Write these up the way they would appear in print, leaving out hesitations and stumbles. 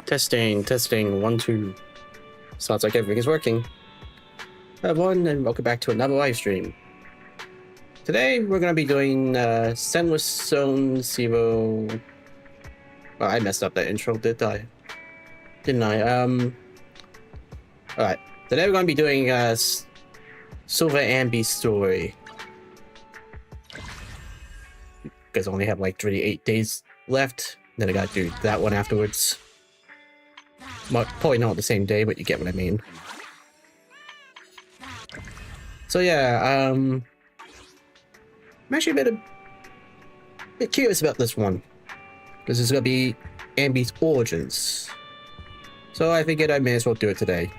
Testing, testing, 1, 2. Sounds like everything is working. Hello everyone, and welcome back to another live stream. Today we're gonna be doing Senless Zone Zero. Well, I messed up that intro, didn't I? Alright. Today we're gonna be doing Silver Anby's story. You guys only have like 38 days left. Then I gotta do that one afterwards. Probably not the same day, but you get what I mean. So yeah, I'm actually a bit curious about this one, because it's gonna be Anby's origins. So I figured I may as well do it today.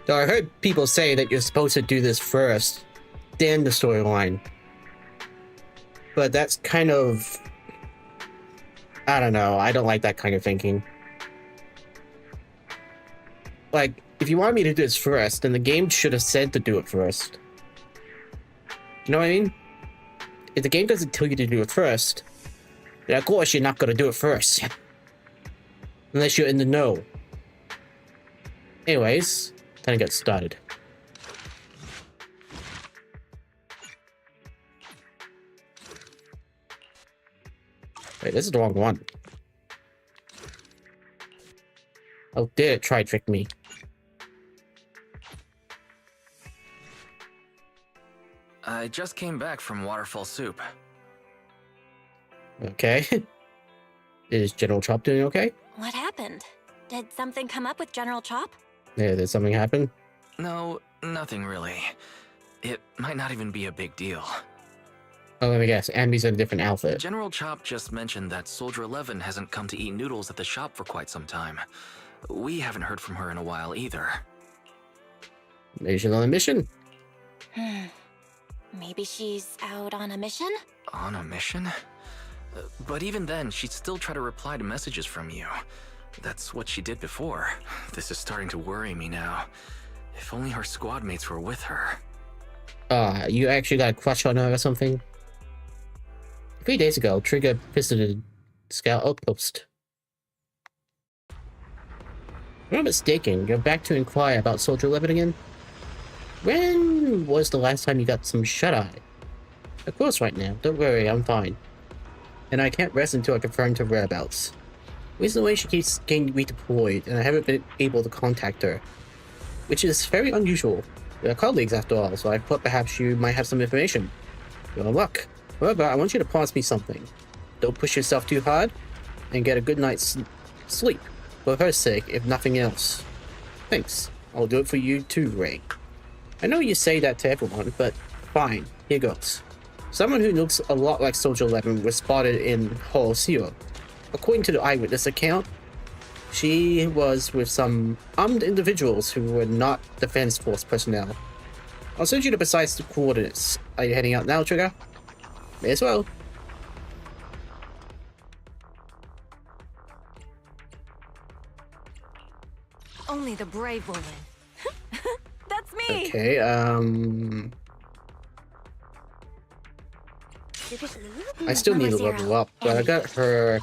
So I heard people say that you're supposed to do this first, then the storyline. But that's kind of... I don't know, I don't like that kind of thinking. Like, if you want me to do this first, then the game should have said to do it first. You know what I mean? If the game doesn't tell you to do it first, then of course you're not gonna do it first. Unless you're in the know. Anyways, time to get started. Wait, this is the wrong one. Oh, dare it try trick me. I just came back from Waterfall Soup. Okay. Is General Chop doing okay? What happened? Did something come up with General Chop? Yeah, did something happen? No, nothing really. It might not even be a big deal. Oh, let me guess. Anby's in a different outfit. General Chop just mentioned that Soldier 11 hasn't come to eat noodles at the shop for quite some time. We haven't heard from her in a while either. Maybe she's on a mission? Maybe she's out on a mission? On a mission? But even then, she'd still try to reply to messages from you. That's what she did before. This is starting to worry me now. If only her squad mates were with her. You actually got a crush on her or something? 3 days ago, Trigger visited Scout Outpost. If I'm not mistaken, you're back to inquire about Soldier 11 again? When was the last time you got some shut-eye? Of course right now, don't worry, I'm fine. And I can't rest until I confirm her whereabouts. Recently she keeps getting redeployed, and I haven't been able to contact her. Which is very unusual. We are colleagues after all, so I thought perhaps you might have some information. Good luck. However, I want you to promise me something. Don't push yourself too hard, and get a good night's sleep. For her sake, if nothing else. Thanks. I'll do it for you too, Ray. I know you say that to everyone, but fine. Here goes. Someone who looks a lot like Soldier 11 was spotted in Hall Zero. According to the eyewitness account, she was with some armed individuals who were not Defense Force personnel. I'll send you the precise coordinates. Are you heading out now, Trigger? May as well. Only the brave will win. That's me! Okay, I still need to level up, but I got her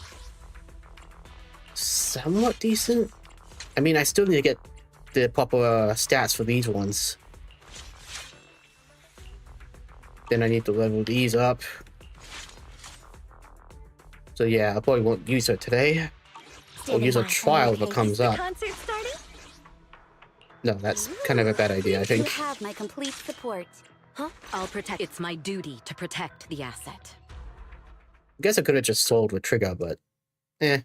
somewhat decent. I mean, I still need to get the proper stats for these ones. Then I need to level these up. So yeah, I probably won't use her today. I'll use a trial if it comes up. No, that's kind of a bad idea, I think. You have my complete support. Huh? I'll protect. It's my duty to protect the asset. I guess I could have just sold with Trigger, but eh.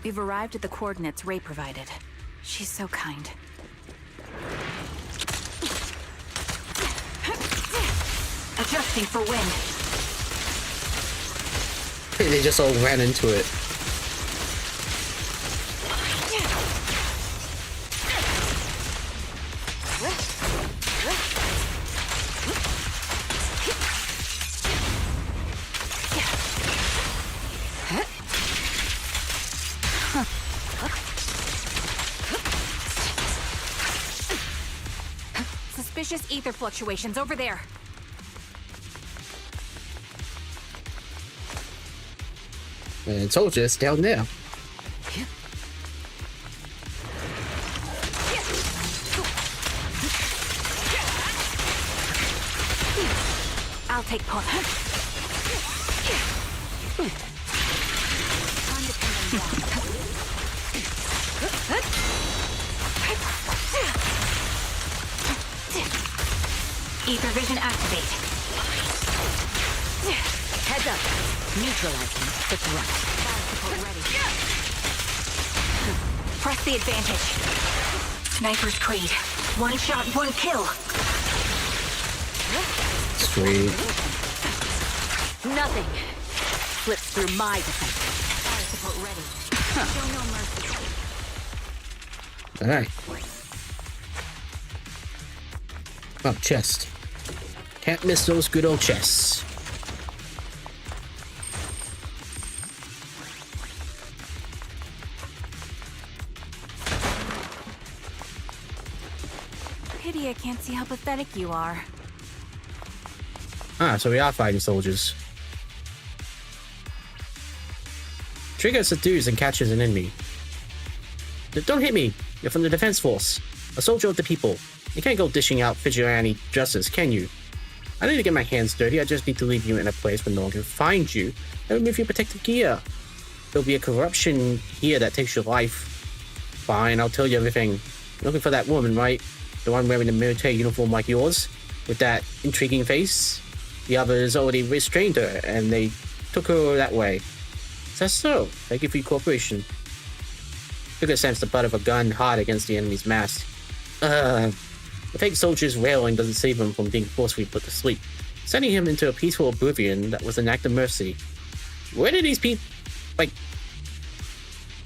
We've arrived at the coordinates Ray provided. She's so kind. Adjusting for wind. They just all ran into it. Suspicious ether fluctuations over there. And soldiers down there. I'll take point. Time to pin them down. Ether vision activate. Heads up. Neutralizing the threat. Ready. Press the advantage. Sniper's creed. One shot, one kill. Sweet. Nothing slips through my defense. Fire support ready. Show no mercy. Alright. Oh, chest. Can't miss those good old chests. Pity I can't see how pathetic you are. Ah, so we are fighting soldiers. Trigger subdues and catches an enemy. Don't hit me! You're from the defense force. A soldier of the people. You can't go dishing out vigilante justice, can you? I need to get my hands dirty, I just need to leave you in a place where no one can find you and remove your protective gear. There'll be a corruption here that takes your life. Fine, I'll tell you everything. You're looking for that woman, right? The one wearing a military uniform like yours? With that intriguing face? The others already restrained her, and they took her that way. Is that so? Thank you for your cooperation. Trigger sensed the butt of a gun hard against the enemy's mask. The fake soldier's railing doesn't save him from being forcefully put to sleep, sending him into a peaceful oblivion that was an act of mercy. Where did these people,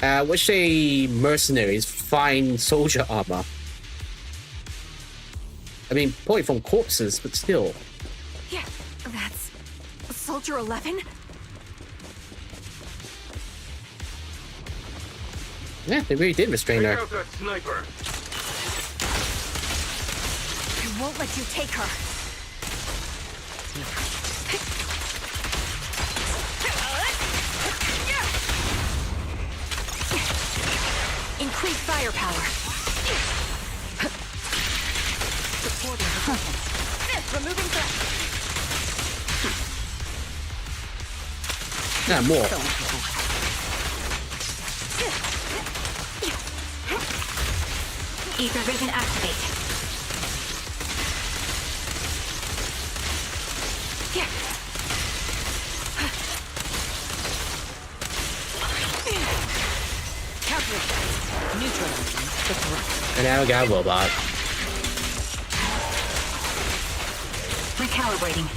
let's say mercenaries, find soldier armor? I mean, probably from corpses, but still. Yeah, that's... Soldier 11? Yeah, they really did restrain her. Take out that sniper. I won't let you take her. Increase firepower. Supporting position. Removing threat. Nah, more. Ether vision activate. Neutralizing the threat. And now we got a robot. Recalibrating.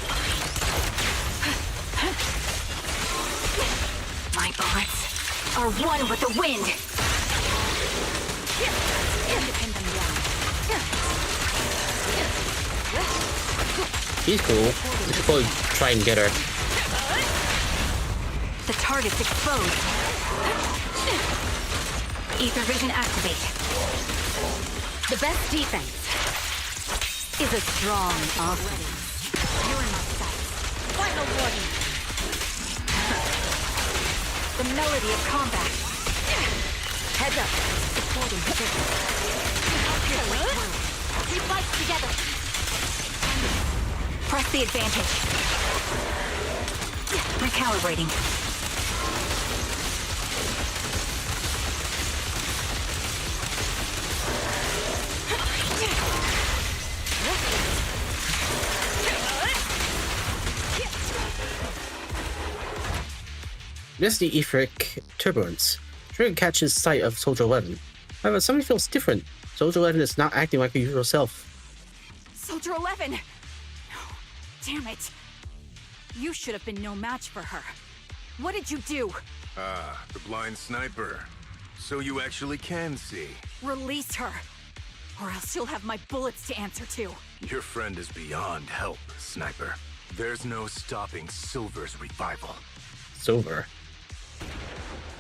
My bullets are one with the wind. Pin them down. She's cool. We should probably try and get her. The target's exposed. Ether vision activate. The best defense is a strong offense. You're in my sight. Final warning. The melody of combat. Heads up. Supporting position. We fight together. Press the advantage. Recalibrating. This is the etheric turbulence. Trigger catches sight of Soldier 11. However, something feels different. Soldier 11 is not acting like her usual self. Soldier 11! No, damn it. You should have been no match for her. What did you do? Ah, the blind sniper. So you actually can see. Release her, or else you'll have my bullets to answer to. Your friend is beyond help, Sniper. There's no stopping Silver's revival. Silver.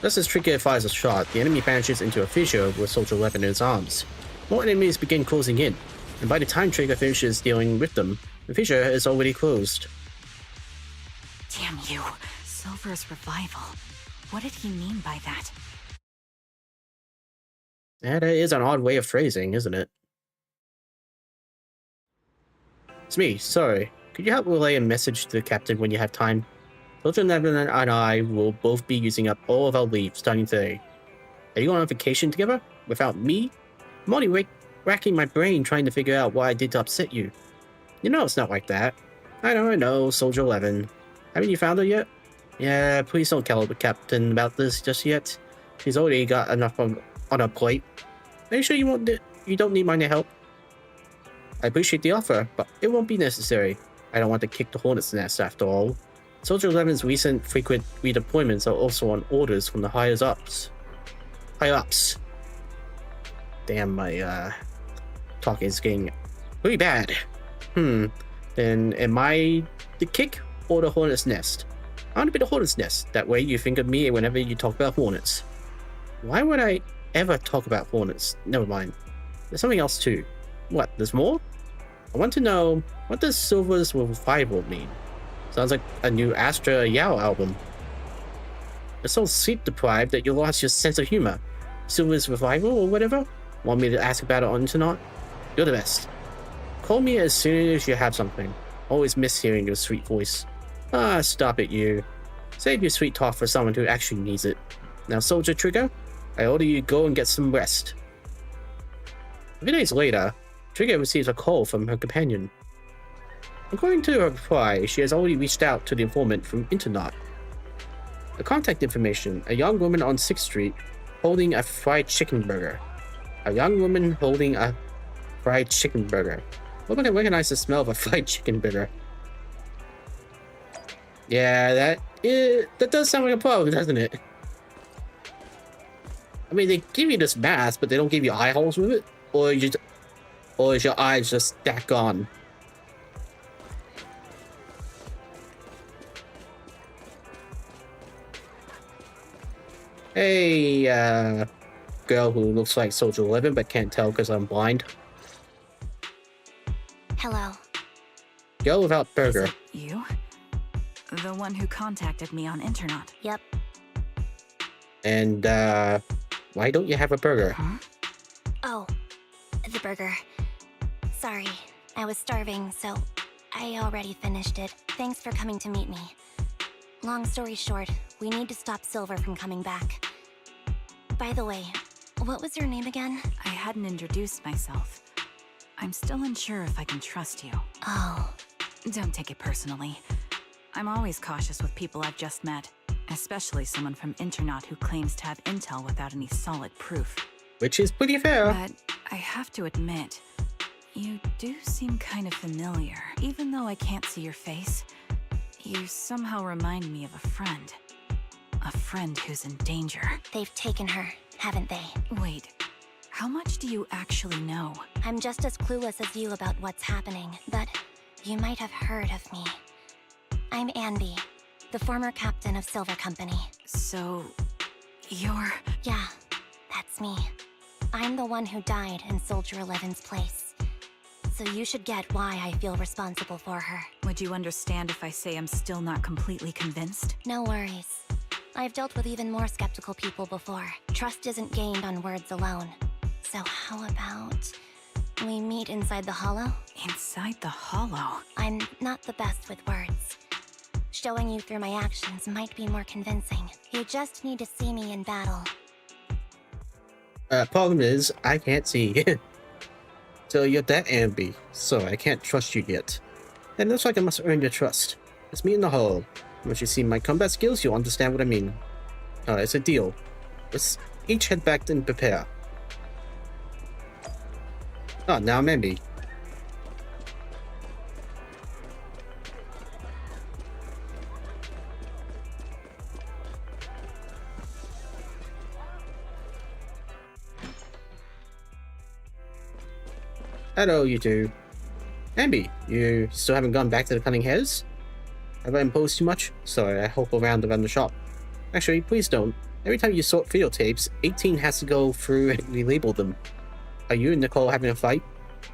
Just as Trigger fires a shot, the enemy vanishes into a fissure with Soldier 11 in his arms. More enemies begin closing in. And by the time Trigger finishes dealing with them, the fissure is already closed. Damn you. Silver's revival. What did he mean by that? Yeah, that is an odd way of phrasing, isn't it? It's me, sorry. Could you help relay a message to the captain when you have time? Soldier 11 and I will both be using up all of our leave starting today. Are you going on vacation together? Without me? I'm only racking my brain trying to figure out what I did to upset you. You know it's not like that. I know, Soldier 11. Haven't you found her yet? Yeah, please don't tell the captain about this just yet. She's already got enough on her plate. Are you sure you don't need my help? I appreciate the offer, but it won't be necessary. I don't want to kick the hornet's nest after all. Soldier 11's recent frequent redeployments are also on orders from the higher ups. Damn, my talk is getting really bad. Then am I the kick or the hornet's nest? I want to be the hornet's nest. That way you think of me whenever you talk about hornets. Why would I ever talk about hornets? Never mind. There's something else too. What, there's more? I want to know, what does Silver's revival mean? Sounds like a new Astra Yao album. You're so sleep deprived that you lost your sense of humor. Silver's revival or whatever? Want me to ask about it on internet? You're the best. Call me as soon as you have something. Always miss hearing your sweet voice. Ah, stop it, you. Save your sweet talk for someone who actually needs it. Now, Soldier Trigger, I order you go and get some rest. A few days later, Trigger receives a call from her companion. According to her reply, she has already reached out to the informant from internet. The contact information, a young woman on 6th Street holding a fried chicken burger. A young woman holding a fried chicken burger. Look, I recognize the smell of a fried chicken burger. Yeah, that does sound like a problem, doesn't it? I mean, they give you this mask, but they don't give you eye holes with it? Or is your eyes just stack on? Hey, girl who looks like Soldier 11 but can't tell because I'm blind. Hello. Girl without burger. Is it you? The one who contacted me on internet. Yep. And, why don't you have a burger? Huh? Oh, the burger. Sorry, I was starving, so I already finished it. Thanks for coming to meet me. Long story short, we need to stop Silver from coming back. By the way, what was your name again? I hadn't introduced myself. I'm still unsure if I can trust you. Oh. Don't take it personally. I'm always cautious with people I've just met, especially someone from internet who claims to have intel without any solid proof. Which is pretty fair. But I have to admit, you do seem kind of familiar. Even though I can't see your face, you somehow remind me of a friend. A friend who's in danger. They've taken her, haven't they? Wait, how much do you actually know? I'm just as clueless as you about what's happening, but you might have heard of me. I'm Anby, the former captain of Silver Company. So, you're... Yeah, that's me. I'm the one who died in Soldier 11's place. So you should get why I feel responsible for her. Would you understand if I say I'm still not completely convinced? No worries. I've dealt with even more skeptical people before. Trust isn't gained on words alone. So how about we meet inside the hollow? Inside the hollow? I'm not the best with words. Showing you through my actions might be more convincing. You just need to see me in battle. Problem is, I can't see. So you're that Anby, so I can't trust you yet. It looks like I must earn your trust. Let's meet in the hall. Once you see my combat skills, you'll understand what I mean. It's a deal. Let's each head back and prepare. Oh, now I'm Anby. Hello, you two. Anby, you still haven't gone back to the Cunning Heads? Have I imposed too much? Sorry, I hope around the shop. Actually, please don't. Every time you sort field tapes, 18 has to go through and relabel them. Are you and Nicole having a fight?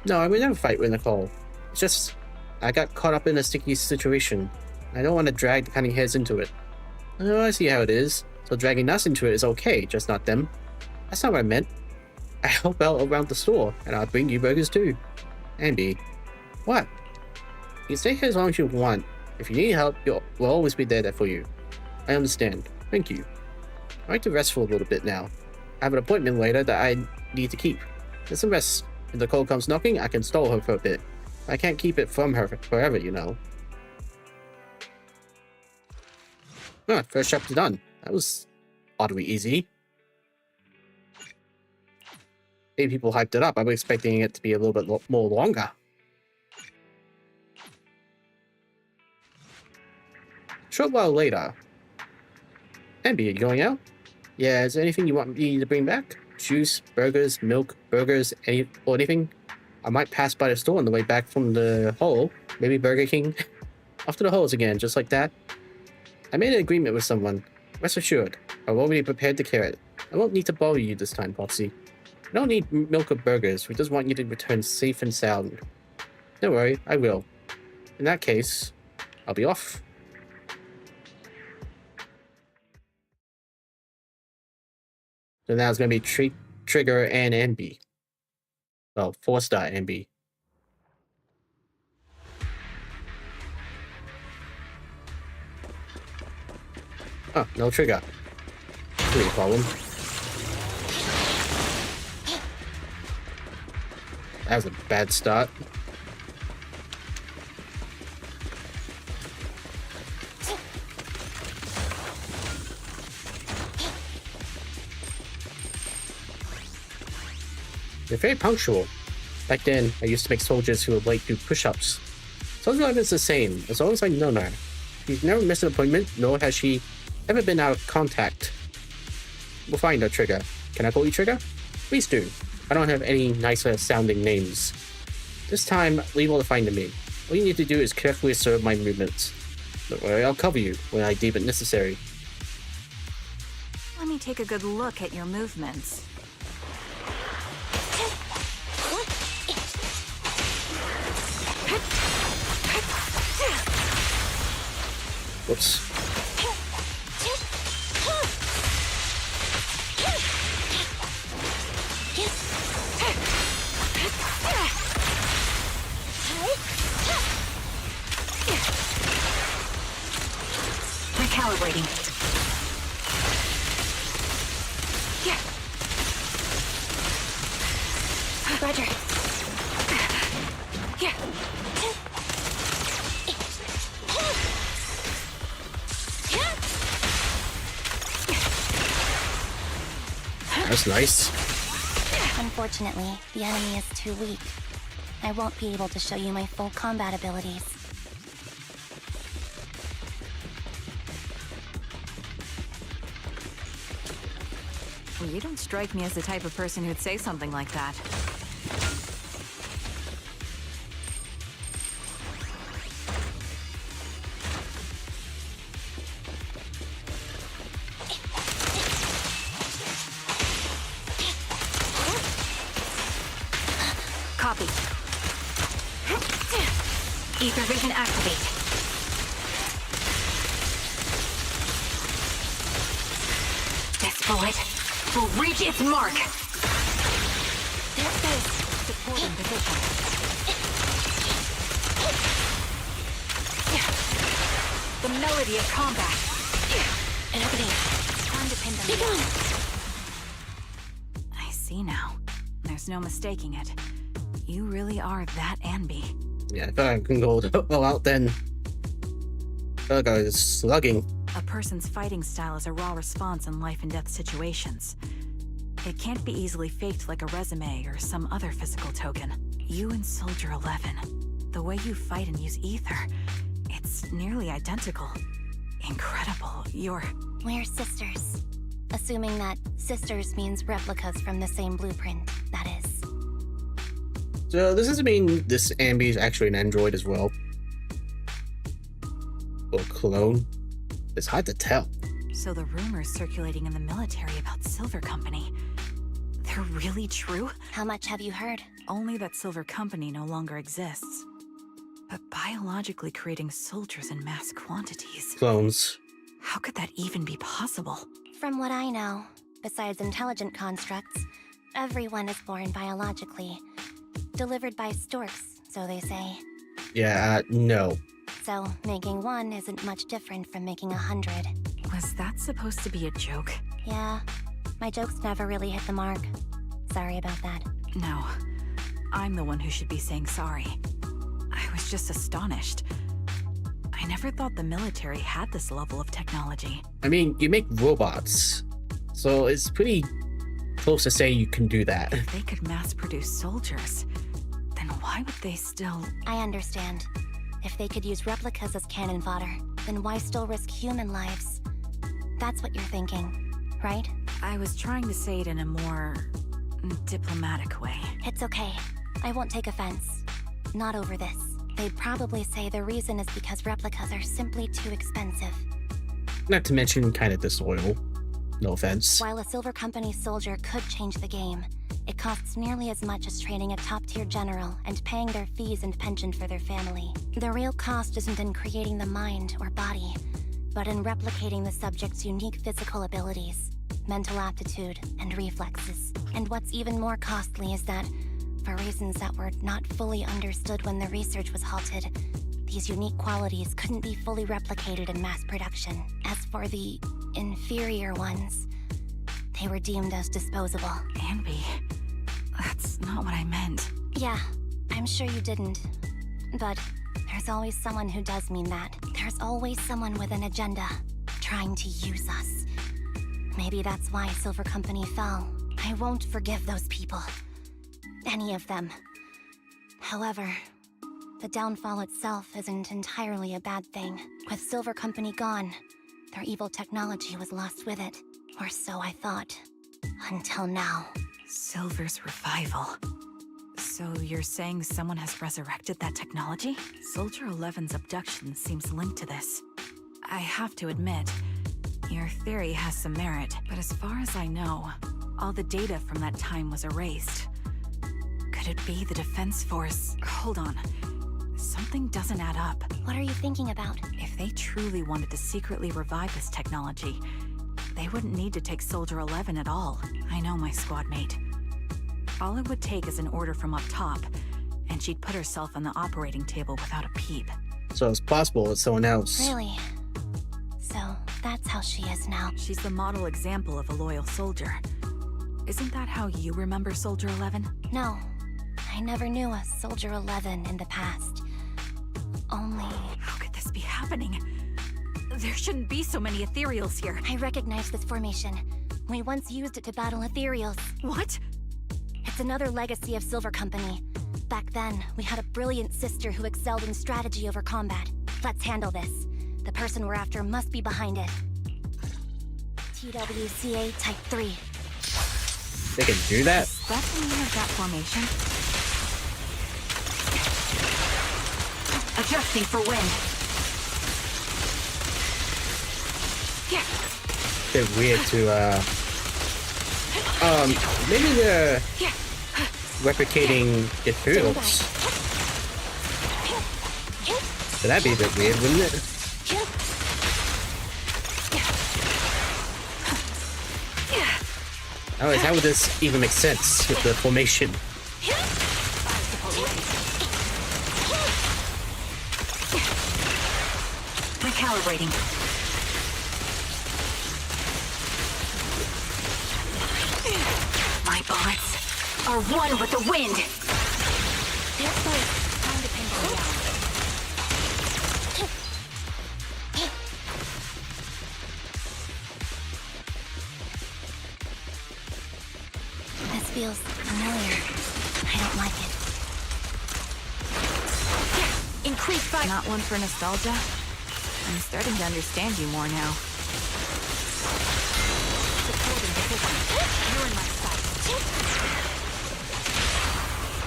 No, I would never fight with Nicole. It's just, I got caught up in a sticky situation. I don't want to drag the tiny heads into it. Oh, I see how it is. So dragging us into it is okay, just not them. That's not what I meant. I help out around the store, and I'll bring you burgers too. Anby. What? You can stay here as long as you want. If you need help, we'll always be there for you. I understand. Thank you. I'd like to rest for a little bit now. I have an appointment later that I need to keep. Get some rest. If Nicole comes knocking, I can stall her for a bit. I can't keep it from her forever, you know. Ah, first chapter done. That was oddly easy. Maybe people hyped it up. I was expecting it to be a little bit more longer. Short while later. Anby, are you going out? Yeah, is there anything you want me to bring back? Juice, burgers, milk, burgers, or anything? I might pass by the store on the way back from the hole. Maybe Burger King. Off to the holes again, just like that. I made an agreement with someone. Rest assured, I'm already prepared to carry it. I won't need to bother you this time, Popsy. I don't need milk or burgers. We just want you to return safe and sound. Don't worry, I will. In that case, I'll be off. So now it's going to be Trigger and Anby. Well, 4-star Anby. Oh, no Trigger. Pretty problem. That was a bad start. They're very punctual. Back then, I used to make soldiers who were late do push-ups. Soldier life is the same, as long as I know her. She's never missed an appointment, nor has she ever been out of contact. We'll find her, Trigger. Can I call you Trigger? Please do. I don't have any nicer sounding names. This time, leave all the find to me. All you need to do is carefully observe my movements. Don't worry, I'll cover you when I deem it necessary. Let me take a good look at your movements. Whoops. Recalibrating. Roger. That's nice. Unfortunately, the enemy is too weak. I won't be able to show you my full combat abilities. Well, you don't strike me as the type of person who'd say something like that. Copy. Ether vision activate. This bullet will reach its mark. There it goes. Supporting position. The melody of combat. Everything. Time to pin them Be down. gone. I see now. There's no mistaking it. You really are that Anby. Yeah, if I can go all out, then that guy is slugging. A person's fighting style is a raw response in life and death situations. It can't be easily faked like a resume or some other physical token. You and Soldier 11, the way you fight and use ether, it's nearly identical. Incredible. We're sisters. Assuming that sisters means replicas from the same blueprint, that is. So this doesn't mean this Anby is actually an android as well. Or clone. It's hard to tell. So the rumors circulating in the military about Silver Company, They're really true? How much have you heard? Only that Silver Company no longer exists. But biologically creating soldiers in mass quantities. Clones. How could that even be possible? From what I know, besides intelligent constructs, everyone is born biologically. Delivered by storks, so they say. Yeah, no. So, making one isn't much different from making 100. Was that supposed to be a joke? Yeah, my jokes never really hit the mark. Sorry about that. No. I'm the one who should be saying sorry. I was just astonished. I never thought the military had this level of technology. I mean, you make robots, so it's pretty close to say you can do that. If they could mass produce soldiers, then why would they still... I understand. If they could use replicas as cannon fodder, then why still risk human lives? That's what you're thinking, right? I was trying to say it in a more... diplomatic way. It's okay. I won't take offense. Not over this. They'd probably say the reason is because replicas are simply too expensive. Not to mention kind of disloyal. No offense. While a Silver Company soldier could change the game, it costs nearly as much as training a top-tier general and paying their fees and pension for their family. The real cost isn't in creating the mind or body, but in replicating the subject's unique physical abilities, mental aptitude, and reflexes. And what's even more costly is that, for reasons that were not fully understood when the research was halted, these unique qualities couldn't be fully replicated in mass production. As for the inferior ones, they were deemed as disposable. Anby, that's not what I meant. Yeah, I'm sure you didn't. But there's always someone who does mean that. There's always someone with an agenda, trying to use us. Maybe that's why Silver Company fell. I won't forgive those people. Any of them. However, the downfall itself isn't entirely a bad thing. With Silver Company gone, their evil technology was lost with it. Or so I thought. Until now. Silver's revival. So you're saying someone has resurrected that technology? Soldier 11's abduction seems linked to this. I have to admit, your theory has some merit, but as far as I know, all the data from that time was erased. Could it be the Defense Force? Hold on. Something doesn't add up. What are you thinking about? If they truly wanted to secretly revive this technology, they wouldn't need to take Soldier 11 at all. I know my squad mate. All it would take is an order from up top, and she'd put herself on the operating table without a peep. So it's possible it's someone else. Really? So that's how she is now. She's the model example of a loyal soldier. Isn't that how you remember Soldier 11? No, I never knew a Soldier 11 in the past. Only... How could this be happening? There shouldn't be so many ethereals here. I recognize this formation. We once used it to battle ethereals. What? It's another legacy of Silver Company. Back then, we had a brilliant sister who excelled in strategy over combat. Let's handle this. The person we're after must be behind it. TWCA Type 3. They can do that? Is that the name of that formation? Adjusting for wind. Bit weird to, maybe they're replicating Imperials. So that'd be a bit weird, wouldn't it? Alright, how would this even make sense with the formation? Recalibrating. My bullets are one with the wind. Time to pin them down. This feels familiar. I don't like it. Increase fire. Not one for nostalgia? I'm starting to understand you more now. Supporting the system. You're in my sight.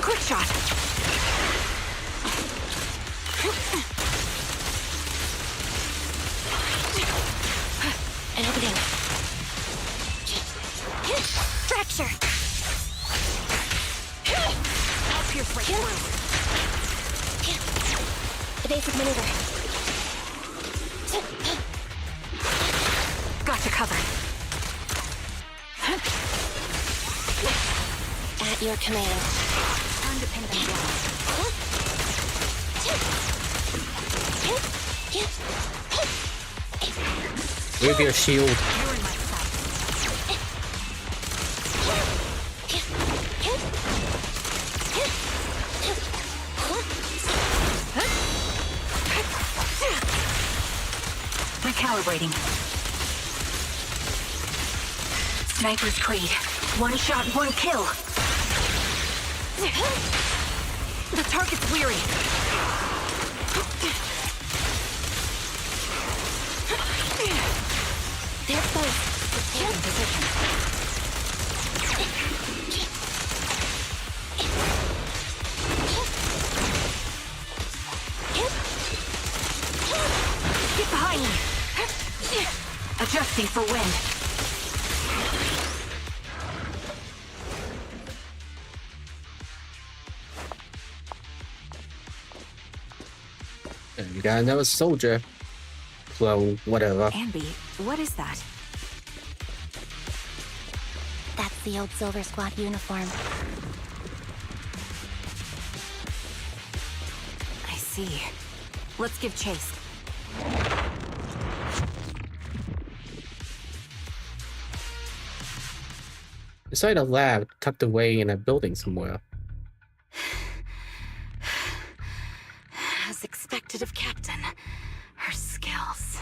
Quick shot. An opening. Fracture. Evasive maneuver. Got you covered. At your command. Time to pin them down. Move your shield. You're in my sight. Recalibrating. Sniper's Creed. One shot, one kill. The target's weary. They're close. In position. Get behind me. Adjusting for wind. And you got another soldier. Clone, whatever. Anby, what is that? That's the old Silver Squad uniform. I see. Let's give chase. Inside a lab tucked away in a building somewhere. As expected of Captain, her skills,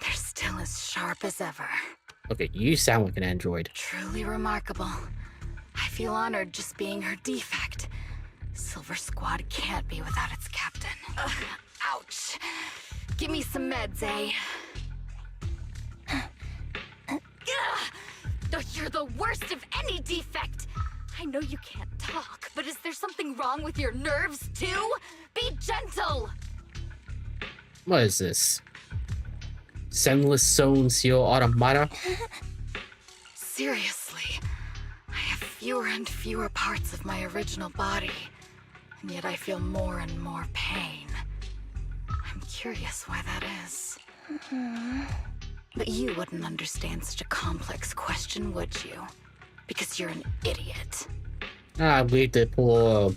they're still as sharp as ever. Okay, you sound like an android. Truly remarkable. I feel honored just being her defect. Silver Squad can't be without its captain. Ouch. Give me some meds, eh? You're the worst of any defect! I know you can't talk, but is there something wrong with your nerves, too? Be gentle! What is this? Sendless Zone Seal Automata? Seriously, I have fewer and fewer parts of my original body, and yet I feel more and more pain. I'm curious why that is. But you wouldn't understand such a complex question, would you? Because you're an idiot. I leave the poor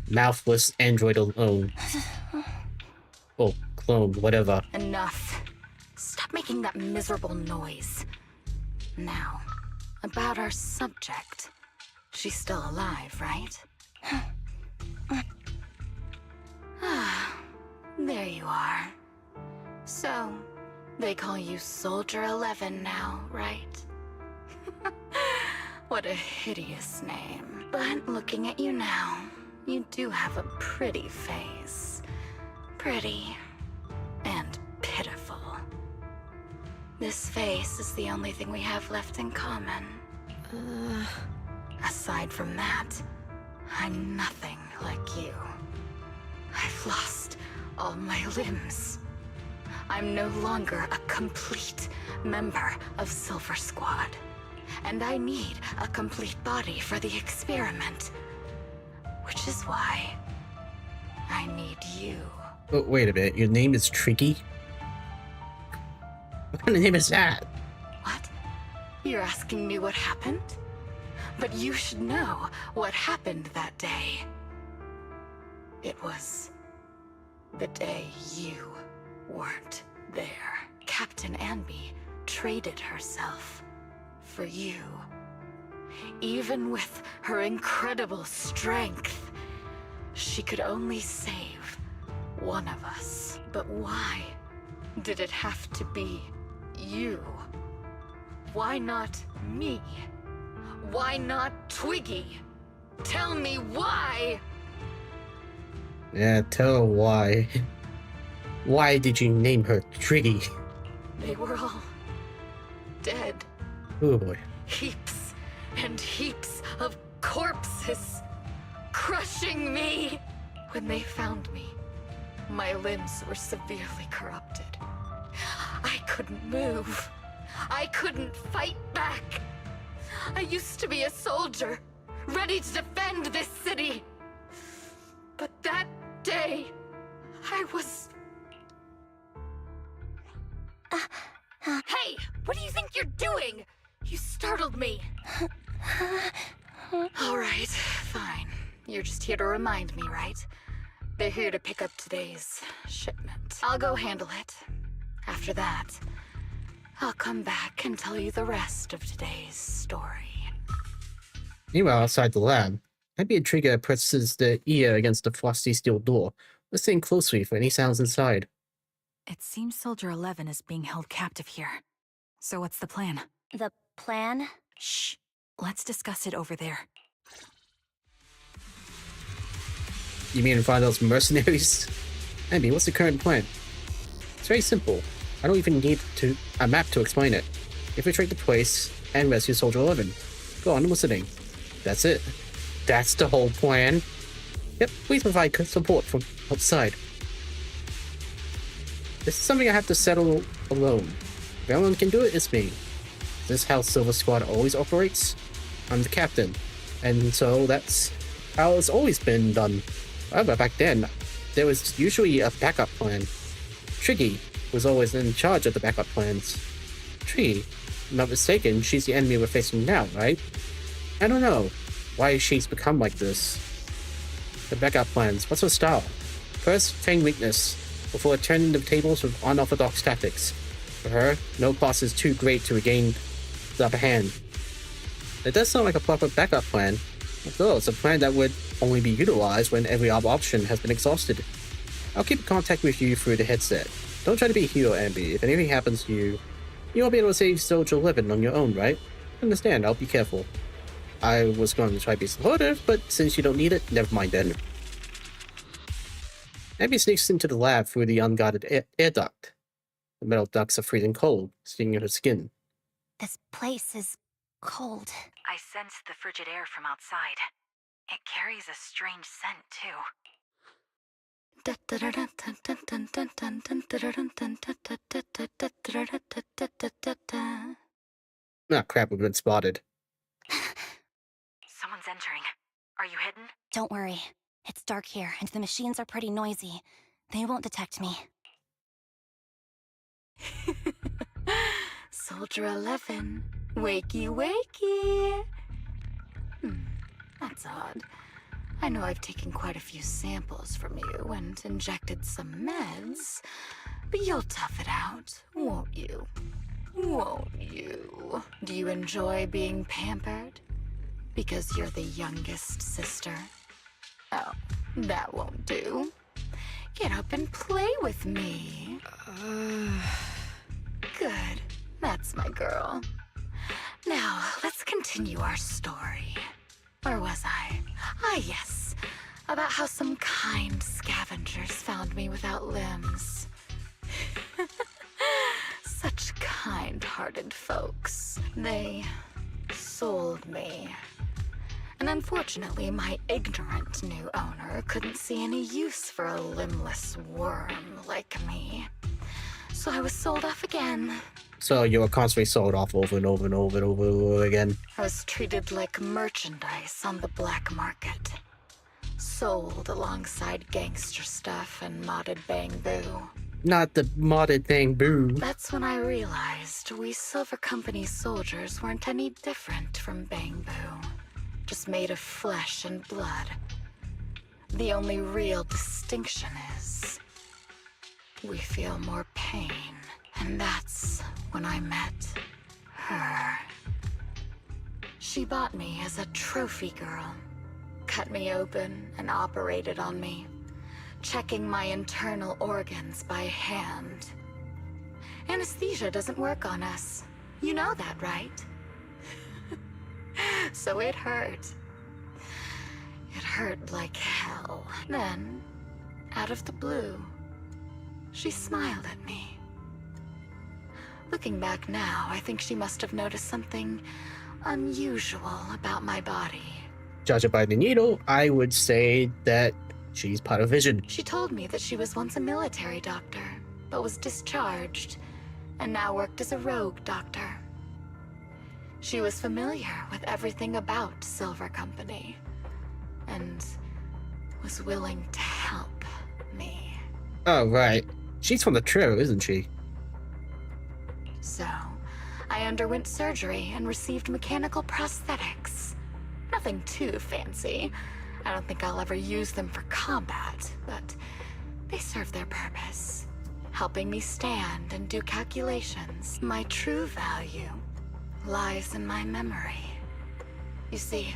mouthless android alone. Oh, clone, whatever. Enough. Stop making that miserable noise. Now, about our subject. She's still alive, right? Ah, there you are. So, they call you Soldier 11 now, right? What a hideous name. But looking at you now, you do have a pretty face. Pretty and pitiful. This face is the only thing we have left in common. Aside from that, I'm nothing like you. I've lost all my limbs. I'm no longer a complete member of Silver Squad. And I need a complete body for the experiment. Which is why I need you. Oh, wait a minute, your name is Tricky? What kind of name is that? What? You're asking me what happened? But you should know what happened that day. It was the day you weren't there. Captain Anby traded herself for you. Even with her incredible strength, she could only save one of us. But why did it have to be you? Why not me? Why not Twiggy? Tell me why! Yeah, tell her why. Why did you name her Tricky? They were all dead. Oh boy. Heaps and heaps of corpses crushing me. When they found me, my limbs were severely corrupted. I couldn't move. I couldn't fight back. I used to be a soldier, ready to defend this city. But that day, I was... Hey! What do you think you're doing? You startled me. Alright, fine. You're just here to remind me, right? They're here to pick up today's shipment. I'll go handle it. After that, I'll come back and tell you the rest of today's story. Meanwhile, outside the lab, Anby and Trigger presses their ear against the frosty steel door, listening closely for any sounds inside. It seems Soldier 11 is being held captive here. So what's the plan? The plan? Shh. Let's discuss it over there. You mean find those mercenaries? Anby, what's the current plan? It's very simple. I don't even need a map to explain it. Infiltrate the place and rescue Soldier 11. Go on, I'm listening. That's it. That's the whole plan. Yep, please provide support from outside. This is something I have to settle alone. If anyone can do it, it's me. Is this how Silver Squad always operates? I'm the captain, and so that's how it's always been done. However, back then, there was usually a backup plan. Triggy was always in charge of the backup plans. Triggy, if I'm not mistaken, she's the enemy we're facing now, right? I don't know why she's become like this. The backup plans, what's her style? First, feign weakness, before turning the tables with unorthodox tactics. For her, no cost is too great to regain the upper hand. It does sound like a proper backup plan. After all, it's a plan that would only be utilized when every other option has been exhausted. I'll keep in contact with you through the headset. Don't try to be a hero, Anby. If anything happens to you, you won't be able to save Soldier 11 on your own, right? Understand, I'll be careful. I was going to try to be supportive, but since you don't need it, never mind then. Anby sneaks into the lab through the unguarded air duct. The metal ducts are freezing cold, stinging her skin. This place is cold. I sense the frigid air from outside. It carries a strange scent, too. Ah, crap, we've been spotted. Someone's entering. Are you hidden? Don't worry. It's dark here, and the machines are pretty noisy. They won't detect me. Soldier 11, wakey wakey. That's odd. I know I've taken quite a few samples from you and injected some meds, but you'll tough it out, won't you? Won't you? Do you enjoy being pampered? Because you're the youngest sister? Oh, that won't do. Get up and play with me. Good. That's my girl. Now, let's continue our story. Where was I? Ah, yes. About how some kind scavengers found me without limbs. Such kind-hearted folks. They sold me. And unfortunately, my ignorant new owner couldn't see any use for a limbless worm like me. So I was sold off again. So you were constantly sold off over and over and over and over again. I was treated like merchandise on the black market. Sold alongside gangster stuff and modded bamboo. Not the modded thing, boo. That's when I realized we Silver Company soldiers weren't any different from bamboo. Just made of flesh and blood. The only real distinction is we feel more pain. And that's when I met her. She bought me as a trophy girl. Cut me open and operated on me, checking my internal organs by hand. Anesthesia doesn't work on us. You know that, right? So it hurt. It hurt like hell. Then, out of the blue, she smiled at me. Looking back now, I think she must have noticed something unusual about my body. Judging by the needle, I would say that she's part of Vision. She told me that she was once a military doctor, but was discharged, and now worked as a rogue doctor. She was familiar with everything about Silver Company, and was willing to help me. Oh, right. She's from the trio, isn't she? So, I underwent surgery and received mechanical prosthetics. Nothing too fancy. I don't think I'll ever use them for combat, but they serve their purpose, helping me stand and do calculations. My true value lies in my memory. You see,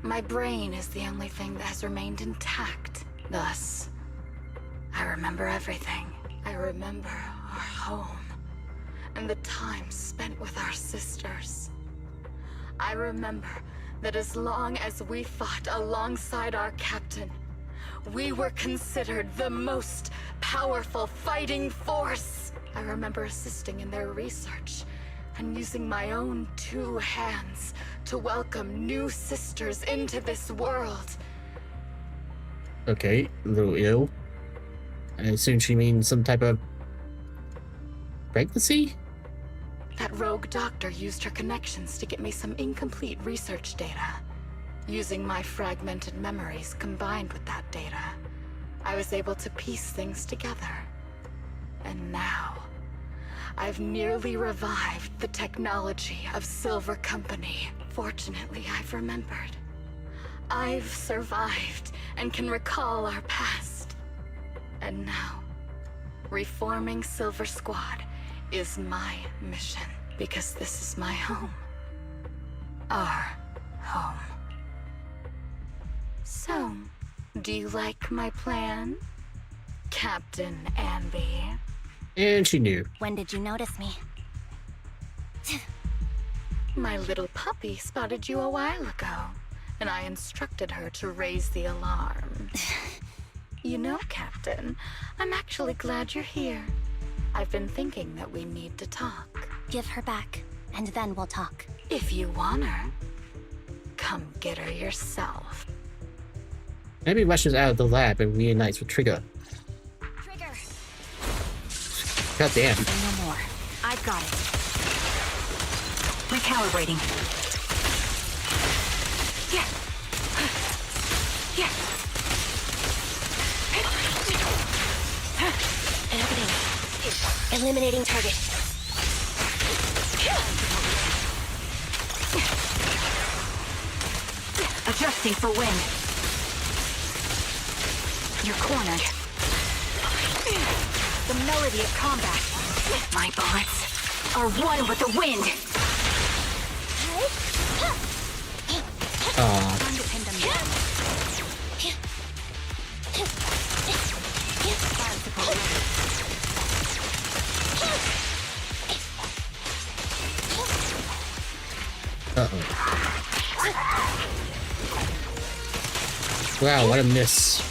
my brain is the only thing that has remained intact. Thus, I remember everything. I remember our home and the time spent with our sisters. I remember that as long as we fought alongside our captain, we were considered the most powerful fighting force. I remember assisting in their research and using my own 2 hands to welcome new sisters into this world. Okay, a little ill. I assume she means some type of pregnancy? That rogue doctor used her connections to get me some incomplete research data. Using my fragmented memories combined with that data, I was able to piece things together. And now, I've nearly revived the technology of Silver Company. Fortunately, I've remembered. I've survived and can recall our past. And now, reforming Silver Squad is my mission, because this is my home. Our home. So, do you like my plan, Captain Anby? And she knew. When did you notice me? My little puppy spotted you a while ago, and I instructed her to raise the alarm. You know, Captain, I'm actually glad you're here. I've been thinking that we need to talk. Give her back, and then we'll talk. If you want her, come get her yourself. Anby rushes out of the lab and reunites with Trigger. Trigger! God damn. No more. I've got it. Recalibrating. Yeah. Yeah. Opening. Eliminating target. Adjusting for wind. You're cornered. The melody of combat. My bullets are one with the wind. Time to pin them down. Fire support ready. Wow, what a miss.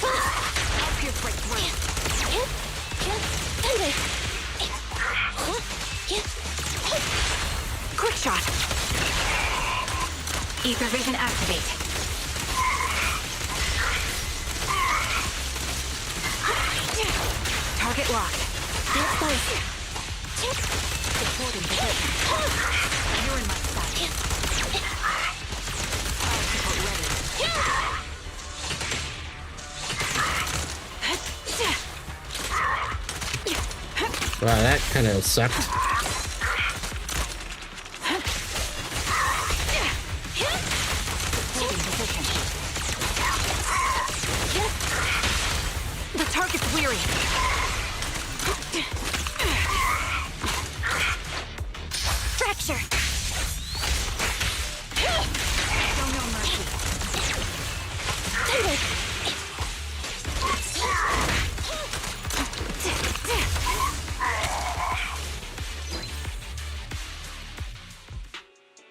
I'll pierce right through. Quick shot. Ether vision activate. Target locked. Supporting position. You're in my sight. Fire support ready. Wow, that kind of sucked. The target's weary. Fracture! Show no mercy.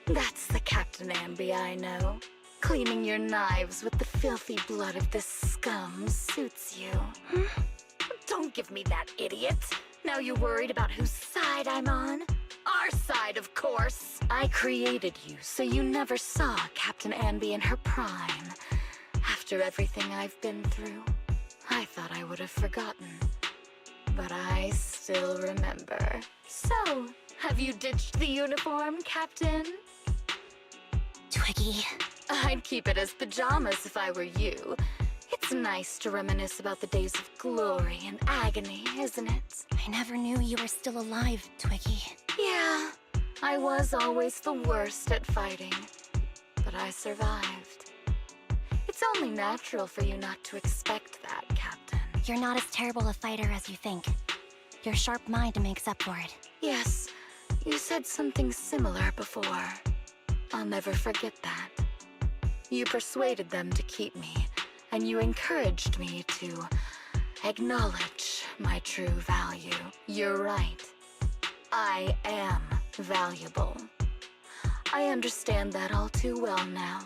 That's the Captain Anby I know. Cleaning your knives with the filthy blood of this scum suits you. Don't give me that, idiot. Now you're worried about whose side I'm on? Our side, of course. I created you so you never saw Captain Anby in her prime. After everything I've been through, I thought I would have forgotten. But I still remember. So, have you ditched the uniform, Captain? Twiggy, I'd keep it as pajamas if I were you. It's nice to reminisce about the days of glory and agony, isn't it? I never knew you were still alive, Twiggy. Yeah, I was always the worst at fighting, but I survived. It's only natural for you not to expect that, Captain. You're not as terrible a fighter as you think. Your sharp mind makes up for it. Yes, you said something similar before. I'll never forget that. You persuaded them to keep me, and you encouraged me to acknowledge my true value. You're right. I am valuable. I understand that all too well now.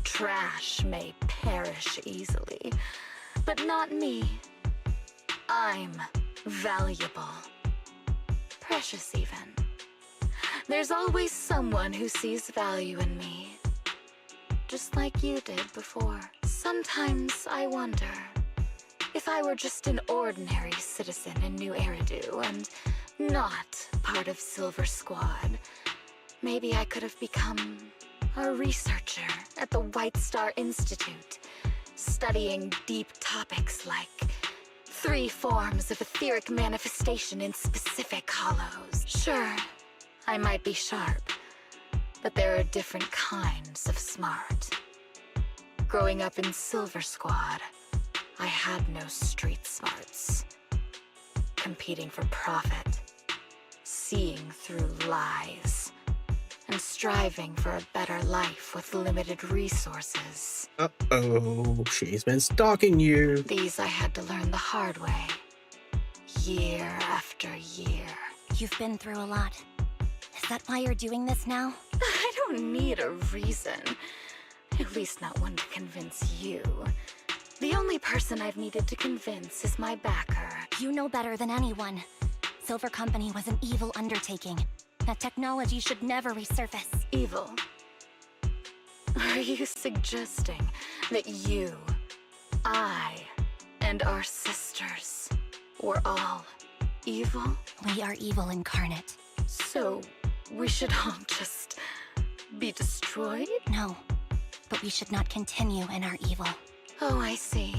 Trash may perish easily, but not me. I'm valuable. Precious even. There's always someone who sees value in me. Just like you did before. Sometimes I wonder, if I were just an ordinary citizen in New Eridu and not part of Silver Squad, maybe I could have become a researcher at the White Star Institute, studying deep topics like 3 forms of etheric manifestation in specific hollows. Sure, I might be sharp, but there are different kinds of smart. Growing up in Silver Squad, I had no street smarts. Competing for profit, seeing through lies, and striving for a better life with limited resources. Uh-oh, she's been stalking you. These I had to learn the hard way, year after year. You've been through a lot. Is that why you're doing this now? I don't need a reason. At least not one to convince you. The only person I've needed to convince is my backer. You know better than anyone. Silver Company was an evil undertaking. That technology should never resurface. Evil? Are you suggesting that you, I, and our sisters were all evil? We are evil incarnate. So, we should all just be destroyed? No, but we should not continue in our evil. Oh, I see.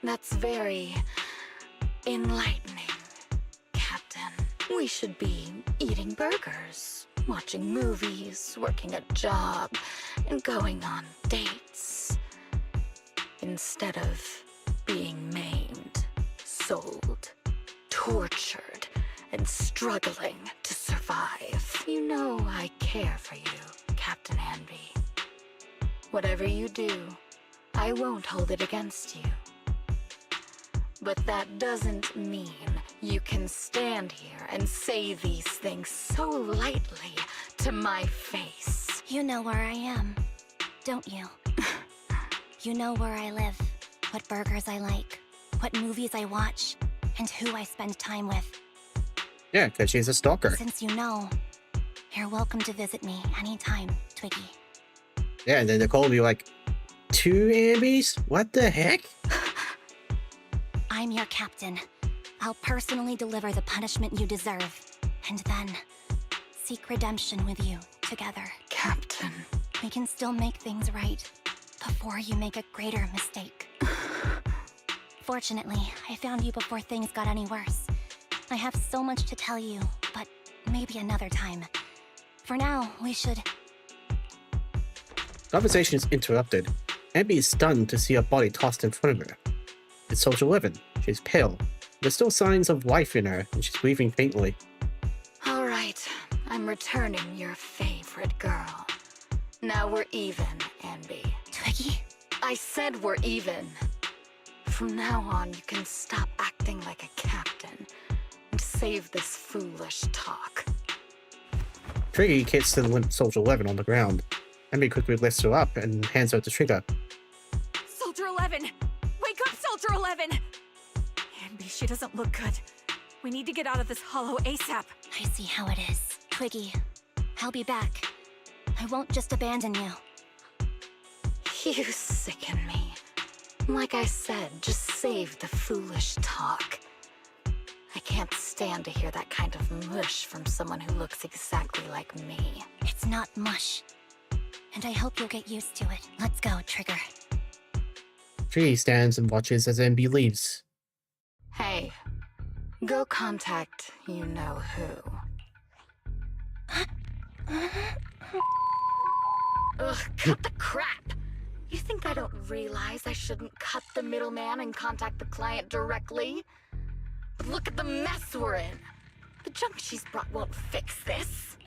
That's very enlightening, Captain. We should be eating burgers, watching movies, working a job, and going on dates. Instead of being maimed, sold, tortured, and struggling to survive. You know I care for you, Captain Anby. Whatever you do, I won't hold it against you. But that doesn't mean you can stand here and say these things so lightly to my face. You know where I am, don't you? You know where I live, what burgers I like, what movies I watch, and who I spend time with. Yeah, because she's a stalker. Since you know, you're welcome to visit me anytime, Twiggy. Yeah, and then Nicole will be like, 2 Ambys? What the heck? I'm your captain. I'll personally deliver the punishment you deserve, and then seek redemption with you together. Captain. We can still make things right before you make a greater mistake. Fortunately, I found you before things got any worse. I have so much to tell you, but maybe another time. For now, we should... Conversation is interrupted. Anby is stunned to see her body tossed in front of her. It's Soldier 11. She's pale. There's still signs of life in her, and she's breathing faintly. All right, I'm returning your favorite girl. Now we're even, Anby. Twiggy? I said we're even. From now on, you can stop acting like a captain and save this foolish talk. Trigger kicks the limp Soldier 11 on the ground. Anby quickly lifts her up and hands her to Trigger. Soldier 11! Wake up, Soldier 11! Anby, she doesn't look good. We need to get out of this hollow ASAP. I see how it is. Twiggy, I'll be back. I won't just abandon you. You sicken me. Like I said, just save the foolish talk. I can't stand to hear that kind of mush from someone who looks exactly like me. It's not mush. and I hope you'll get used to it. Let's go, Trigger. Tree stands and watches as Anby leaves. Hey, go contact you-know-who. Ugh, cut the crap! You think I don't realize I shouldn't cut the middleman and contact the client directly? But look at the mess we're in! The junk she's brought won't fix this.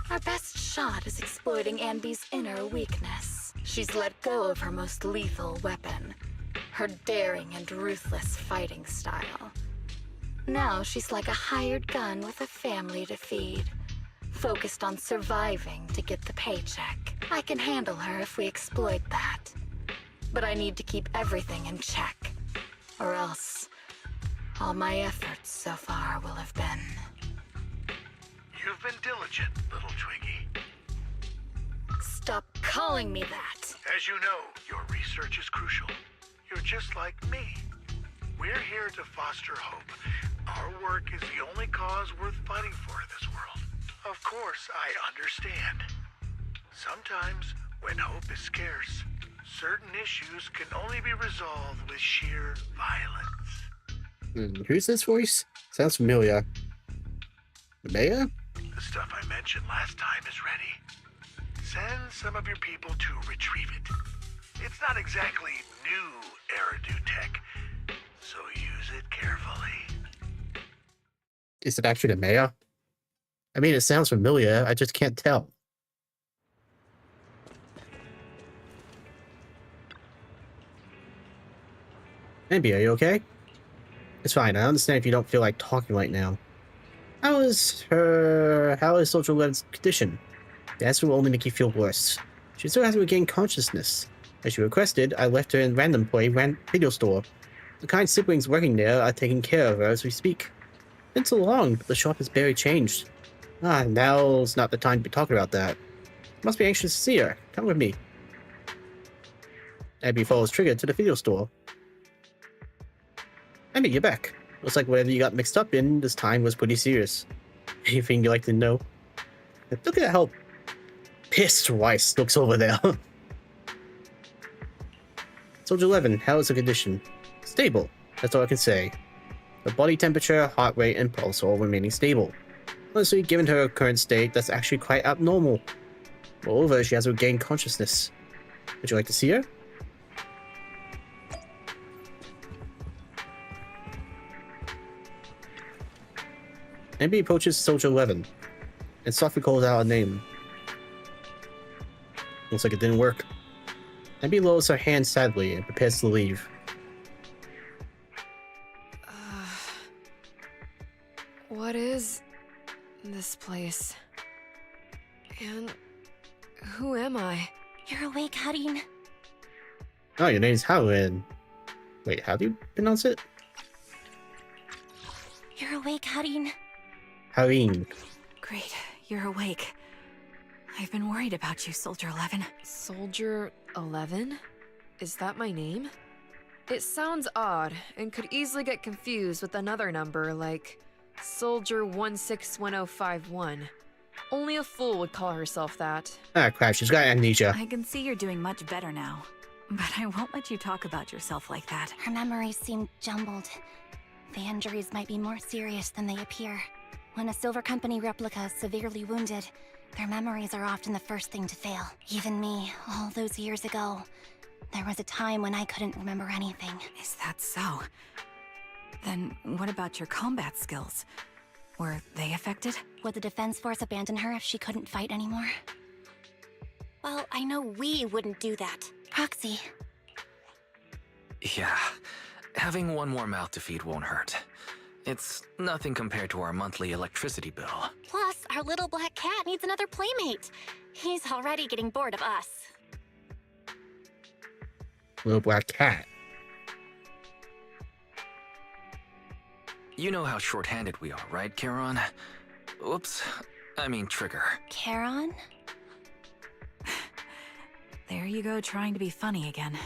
Our best shot is exploiting Anby's inner weakness. She's let go of her most lethal weapon, her daring and ruthless fighting style. Now she's like a hired gun with a family to feed, focused on surviving to get the paycheck. I can handle her if we exploit that. But I need to keep everything in check, or else all my efforts so far will have been... You've been diligent, little Twiggy. Stop calling me that! As you know, your research is crucial. You're just like me. We're here to foster hope. Our work is the only cause worth fighting for in this world. Of course, I understand. Sometimes, when hope is scarce, certain issues can only be resolved with sheer violence. Who's this voice? Sounds familiar. The mayor? The stuff I mentioned last time is ready. Send some of your people to retrieve it. It's not exactly new Eridu tech, so use it carefully. Is it actually the mayor? I mean, it sounds familiar, I just can't tell. Anby, are you okay? It's fine, I understand if you don't feel like talking right now. How is Soldier 11's condition? The answer will only make you feel worse. She still hasn't regained consciousness. As you requested, I left her in Random Play video store. The kind siblings working there are taking care of her as we speak. It's been so long, but the shop has barely changed. Now's not the time to be talking about that. Must be anxious to see her. Come with me. Anby follows Trigger to the video store. Anby, you're back. Looks like whatever you got mixed up in this time was pretty serious. Anything you'd like to know? Look at how pissed Rice looks over there. Soldier 11, how is the condition? Stable, that's all I can say. Her body temperature, heart rate, and pulse are all remaining stable. Honestly, given her current state, that's actually quite abnormal. Moreover, she has regained consciousness. Would you like to see her? Anby approaches Soldier 11 and softly calls out a name. Looks like it didn't work. Anby lowers her hand sadly and prepares to leave. What is this place? And who am I? You're awake, Harin. Oh, your name's Harin. Wait, how do you pronounce it? You're awake, Harin. Harin. Great, you're awake. I've been worried about you, Soldier 11. Soldier 11? Is that my name? It sounds odd and could easily get confused with another number like Soldier 161051. Only a fool would call herself that. Ah, crap, she's got amnesia. I can see you're doing much better now. But I won't let you talk about yourself like that. Her memories seem jumbled. The injuries might be more serious than they appear. When a Silver Company replica is severely wounded, their memories are often the first thing to fail. Even me, all those years ago, there was a time when I couldn't remember anything. Is that so? Then what about your combat skills? Were they affected? Would the Defense Force abandon her if she couldn't fight anymore? Well, I know we wouldn't do that. Proxy. Yeah, having one more mouth to feed won't hurt. It's nothing compared to our monthly electricity bill. Plus, our little black cat needs another playmate. He's already getting bored of us. Little black cat. You know how short-handed we are, right, Charon? Oops, I mean Trigger. Charon? There you go, trying to be funny again.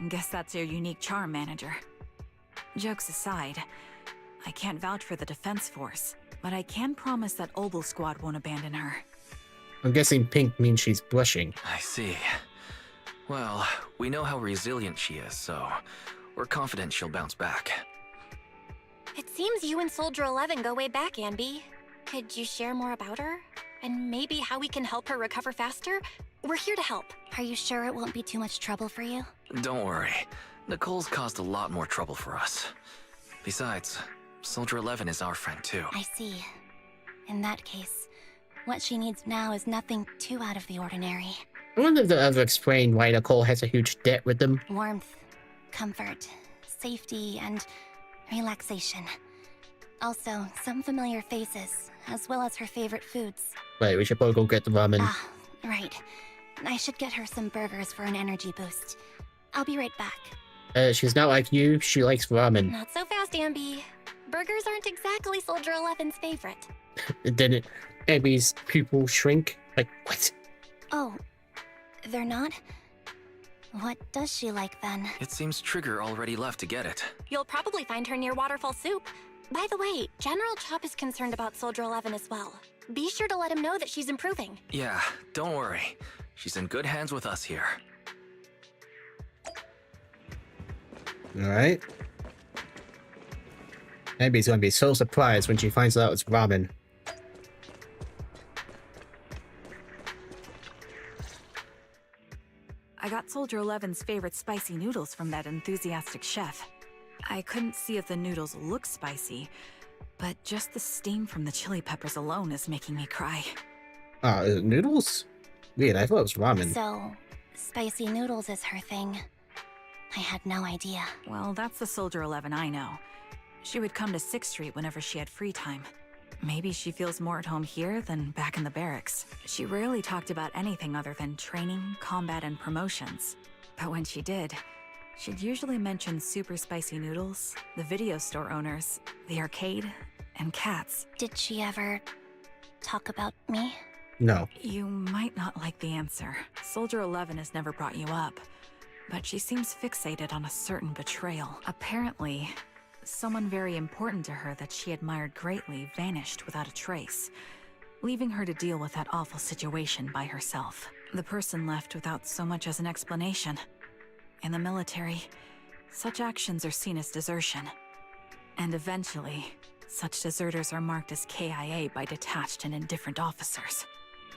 Guess that's your unique charm, Manager. Jokes aside, I can't vouch for the Defense Force, but I can promise that Obel Squad won't abandon her. I'm guessing pink means she's blushing. I see. Well, we know how resilient she is, so we're confident she'll bounce back. It seems you and Soldier 11 go way back, Anby. Could you share more about her? And maybe how we can help her recover faster? We're here to help. Are you sure it won't be too much trouble for you? Don't worry. Nicole's caused a lot more trouble for us. Besides, Soldier 11 is our friend too. I see. In that case, what she needs now is nothing too out of the ordinary. I wonder if they'll ever explain why Nicole has a huge debt with them. Warmth, comfort, safety, and relaxation. Also, some familiar faces, as well as her favorite foods. Wait, we should probably go get the ramen. Ah, right. I should get her some burgers for an energy boost. I'll be right back. She's not like you. She likes ramen. Not so fast, Anby. Burgers aren't exactly Soldier 11's favorite. Didn't Abby's pupil shrink? Like, what? Oh, they're not? What does she like then? It seems Trigger already left to get it. You'll probably find her near Waterfall Soup. By the way, General Chop is concerned about Soldier 11 as well. Be sure to let him know that she's improving. Yeah, don't worry. She's in good hands with us here. Alright. Abby's gonna be so surprised when she finds out it's ramen. I got Soldier 11's favorite spicy noodles from that enthusiastic chef. I couldn't see if the noodles look spicy, but just the steam from the chili peppers alone is making me cry. Noodles? Weird, I thought it was ramen. So, spicy noodles is her thing. I had no idea. Well, that's the Soldier 11 I know. She would come to 6th Street whenever she had free time. Maybe she feels more at home here than back in the barracks. She rarely talked about anything other than training, combat, and promotions. But when she did, she'd usually mention super spicy noodles, the video store owners, the arcade, and cats. Did she ever talk about me? No. You might not like the answer. Soldier 11 has never brought you up, but she seems fixated on a certain betrayal. Apparently, someone very important to her that she admired greatly vanished without a trace, leaving her to deal with that awful situation by herself. The person left without so much as an explanation. In the military, such actions are seen as desertion. And eventually, such deserters are marked as KIA by detached and indifferent officers.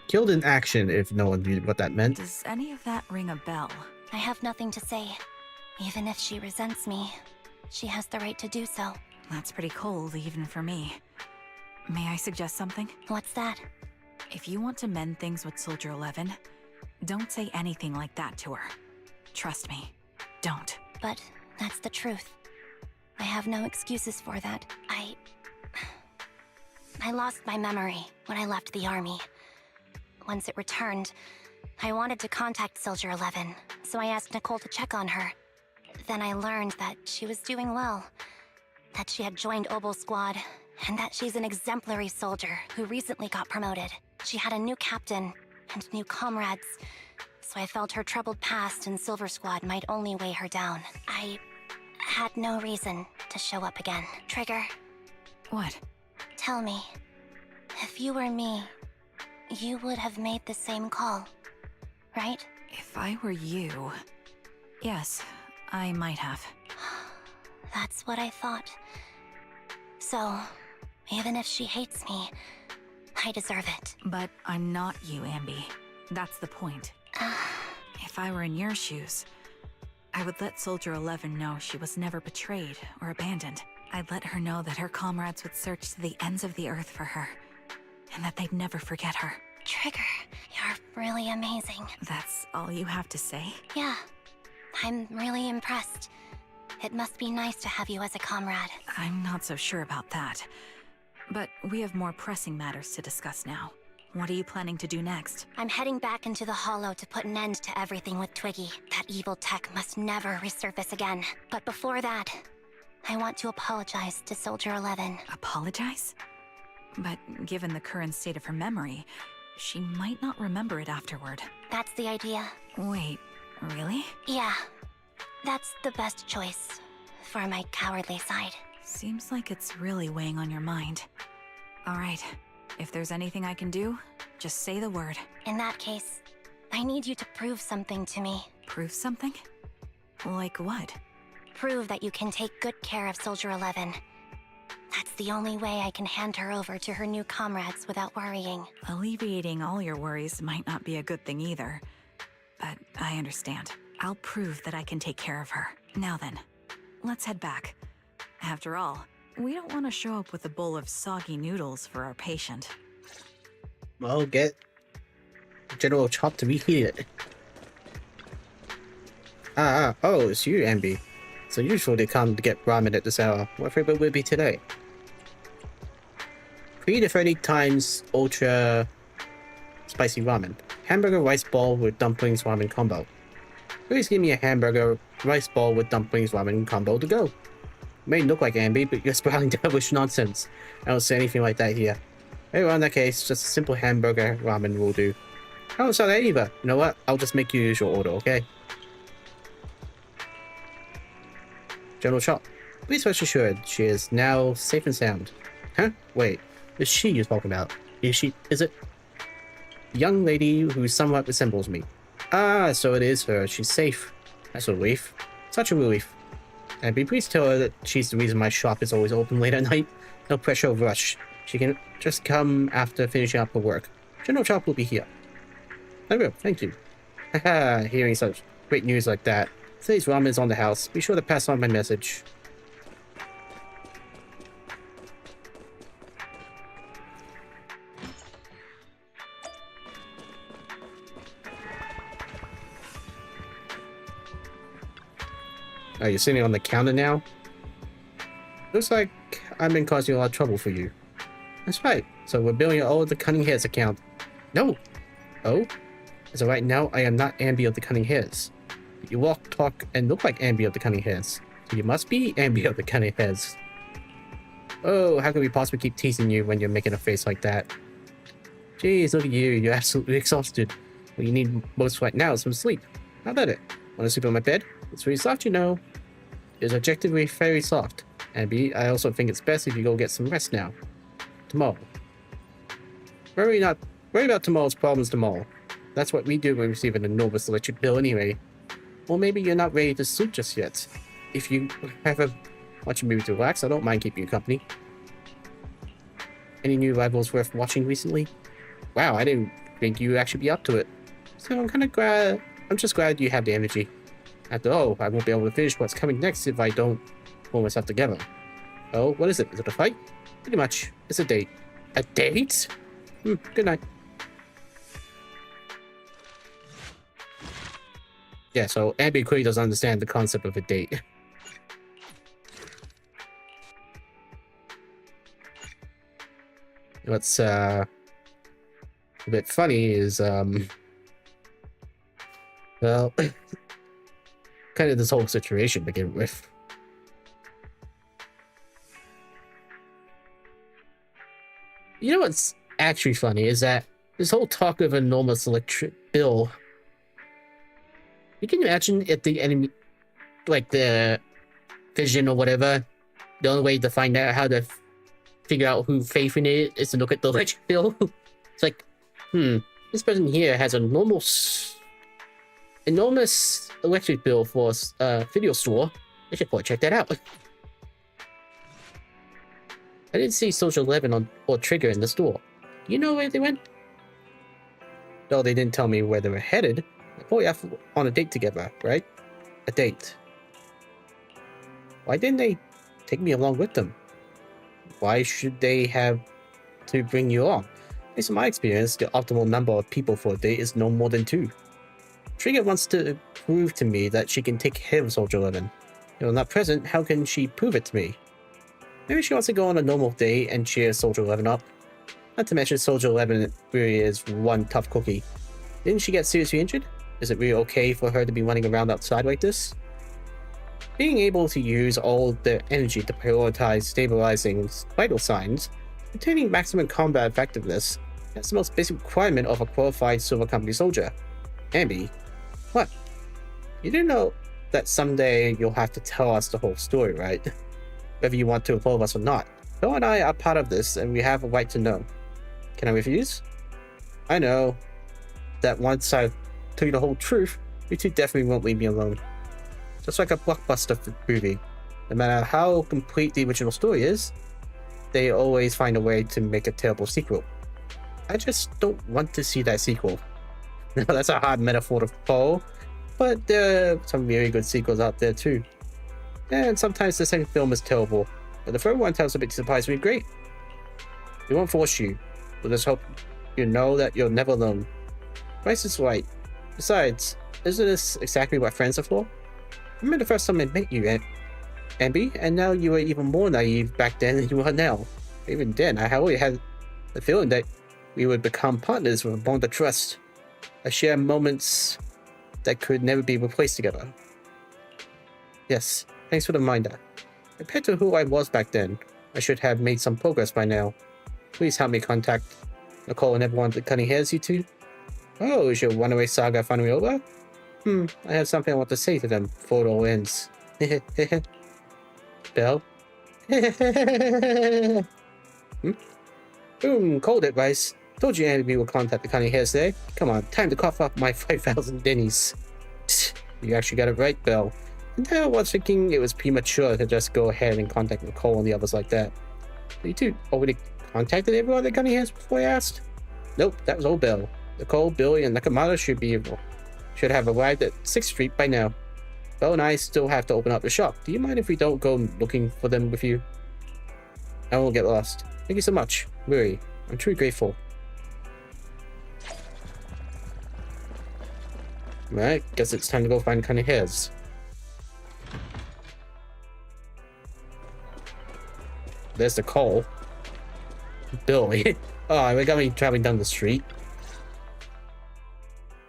Killed in action, if no one knew what that meant. Does any of that ring a bell? I have nothing to say. Even if she resents me, she has the right to do so. That's pretty cold, even for me. May I suggest something? What's that? If you want to mend things with Soldier 11, don't say anything like that to her. Trust me, don't. But that's the truth. I have no excuses for that. I lost my memory when I left the army. Once it returned, I wanted to contact Soldier 11, so I asked Nicole to check on her. Then I learned that she was doing well, that she had joined Obel's squad, and that she's an exemplary soldier who recently got promoted. She had a new captain and new comrades, so I felt her troubled past in Silver Squad might only weigh her down. I had no reason to show up again. Trigger, What? tell me, if you were me, you would have made the same call, right? If I were you... Yes, I might have. That's what I thought. So, even if she hates me, I deserve it. But I'm not you, Anby. That's the point. If I were in your shoes, I would let Soldier 11 know she was never betrayed or abandoned. I'd let her know that her comrades would search to the ends of the earth for her, and that they'd never forget her. Trigger, you're really amazing. That's all you have to say? Yeah, I'm really impressed. It must be nice to have you as a comrade. I'm not so sure about that. But we have more pressing matters to discuss now. What are you planning to do next? I'm heading back into the Hollow to put an end to everything with Twiggy. That evil tech must never resurface again. But before that, I want to apologize to Soldier 11. Apologize? But given the current state of her memory, she might not remember it afterward. That's the idea. Wait, really? Yeah, that's the best choice for my cowardly side. Seems like it's really weighing on your mind. Alright, if there's anything I can do, Just say the word. In that case, I need you to prove something to me. Prove something? Like what? Prove that you can take good care of Soldier 11. That's the only way I can hand her over to her new comrades without worrying. Alleviating all your worries might not be a good thing either. But I understand. I'll prove that I can take care of her. Now then, let's head back. After all, we don't want to show up with a bowl of soggy noodles for our patient. Well, get General Chop to reheat it. Oh, it's you, Anby. So usually they come to get ramen at this hour. What flavor will it be today? 3 to 30 times ultra spicy ramen. Hamburger rice ball with dumplings ramen combo. Please give me a hamburger rice ball with dumplings ramen combo to go. May look like Anby, but you're sprouting devilish nonsense. I don't say anything like that here. Very well, in that case, just a simple hamburger ramen will do. I don't sound that either. You know what? I'll just make your usual order, okay? General Chop, please rest assured, she is now safe and sound. Huh? Wait, is she you're talking about? Is it? Young lady who somewhat resembles me. Ah, so it is her. She's safe. That's a relief. Such a relief. And please tell her that she's the reason my shop is always open late at night. No pressure or rush. She can just come after finishing up her work. General Chop will be here. I will, thank you. Haha, hearing such great news like that. Today's ramen is on the house. Be sure to pass on my message. Oh, you're sitting on the counter now? Looks like I've been causing a lot of trouble for you. That's right. So we're billing all of the Cunning Hairs account. No! Oh? As of right now, I am not Anby of the Cunning Hairs. You walk, talk, and look like Anby of the Cunning Hairs. So you must be Anby of the Cunning Hairs. Oh, how can we possibly keep teasing you when you're making a face like that? Jeez, look at you. You're absolutely exhausted. What you need most right now is some sleep. How about it? Want to sleep on my bed? It's really soft, you know. It's objectively very soft. Anby, I also think it's best if you go get some rest now. Tomorrow. Worry about tomorrow's problems tomorrow. That's what we do when we receive an enormous electric bill anyway. Or maybe you're not ready to sleep just yet. If you have watch a movie to relax, I don't mind keeping you company. Any new rivals worth watching recently? Wow, I didn't think you'd actually be up to it. So I'm just glad you have the energy. After all, I won't be able to finish what's coming next if I don't pull myself together. Oh, what is it? Is it a fight? Pretty much. It's a date. A date? Good night. Yeah, so Anby clearly doesn't understand the concept of a date. What's a bit funny is well, kind of this whole situation to begin with. You know what's actually funny is that this whole talk of enormous electric bill. You can imagine if the enemy, like the vision or whatever, the only way to find out how to figure out who faith in it is to look at the electric bill. It's like, this person here has an enormous electric bill for a video store. I should probably check that out. I didn't see Soldier 11 or Trigger in the store. Do you know where they went? Though they didn't tell me where they were headed. They probably have on a date together, right? A date. Why didn't they take me along with them? Why should they have to bring you on? Based on my experience, the optimal number of people for a date is no more than 2. Trigger wants to prove to me that she can take care of Soldier 11. If you're not present, how can she prove it to me? Maybe she wants to go on a normal date and cheer Soldier 11 up. Not to mention Soldier 11 really is one tough cookie. Didn't she get seriously injured? Is it really okay for her to be running around outside like this? Being able to use all the energy to prioritize stabilizing vital signs, attaining maximum combat effectiveness, that's the most basic requirement of a qualified Silver Company soldier. Anby, what? You didn't know that someday you'll have to tell us the whole story, right? Whether you want to involve us or not. Bill and I are part of this, and we have a right to know. Can I refuse? I know that once I tell you the whole truth, you two definitely won't leave me alone. Just like a blockbuster movie. No matter how complete the original story is, they always find a way to make a terrible sequel. I just don't want to see that sequel. Now, that's a hard metaphor to follow, but there are some really good sequels out there too. And sometimes the second film is terrible, but the third one turns out to be surprisingly great. We won't force you, we'll just hope you know that you're never alone. Price is right. Besides, isn't this exactly what friends are for? I remember the first time I met you, Anby, and now you were even more naive back then than you are now. Even then, I always had the feeling that we would become partners with a bond of trust, a share moments that could never be replaced together. Yes, thanks for the reminder. Compared to who I was back then, I should have made some progress by now. Please help me contact Nicole and everyone that Cunning Hairs you two. Oh, is your runaway saga finally over? I have something I want to say to them before it all ends. Belle? Boom, called it, Rice. Told you Anby will contact the Cunning Hairs today. Come on, time to cough up my 5,000 dennies. You actually got it right, Belle. And I was thinking it was premature to just go ahead and contact Nicole and the others like that. You two already contacted everyone at Cunning Hairs before I asked? Nope, that was old Belle. Nicole, Billy, and Nakamata should have arrived at 6th Street by now. Belle and I still have to open up the shop. Do you mind if we don't go looking for them with you? I won't get lost. Thank you so much. Really, I'm truly grateful. Alright, guess it's time to go find Cunning Hairs. There's the call. Billy. Oh, we got me traveling down the street.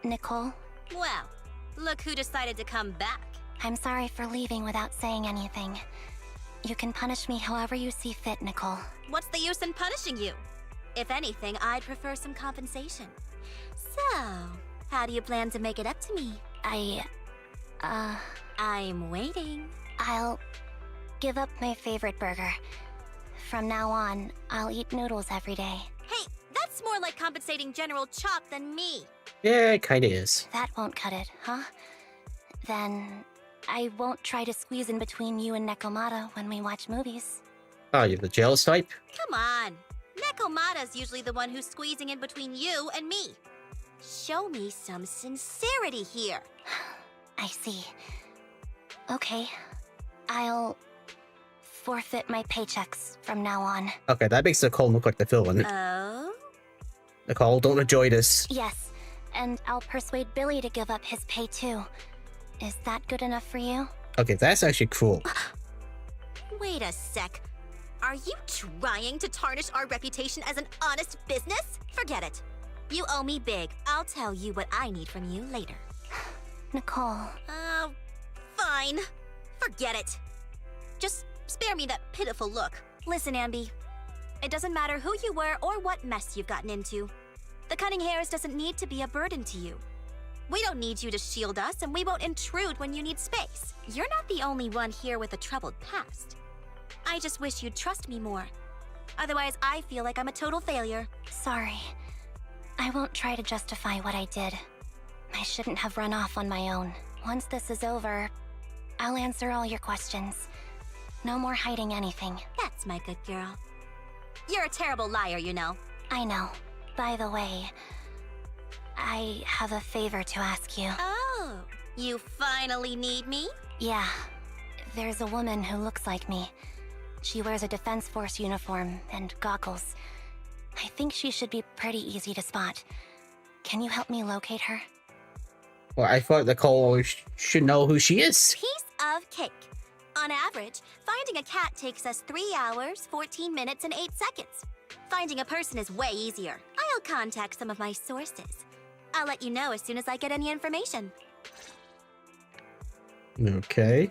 Nicole, Well, look who decided to come back. I'm sorry for leaving without saying anything. You can punish me however you see fit, Nicole. What's the use in punishing you? If anything, I'd prefer some compensation. So, how do you plan to make it up to me? I'm waiting. I'll give up my favorite burger. From now on, I'll eat noodles every day. Hey, that's more like compensating General Chop than me. Yeah, it kinda is. That won't cut it, huh? Then I won't try to squeeze in between you and Nekomata when we watch movies. Oh, you're the jealous type? Come on. Nekomata's usually the one who's squeezing in between you and me. Show me some sincerity here. I see. Okay. I'll forfeit my paychecks from now on. Okay, that makes Nicole look like the villain. Oh? Nicole, don't enjoy this. Yes, and I'll persuade Billy to give up his pay too. Is that good enough for you? Okay, that's actually cruel. Wait a sec. Are you trying to tarnish our reputation as an honest business? Forget it. You owe me big. I'll tell you what I need from you later. Nicole. Fine. Forget it. Just spare me that pitiful look. Listen, Anby. It doesn't matter who you were or what mess you've gotten into. The Cunning Hairs doesn't need to be a burden to you. We don't need you to shield us, and we won't intrude when you need space. You're not the only one here with a troubled past. I just wish you'd trust me more. Otherwise, I feel like I'm a total failure. Sorry. I won't try to justify what I did. I shouldn't have run off on my own. Once this is over, I'll answer all your questions. No more hiding anything. That's my good girl. You're a terrible liar, you know. I know. By the way, I have a favor to ask you. Oh, you finally need me? Yeah. There's a woman who looks like me. She wears a Defense Force uniform and goggles. I think she should be pretty easy to spot. Can you help me locate her? Well, I thought Nicole should know who she is. Piece of cake. On average, finding a cat takes us 3 hours, 14 minutes, and 8 seconds. Finding a person is way easier. I'll contact some of my sources. I'll let you know as soon as I get any information. Okay.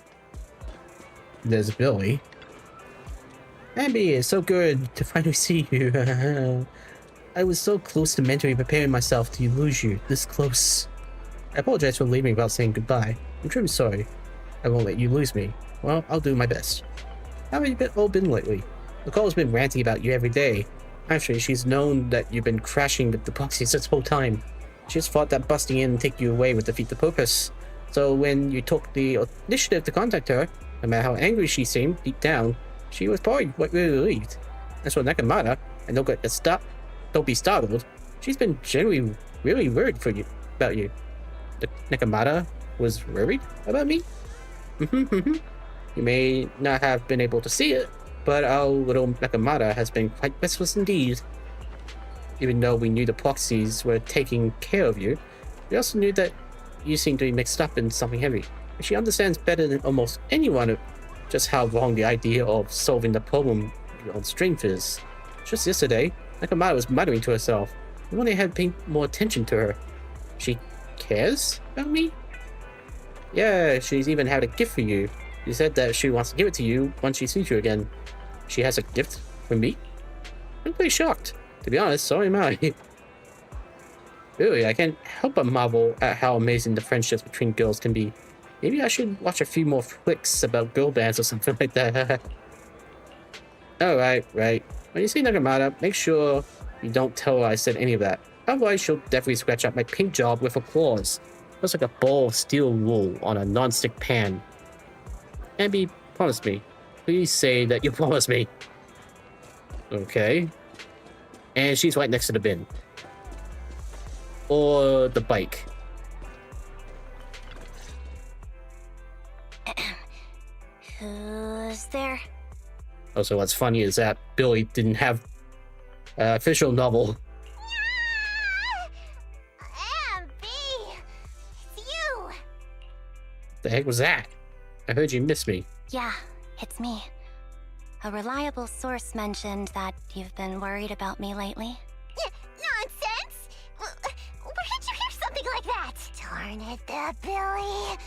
There's Billy. Anby, it's so good to finally see you. I was so close to mentally preparing myself to lose you, this close. I apologize for leaving without saying goodbye. I'm truly sorry. I won't let you lose me. Well, I'll do my best. How have you all been lately? Nicole's been ranting about you every day. Actually, she's known that you've been crashing with the proxies this whole time. She just thought that busting in and taking you away would defeat the purpose. So when you took the initiative to contact her, no matter how angry she seemed deep down, she was probably quite relieved. As for Nakamata, and don't be startled, she's been generally really worried about you. Nakamata was worried about me? You may not have been able to see it, but our little Nakamata has been quite restless indeed. Even though we knew the proxies were taking care of you, we also knew that you seemed to be mixed up in something heavy. She understands better than almost anyone just how wrong the idea of solving the problem on strength is. Just yesterday, Nakamata was muttering to herself. I wanted to pay more attention to her. She cares about me? Yeah, she's even had a gift for you. She said that she wants to give it to you once she sees you again. She has a gift for me? I'm pretty shocked. To be honest, so am I. Really, I can't help but marvel at how amazing the friendships between girls can be. Maybe I should watch a few more flicks about girl bands or something like that. Oh, right. When you see Nakamata, make sure you don't tell her I said any of that. Otherwise, she'll definitely scratch up my paint job with her claws. Looks like a ball of steel wool on a non-stick pan. Anby, promise me. Please say that you promise me. Okay. And she's right next to the bin. Or the bike. Who's there? Also, what's funny is that Billy didn't have an official novel. Anby! It's you! The heck was that? I heard you miss me. Yeah, it's me. A reliable source mentioned that you've been worried about me lately. Nonsense! Where did you hear something like that? Darn it, that Billy.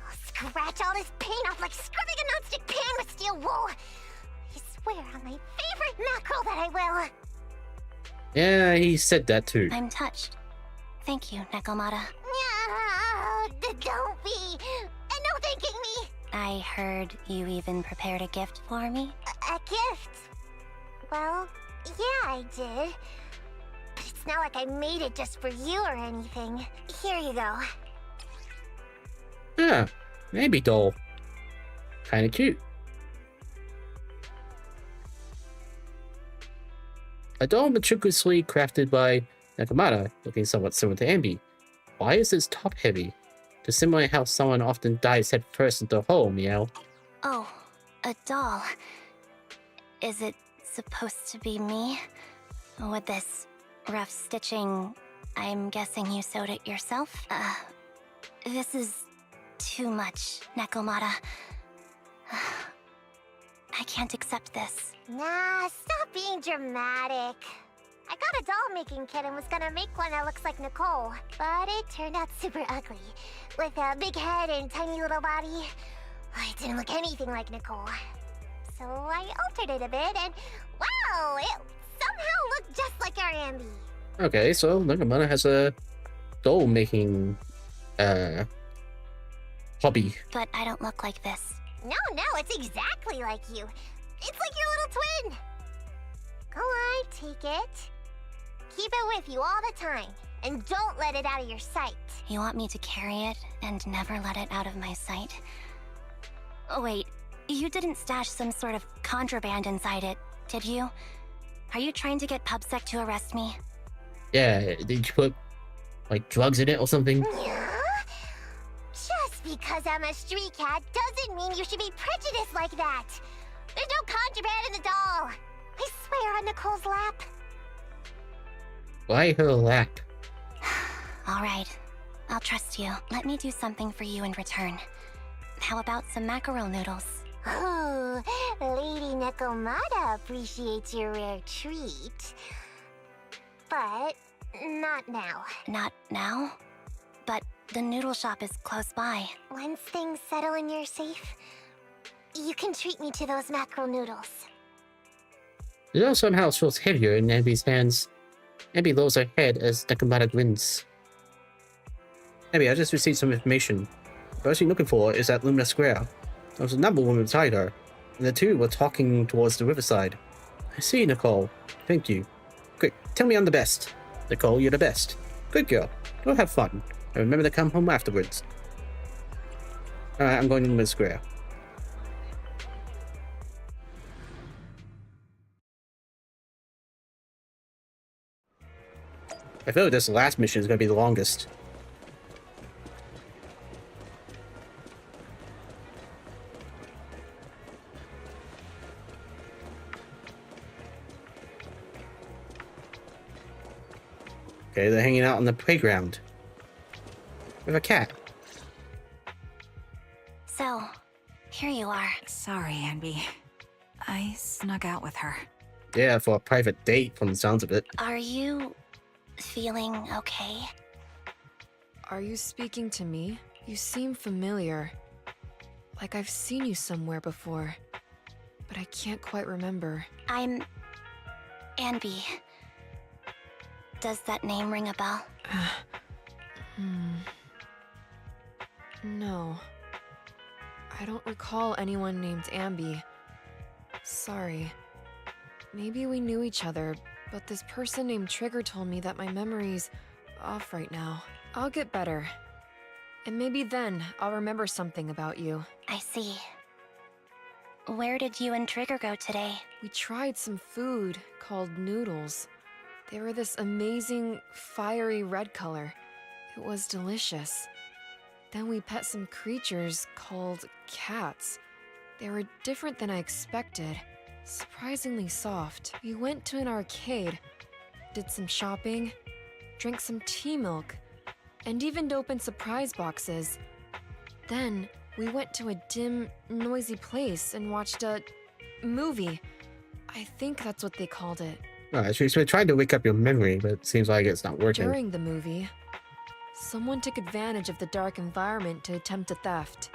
I'll scratch all this paint off like scrubbing a nonstick pan with steel wool. I swear on my favorite mackerel that I will. Yeah, he said that too. I'm touched. Thank you, Nakamata. No, don't be. And no thanking me. I heard you even prepared a gift for me. A gift? Well, yeah, I did. But it's not like I made it just for you or anything. Here you go. Yeah, maybe doll. Kinda cute. A doll meticulously crafted by Nakamata, looking somewhat similar to Anby. Why is this top heavy? To simulate how someone often dives head first into a hole, meow. Oh, a doll. Is it supposed to be me? With this rough stitching, I'm guessing you sewed it yourself? This is too much, Nakamata. I can't accept this. Nah, stop being dramatic. I got a doll-making kit and was gonna make one that looks like Nicole, but it turned out super ugly. With a big head and tiny little body. It didn't look anything like Nicole. So I altered it a bit and, wow, it somehow looked just like our Anby. Okay, so Nakamata has a doll-making, hobby. But I don't look like this. No, it's exactly like you. It's like your little twin. Go on, take it. Keep it with you all the time. And don't let it out of your sight. You want me to carry it and never let it out of my sight? Oh, wait, you didn't stash some sort of contraband inside it, did you? Are you trying to get PubSec to arrest me? Yeah, did you put, like, drugs in it or something? Just because I'm a street cat doesn't mean you should be prejudiced like that. There's no contraband in the doll. I swear on Nicole's lap. Why her lap? All right, I'll trust you. Let me do something for you in return. How about some mackerel noodles? Oh, Lady Nakamata appreciates your rare treat. But not now. Not now? But the noodle shop is close by. Once things settle and you're safe, you can treat me to those mackerel noodles. The noodle somehow feels heavier in Anby's hands. Anby lowers her head as Nakamata grins. Anby, I just received some information. The person you're looking for is at Lumina Square. There was a number of women beside her, and the two were talking towards the riverside. I see, Nicole. Thank you. Quick, tell me I'm the best. Nicole, you're the best. Good girl. Go have fun. And remember to come home afterwards. Alright, I'm going into the square. I feel like this last mission is going to be the longest. Okay, they're hanging out on the playground. With a cat. So, here you are. Sorry, Anby. I snuck out with her. Yeah, for a private date from the sounds of it. Are you feeling okay? Are you speaking to me? You seem familiar. Like I've seen you somewhere before. But I can't quite remember. I'm Anby. Does that name ring a bell? No. I don't recall anyone named Anby. Sorry. Maybe we knew each other, but this person named Trigger told me that my memory's off right now. I'll get better. And maybe then I'll remember something about you. I see. Where did you and Trigger go today? We tried some food called noodles. They were this amazing, fiery red color. It was delicious. Then we pet some creatures called cats. They were different than I expected. Surprisingly soft. We went to an arcade, did some shopping, drank some tea milk, and even opened surprise boxes. Then we went to a dim, noisy place and watched a movie. I think that's what they called it. Alright, so we tried to wake up your memory, but it seems like it's not working. During the movie, someone took advantage of the dark environment to attempt a theft.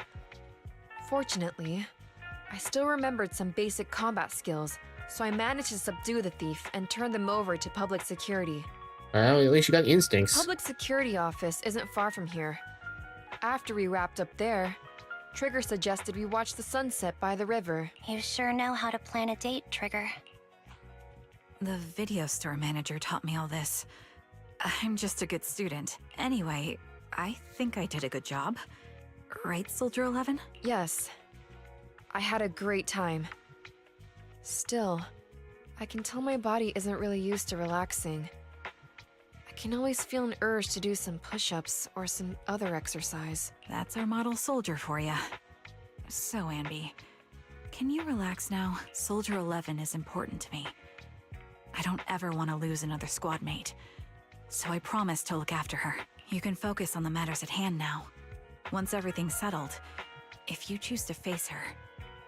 Fortunately, I still remembered some basic combat skills, so I managed to subdue the thief and turn them over to public security. Well, at least you got instincts. Public security office isn't far from here. After we wrapped up there, Trigger suggested we watch the sunset by the river. You sure know how to plan a date, Trigger. The video store manager taught me all this. I'm just a good student. Anyway, I think I did a good job. Right, Soldier 11? Yes. I had a great time. Still, I can tell my body isn't really used to relaxing. I can always feel an urge to do some push-ups or some other exercise. That's our model soldier for ya. So, Anby, can you relax now? Soldier 11 is important to me. I don't ever want to lose another squad mate. So I promise to look after her. You can focus on the matters at hand now. Once everything's settled, if you choose to face her,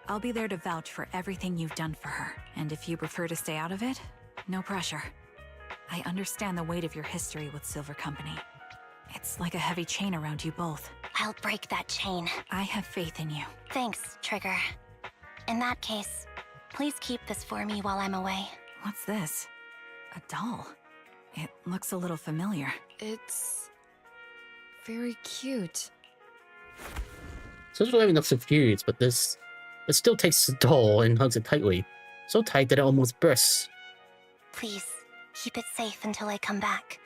I'll be there to vouch for everything you've done for her. And if you prefer to stay out of it, no pressure. I understand the weight of your history with Silver Company. It's like a heavy chain around you both. I'll break that chain. I have faith in you. Thanks, Trigger. In that case, please keep this for me while I'm away. What's this? A doll? It looks a little familiar. It's very cute. Social Living looks confused, but this... It still takes the doll and hugs it tightly. So tight that it almost bursts. Please, keep it safe until I come back.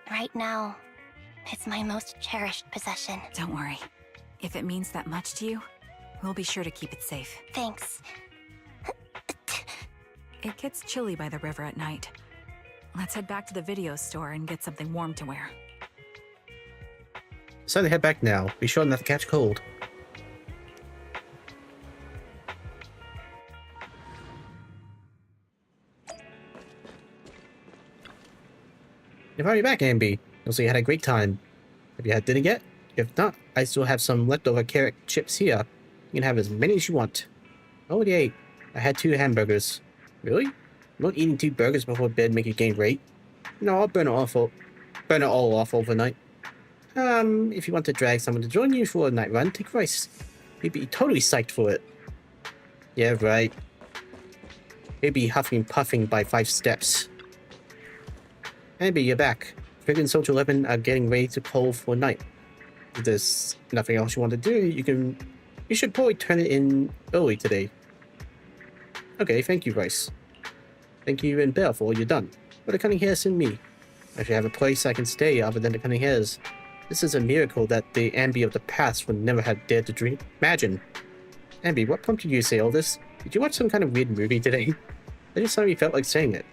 Right now, it's my most cherished possession. Don't worry. If it means that much to you, we'll be sure to keep it safe. Thanks. It gets chilly by the river at night. Let's head back to the video store and get something warm to wear. Decide to head back now. Be sure not to catch cold. You're already back, Anby. Also, you had a great time. Have you had dinner yet? If not, I still have some leftover carrot chips here. You can have as many as you want. Oh, yay. I had 2 hamburgers. Really? Won't eating 2 burgers before bed make you gain weight? No, I'll burn it all off overnight. If you want to drag someone to join you for a night run, take Rice. He'd be totally psyched for it. Yeah, right. He'd be huffing and puffing by 5 steps. Anby, you're back. Trigger and Soldier 11 are getting ready to pull for night. If there's nothing else you want to do, you should probably turn it in early today. Okay, thank you, Rice. Thank you and Belle for all you've done. But the cunning hairs in me. I should have a place I can stay other than the cunning hairs. This is a miracle that the Anby of the past would never have dared to dream. Imagine. Anby, what prompted you to say all this? Did you watch some kind of weird movie today? I just suddenly felt like saying it.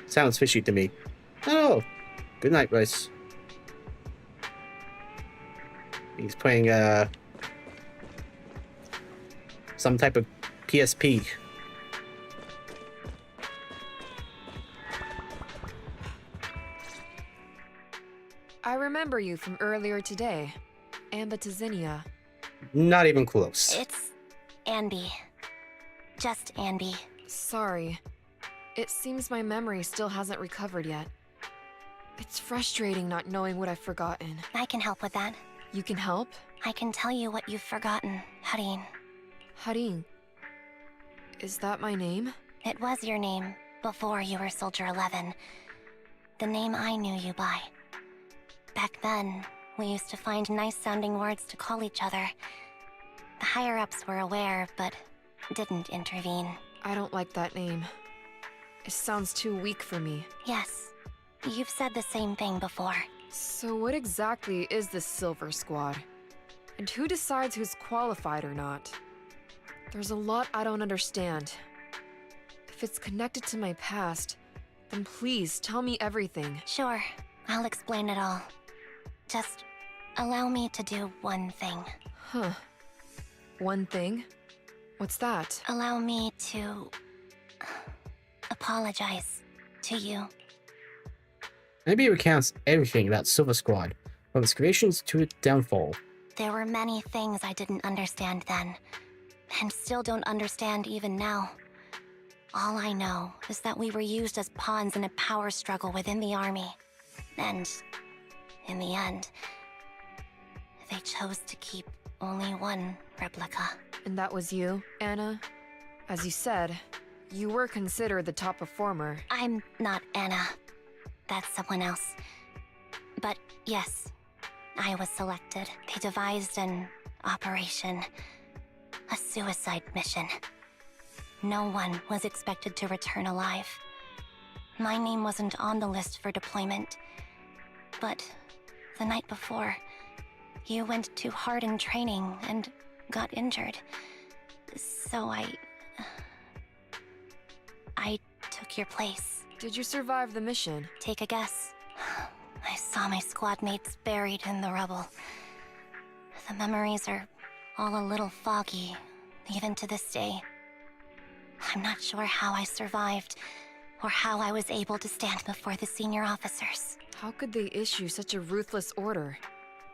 Sounds fishy to me. Oh, good night, Bryce. He's playing some type of PSP. I remember you from earlier today. Anby Tazinia. Not even close. It's Anby. Just Anby. Sorry. It seems my memory still hasn't recovered yet. It's frustrating not knowing what I've forgotten. I can help with that. You can help? I can tell you what you've forgotten, Harin. Harin. Is that my name? It was your name before you were Soldier 11. The name I knew you by. Back then, we used to find nice-sounding words to call each other. The higher-ups were aware, but didn't intervene. I don't like that name. It sounds too weak for me. Yes, you've said the same thing before. So what exactly is this Silver Squad? And who decides who's qualified or not? There's a lot I don't understand. If it's connected to my past, then please tell me everything. Sure, I'll explain it all. Just allow me to do one thing. Huh. One thing? What's that? Allow me to apologize to you. Anby recounts everything about Silver Squad, from its creations to its downfall. There were many things I didn't understand then, and still don't understand even now. All I know is that we were used as pawns in a power struggle within the army. And, in the end, they chose to keep only one replica. And that was you, Anna? As you said, you were considered the top performer. I'm not Anna. That's someone else. But yes, I was selected. They devised an operation. A suicide mission. No one was expected to return alive. My name wasn't on the list for deployment. But the night before, you went too hard in training and got injured. So I took your place. Did you survive the mission? Take a guess. I saw my squad mates buried in the rubble. The memories are all a little foggy, even to this day. I'm not sure how I survived, or how I was able to stand before the senior officers. How could they issue such a ruthless order?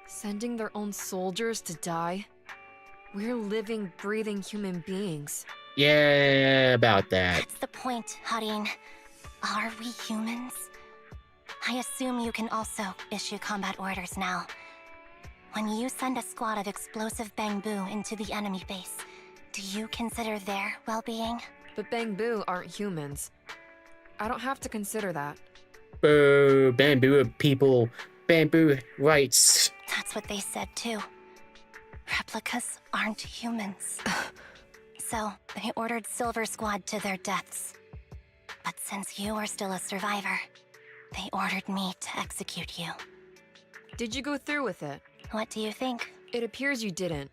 Sending their own soldiers to die? We're living, breathing human beings. Yeah, about that. That's the point, Harin. Are we humans? I assume you can also issue combat orders now. When you send a squad of explosive bamboo into the enemy base, do you consider their well-being? But Bamboo aren't humans. I don't have to consider that. Boo, bamboo people, bamboo rights. That's what they said too. Replicas aren't humans. So, they ordered Silver Squad to their deaths. But since you are still a survivor, they ordered me to execute you. Did you go through with it? What do you think? It appears you didn't.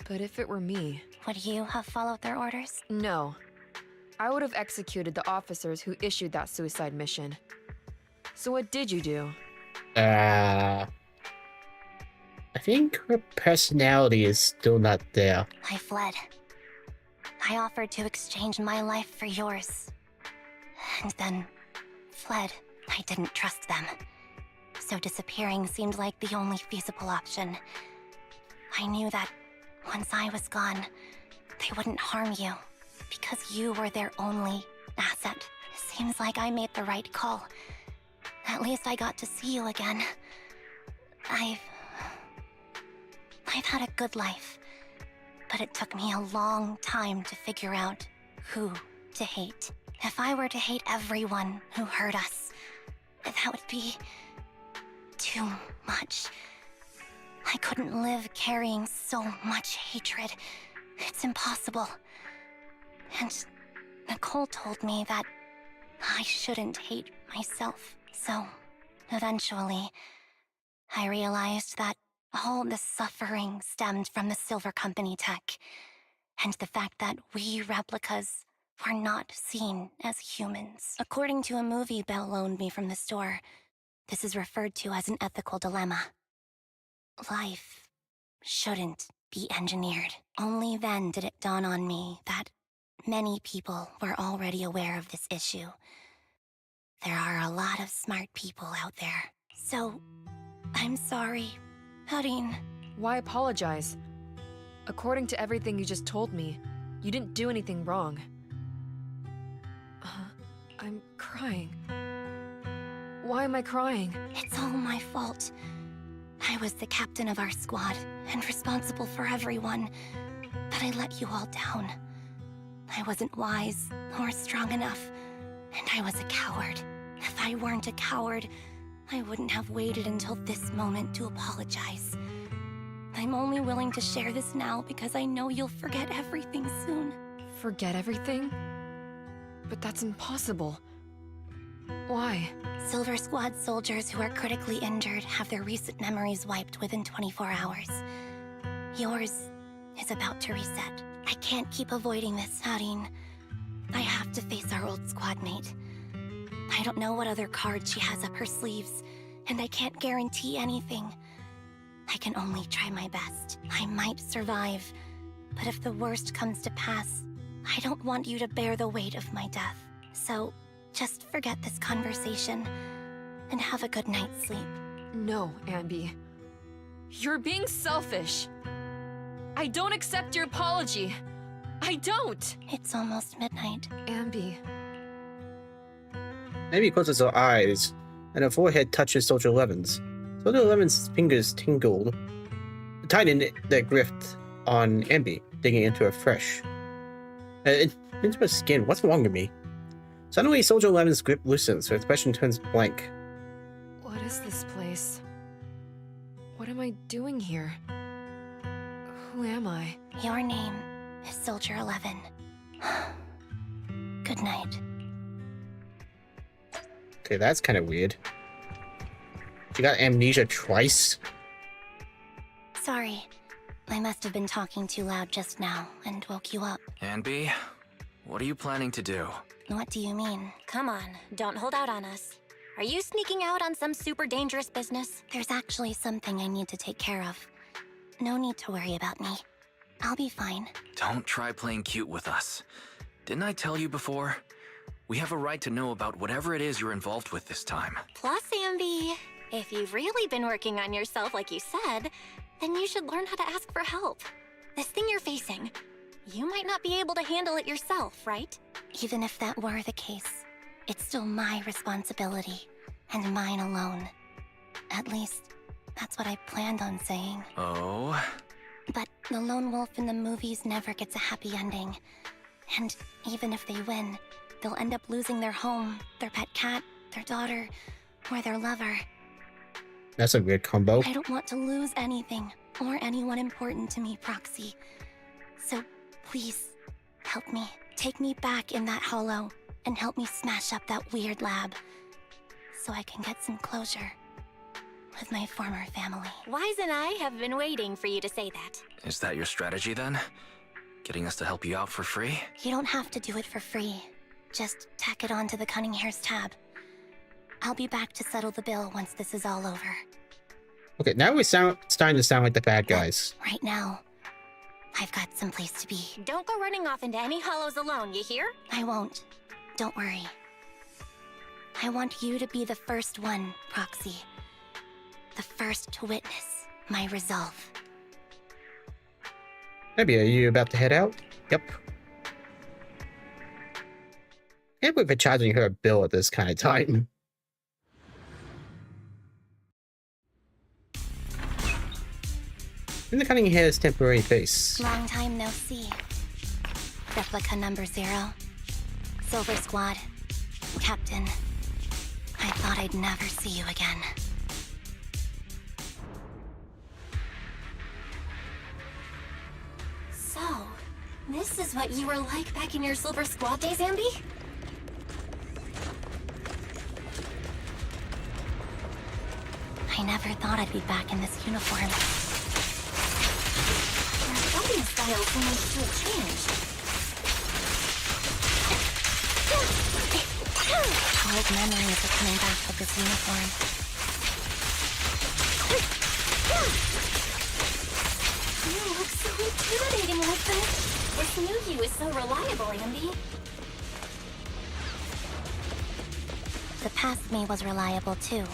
But if it were me... Would you have followed their orders? No. I would have executed the officers who issued that suicide mission. So what did you do? I think her personality is still not there. I fled. I offered to exchange my life for yours. And then fled. I didn't trust them. So disappearing seemed like the only feasible option. I knew that once I was gone, they wouldn't harm you, because you were their only asset. Seems like I made the right call. At least I got to see you again. I've had a good life, but it took me a long time to figure out who to hate. If I were to hate everyone who hurt us, that would be too much. I couldn't live carrying so much hatred. It's impossible. And Nicole told me that I shouldn't hate myself. So, eventually, I realized that all the suffering stemmed from the Silver Company tech, and the fact that we replicas were not seen as humans. According to a movie Belle loaned me from the store, this is referred to as an ethical dilemma. Life shouldn't be engineered. Only then did it dawn on me that many people were already aware of this issue. There are a lot of smart people out there. So, I'm sorry, Harin. Why apologize? According to everything you just told me, you didn't do anything wrong. I'm crying. Why am I crying? It's all my fault. I was the captain of our squad and responsible for everyone, but I let you all down. I wasn't wise or strong enough, and I was a coward. If I weren't a coward, I wouldn't have waited until this moment to apologize. I'm only willing to share this now because I know you'll forget everything soon. Forget everything? But that's impossible. Why? Silver Squad soldiers who are critically injured have their recent memories wiped within 24 hours. Yours is about to reset. I can't keep avoiding this, Harin. I have to face our old squad mate. I don't know what other cards she has up her sleeves, and I can't guarantee anything. I can only try my best. I might survive, but if the worst comes to pass, I don't want you to bear the weight of my death. So, just forget this conversation, and have a good night's sleep. No, Anby. You're being selfish. I don't accept your apology. I don't! It's almost midnight. Anby. Anby closes her eyes, and her forehead touches Soldier 11's. Soldier 11's fingers tingled, tightened their grip on Anby, digging into her fresh. Into her skin. What's wrong with me? Suddenly, Soldier 11's grip loosens, her expression turns blank. What is this place? What am I doing here? Who am I? Your name is Soldier 11. Good night. Okay, that's kind of weird. You got amnesia twice? Sorry. I must have been talking too loud just now and woke you up. Anby, what are you planning to do? What do you mean? Come on, don't hold out on us. Are you sneaking out on some super dangerous business? There's actually something I need to take care of. No need to worry about me. I'll be fine. Don't try playing cute with us. Didn't I tell you before? We have a right to know about whatever it is you're involved with this time. Plus, Anby, if you've really been working on yourself like you said, then you should learn how to ask for help. This thing you're facing, you might not be able to handle it yourself, right? Even if that were the case, it's still my responsibility, and mine alone. At least, that's what I planned on saying. Oh? But the lone wolf in the movies never gets a happy ending. And even if they win, they'll end up losing their home, their pet cat, their daughter, or their lover. That's a weird combo. I don't want to lose anything, or anyone important to me, Proxy. So, please, help me. Take me back in that hollow, and help me smash up that weird lab, so I can get some closure with my former family. Wise and I have been waiting for you to say that. Is that your strategy then? Getting us to help you out for free? You don't have to do it for free. Just tack it onto the Cunning Hair's tab. I'll be back to settle the bill once this is all over. Okay, now we're starting to sound like the bad guys. Right now, I've got someplace to be. Don't go running off into any hollows alone, you hear? I won't. Don't worry. I want you to be the first one, Proxy. The first to witness my resolve. Maybe, are you about to head out? Yep. Can't believe we're charging her a bill at this kind of time. In the Cunning Hair's temporary face. Long time no see. Replica number 0. Silver Squad. Captain. I thought I'd never see you again. So, this is what you were like back in your Silver Squad days, Anby? never thought I'd be back in this uniform. Your fighting style seems to have changed. Old memories are coming back with this uniform. You look so intimidating like this. This new you is so reliable, Anby. The past me was reliable too.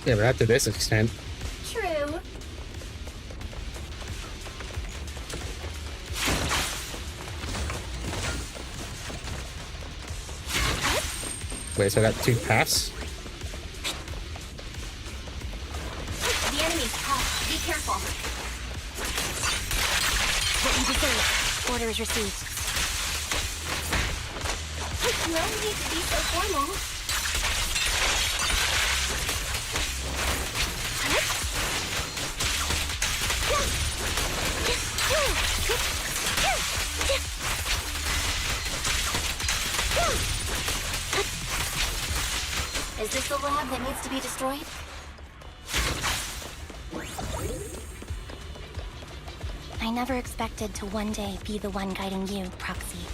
Yeah, but not to this extent. True. Wait, so I got 2 paths? The enemy's tough. Be careful. What you deserve. Orders received. No need to be so formal. Is this the lab that needs to be destroyed? I never expected to one day be the one guiding you, Proxy.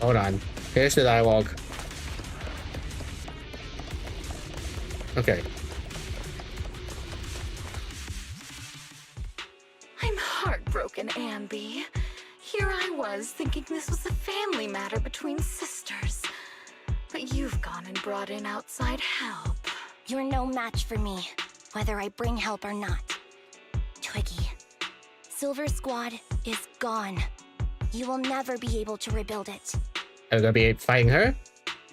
Hold on. Here's the dialogue. Okay. I'm heartbroken, Anby. Here I was thinking this was a family matter between sisters. But you've gone and brought in outside help. You're no match for me, whether I bring help or not. Twiggy, Silver Squad is gone. You will never be able to rebuild it. Are you gonna be fighting her?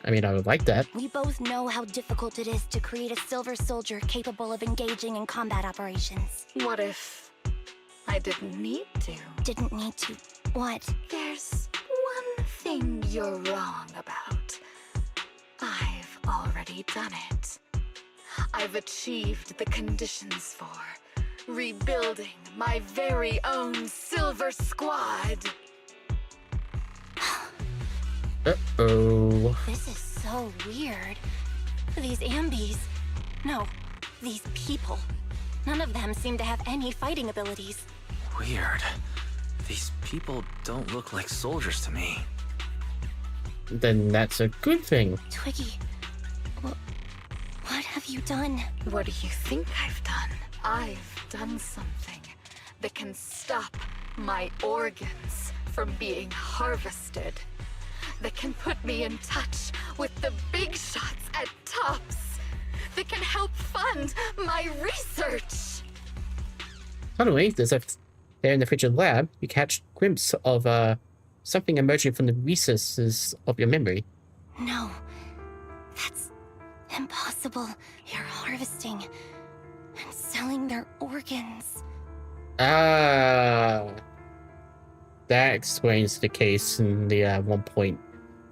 I mean, I would like that. We both know how difficult it is to create a Silver Soldier capable of engaging in combat operations. What if I didn't need to? Didn't need to. What? There's one thing you're wrong about. I've already done it. I've achieved the conditions for rebuilding my very own Silver Squad. Uh-oh. This is so weird. These Ambys. No, these people. None of them seem to have any fighting abilities. Weird. These people don't look like soldiers to me. Then that's a good thing. Twiggy, what have you done? What do you think I've done? I've done something that can stop my organs from being harvested. That can put me in touch with the big shots at Tops. That can help fund my research. Suddenly, there in the frigid lab, you catch a glimpse of something emerging from the recesses of your memory. No, that's impossible. You're harvesting and selling their organs. Ah, that explains the case in the 1.6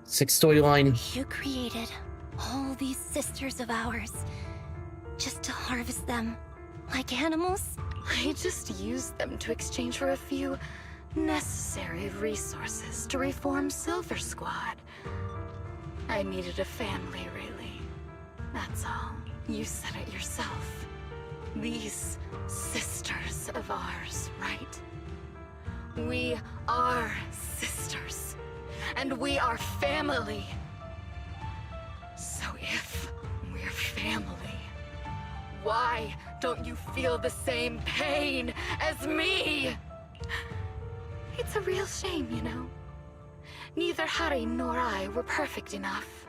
storyline. You created all these sisters of ours just to harvest them like animals? I just used them to exchange for a few necessary resources to reform Silver Squad. I needed a family, really. That's all. You said it yourself. These sisters of ours, right? We are sisters, and we are family. So if we're family, why don't you feel the same pain as me? It's a real shame, you know. Neither Harry nor I were perfect enough.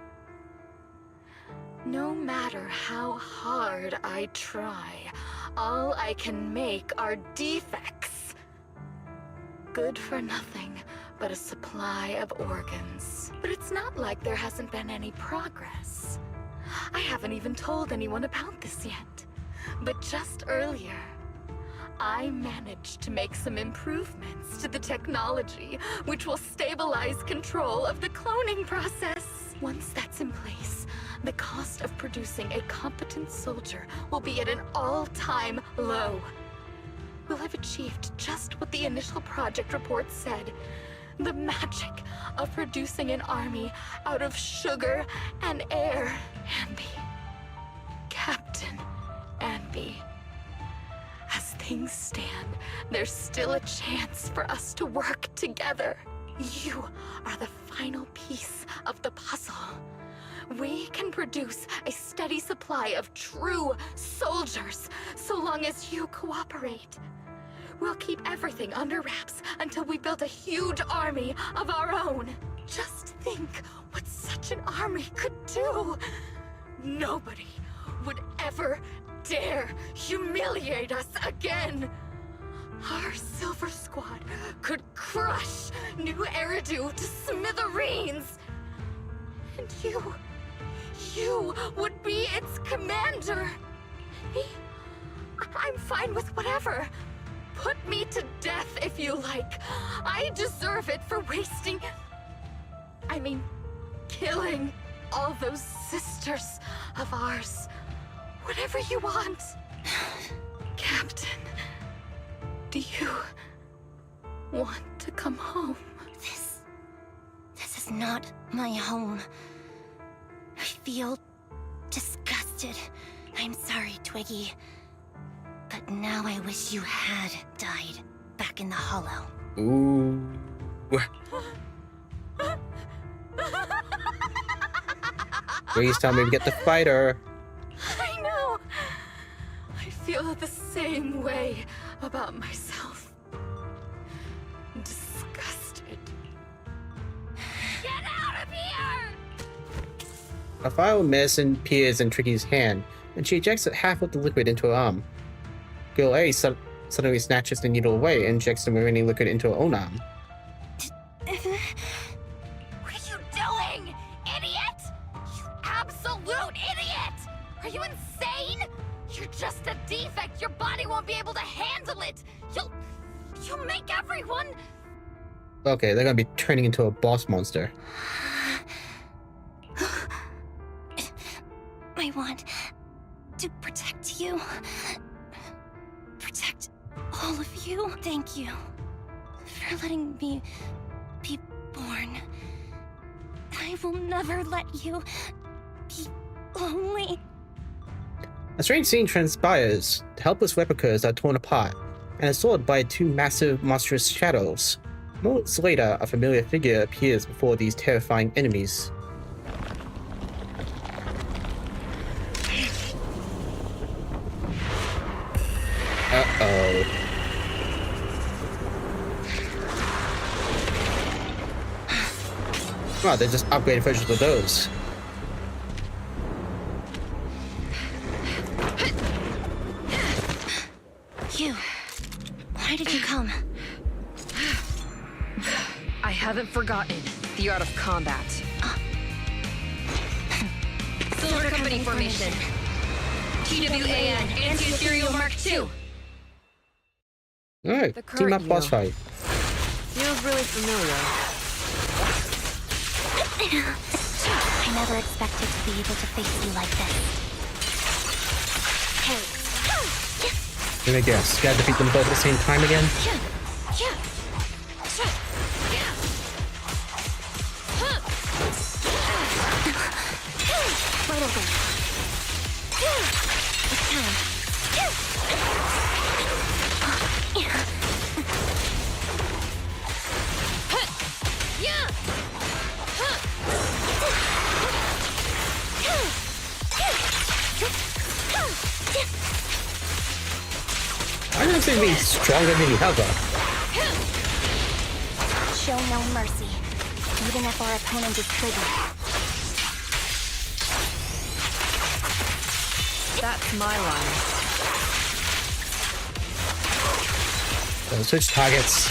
No matter how hard I try, all I can make are defects. Good for nothing but a supply of organs. But it's not like there hasn't been any progress. I haven't even told anyone about this yet. But just earlier, I managed to make some improvements to the technology, which will stabilize control of the cloning process. Once that's in place, the cost of producing a competent soldier will be at an all-time low. We'll have achieved just what the initial project report said. The magic of producing an army out of sugar and air. Anby, Captain, Anby. As things stand, there's still a chance for us to work together. You are the final piece of the puzzle. We can produce a steady supply of true soldiers so long as you cooperate. We'll keep everything under wraps until we build a huge army of our own. Just think what such an army could do. Nobody would ever dare humiliate us again. Our Silver Squad could crush New Eridu to smithereens. And you would be its commander. Me? I'm fine with whatever. Put me to death if you like. I deserve it for killing all those sisters of ours. Whatever you want. Captain, do you want to come home? This is not my home. I feel disgusted. I'm sorry, Twiggy. But now I wish you had died back in the Hollow. Ooh. Please tell me we get the fighter. I know. I feel the same way about myself. Disgusted. Get out of here! A vial of medicine appears in Tricky's hand, and she ejects half of the liquid into her arm. Girl A suddenly snatches the needle away and injects the remaining liquid into her own arm. What are you doing, idiot? You absolute idiot! Are you insane? You're just a defect. Your body won't be able to handle it. You'll make everyone... Okay, they're gonna be turning into a boss monster. I want to protect you. Protect all of you. Thank you for letting me be born. I will never let you be lonely. A strange scene transpires. The helpless replicas are torn apart and assaulted by two massive, monstrous shadows. Moments later, a familiar figure appears before these terrifying enemies. Uh-oh. Oh, they're just upgraded versions of those. You. Why did you come? I haven't forgotten the art of combat. Silver Company formation. TWAN, Anti-Ethereal Mark II. Alright, The team up current boss you. fight. Feels really familiar. I never expected to be able to face you like this. Hey. Let me guess, gotta defeat them both at the same time again? Right over. It's time. I don't seem to be stronger than the other. Show no mercy, even if our opponent is triggered. That's my line. Switch targets.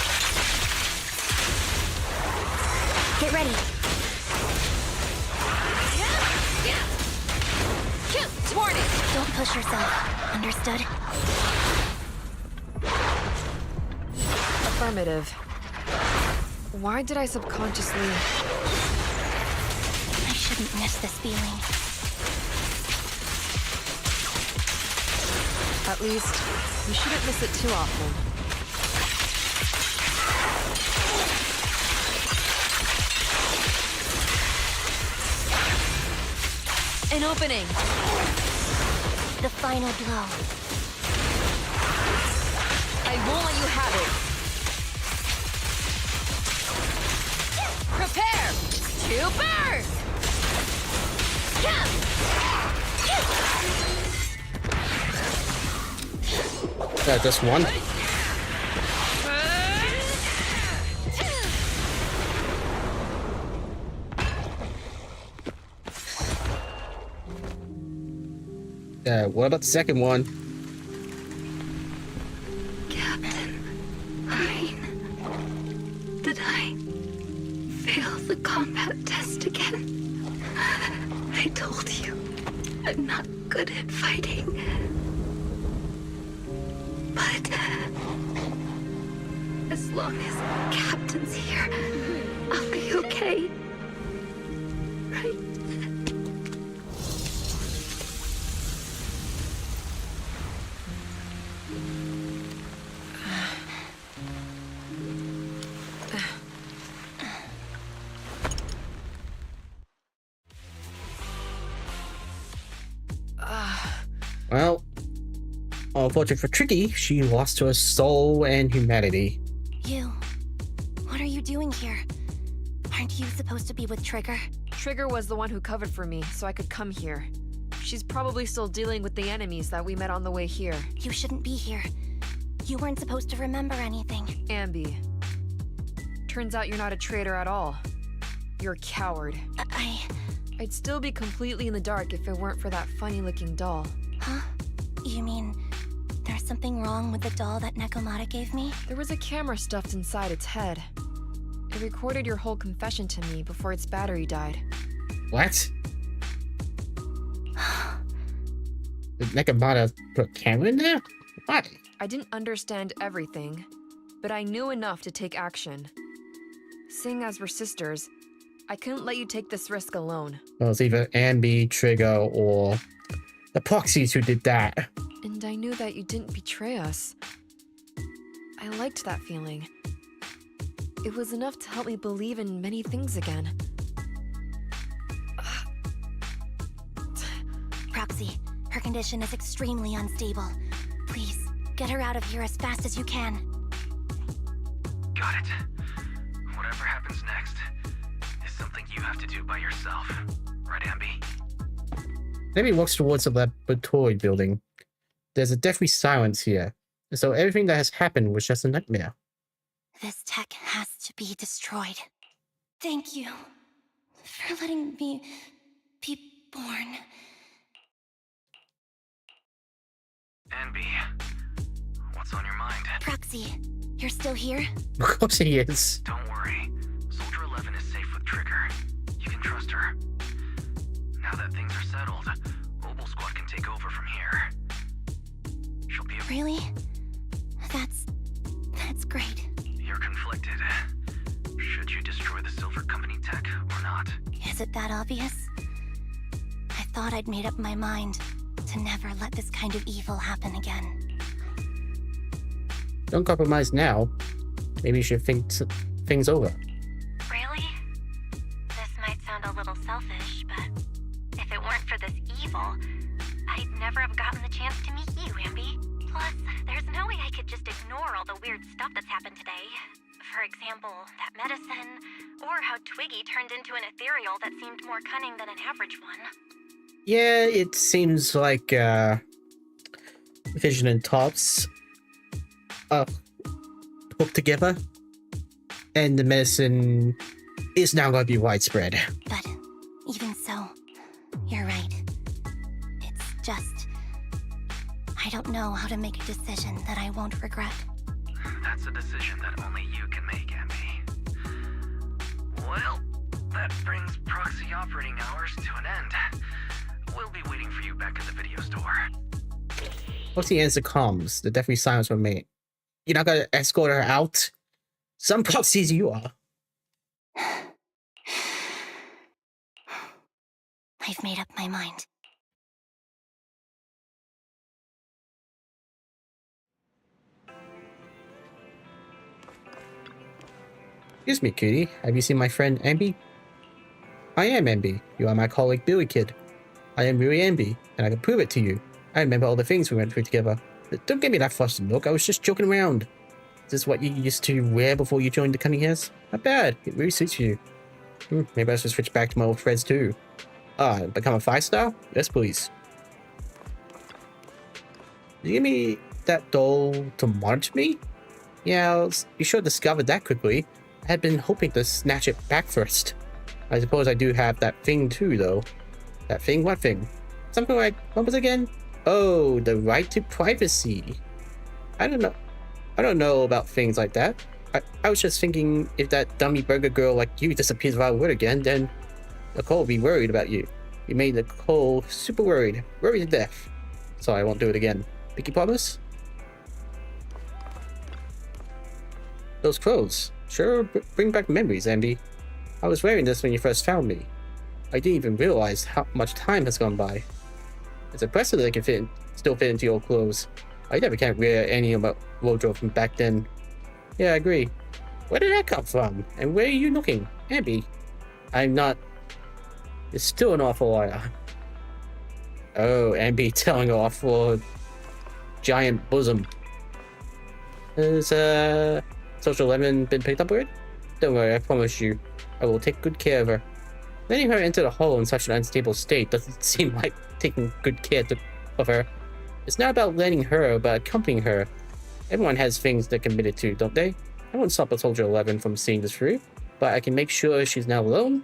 Get ready. Warning! Don't push yourself. Understood? Affirmative. Why did I subconsciously... I shouldn't miss this feeling. At least, we shouldn't miss it too often. An opening! The final blow. ready. Prepare to burn! Just one. What about the second one? Captain, did I fail the combat test again? I told you, I'm not good at fighting. But as long as Captain's here, I'll be okay. Right? Well, unfortunately for Tricky, she lost her soul and humanity. You. What are you doing here? Aren't you supposed to be with Trigger? Trigger was the one who covered for me, so I could come here. She's probably still dealing with the enemies that we met on the way here. You shouldn't be here. You weren't supposed to remember anything. Anby. Turns out you're not a traitor at all. You're a coward. I'd still be completely in the dark if it weren't for that funny-looking doll. Huh? You mean there's something wrong with the doll that Nekomata gave me? There was a camera stuffed inside its head. It recorded your whole confession to me before its battery died. What? Did Nekomata put a camera in there? Why? I didn't understand everything, but I knew enough to take action. Seeing as we're sisters, I couldn't let you take this risk alone. Well, it's either Anby, Trigger, or the proxies who did that. And I knew that you didn't betray us. I liked that feeling. It was enough to help me believe in many things again. Proxy, her condition is extremely unstable. Please, get her out of here as fast as you can. Got it. Whatever happens next is something you have to do by yourself. Right, Anby? Maybe walks towards the laboratory building. There's a deathly silence here. So everything that has happened was just a nightmare. This tech has to be destroyed. Thank you for letting me be born. Anby, what's on your mind? Proxy, you're still here? Of course he is. Don't worry. Soldier 11 is safe with Trigger. You can trust her. Now that things are settled, Mobile Squad can take over from here. She'll be... Really? That's great. You're conflicted. Should you destroy the Silver Company tech or not? Is it that obvious? I thought I'd made up my mind to never let this kind of evil happen again. Don't compromise now. Maybe you should think things over. Really? This might sound a little selfish, but if it weren't for this evil, I'd never have gotten the chance to meet you, Anby. Plus, there's no way I could just ignore all the weird stuff that's happened today. For example, that medicine, or how Twiggy turned into an ethereal that seemed more cunning than an average one. Yeah, it seems like Vision and Tops hooked together. And the medicine is now going to be widespread. But even so, you're right. It's just... I don't know how to make a decision that I won't regret. That's a decision that only you can make, Anby. Well, that brings proxy operating hours to an end. We'll be waiting for you back at the video store. Once he ends the comms, the deathly silence will remain. You're not going to escort her out? Some proxies you are. I've made up my mind. Excuse me, cutie. Have you seen my friend Anby? I am Anby. You are my colleague Billy Kid. I am really Anby, and I can prove it to you. I remember all the things we went through together. But don't give me that flustered look. I was just joking around. Is this what you used to wear before you joined the Cunning Hairs? Not bad. It really suits you. Maybe I should switch back to my old threads too. Become a 5-star? Yes, please. Did you give me that doll to monitor me? Yeah, you sure discovered that quickly. I had been hoping to snatch it back first. I suppose I do have that thing too, though. That thing? What thing? Something like, what was it again? Oh, the right to privacy. I don't know about things like that. I was just thinking if that dummy burger girl like you disappears without a word again, then Nicole will be worried about you. You made Nicole super worried. Worried to death. So I won't do it again. Pinky promise? Those clothes. Sure bring back memories, Anby. I was wearing this when you first found me. I didn't even realize how much time has gone by. It's impressive that I can still fit into your clothes. I never can wear any of my wardrobe from back then. Yeah, I agree. Where did that come from? And where are you looking? Anby? I'm not... It's still an awful liar. Oh, Anby telling off for giant bosom. Has, Social 11 been picked up with? Don't worry, I promise you. I will take good care of her. Letting her into the hole in such an unstable state doesn't seem like taking good care of her. It's not about letting her, but accompanying her. Everyone has things they're committed to, don't they? I won't stop a Soldier 11 from seeing this through, but I can make sure she's now alone.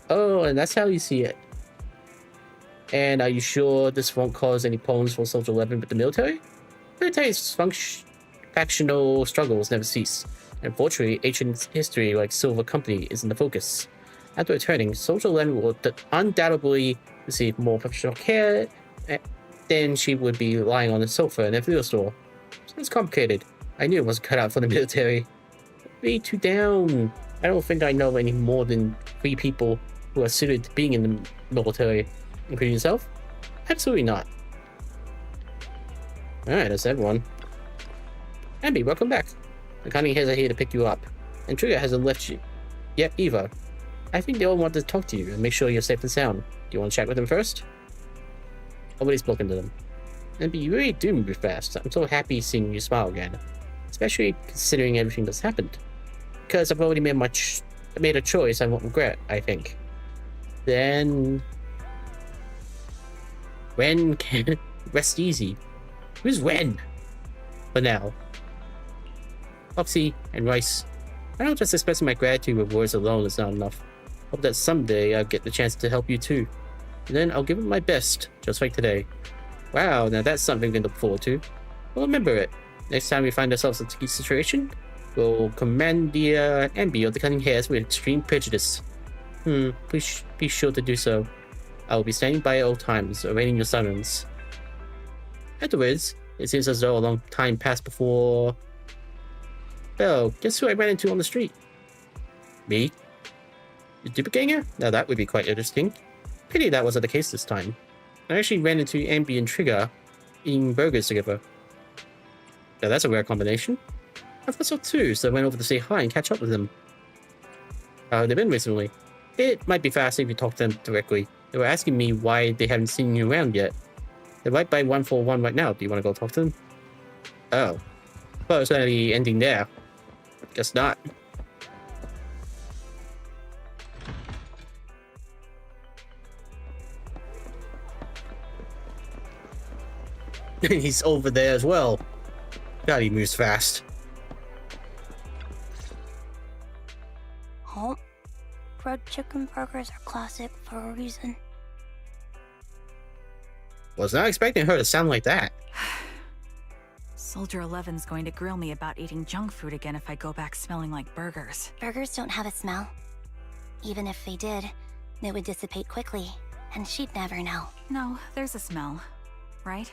Oh, and that's how you see it. And are you sure this won't cause any problems for Soldier 11 with the military? Military's factional struggles never cease. Unfortunately, ancient history like Silver Company is in the focus. After returning, Soldier 11 will undoubtedly receive more professional care than she would be lying on the sofa in a video store. Sounds complicated. I knew it wasn't cut out for the military. Be too down. I don't think I know any more than 3 people who are suited to being in the military, including yourself. Absolutely not. Alright, that's everyone. Anby, welcome back. The Cunning Hairs are here to pick you up, and Trigger hasn't left you yet either. I think they all want to talk to you and make sure you're safe and sound. Do you want to chat with them first? Nobody's spoken to them. Anby, you really do move fast. I'm so happy seeing you smile again, especially considering everything that's happened. Because I've already made a choice I won't regret, I think. Then... Ren can rest easy. Who's Ren? For now. Popsy and Rice. I know just expressing my gratitude with words alone is not enough. Hope that someday I'll get the chance to help you too. And then I'll give it my best, just like today. Wow, now that's something to look forward to. We'll remember it. Next time we find ourselves in a sticky situation, we'll commandeer Anby of the Cunning Hairs with extreme prejudice. Please be sure to do so. I will be standing by at all times, awaiting your summons. Afterwards, it seems as though a long time passed before... Well, guess who I ran into on the street? Me? The doppelganger? Now that would be quite interesting. Pity that wasn't the case this time. I actually ran into Anby and Trigger eating burgers together. Now that's a rare combination. I thought so too, so I went over to say hi and catch up with them. How have they been recently? It might be faster if you talk to them directly. They were asking me why they haven't seen you around yet. They're right by 141 right now. Do you want to go talk to them? Oh. Well, it's only ending there. Guess not. He's over there as well. God, he moves fast. Oh, fried chicken burgers are classic for a reason. Was not expecting her to sound like that. Soldier 11's going to grill me about eating junk food again if I go back smelling like burgers. Burgers don't have a smell. Even if they did, they would dissipate quickly, and she'd never know. No, there's a smell, right?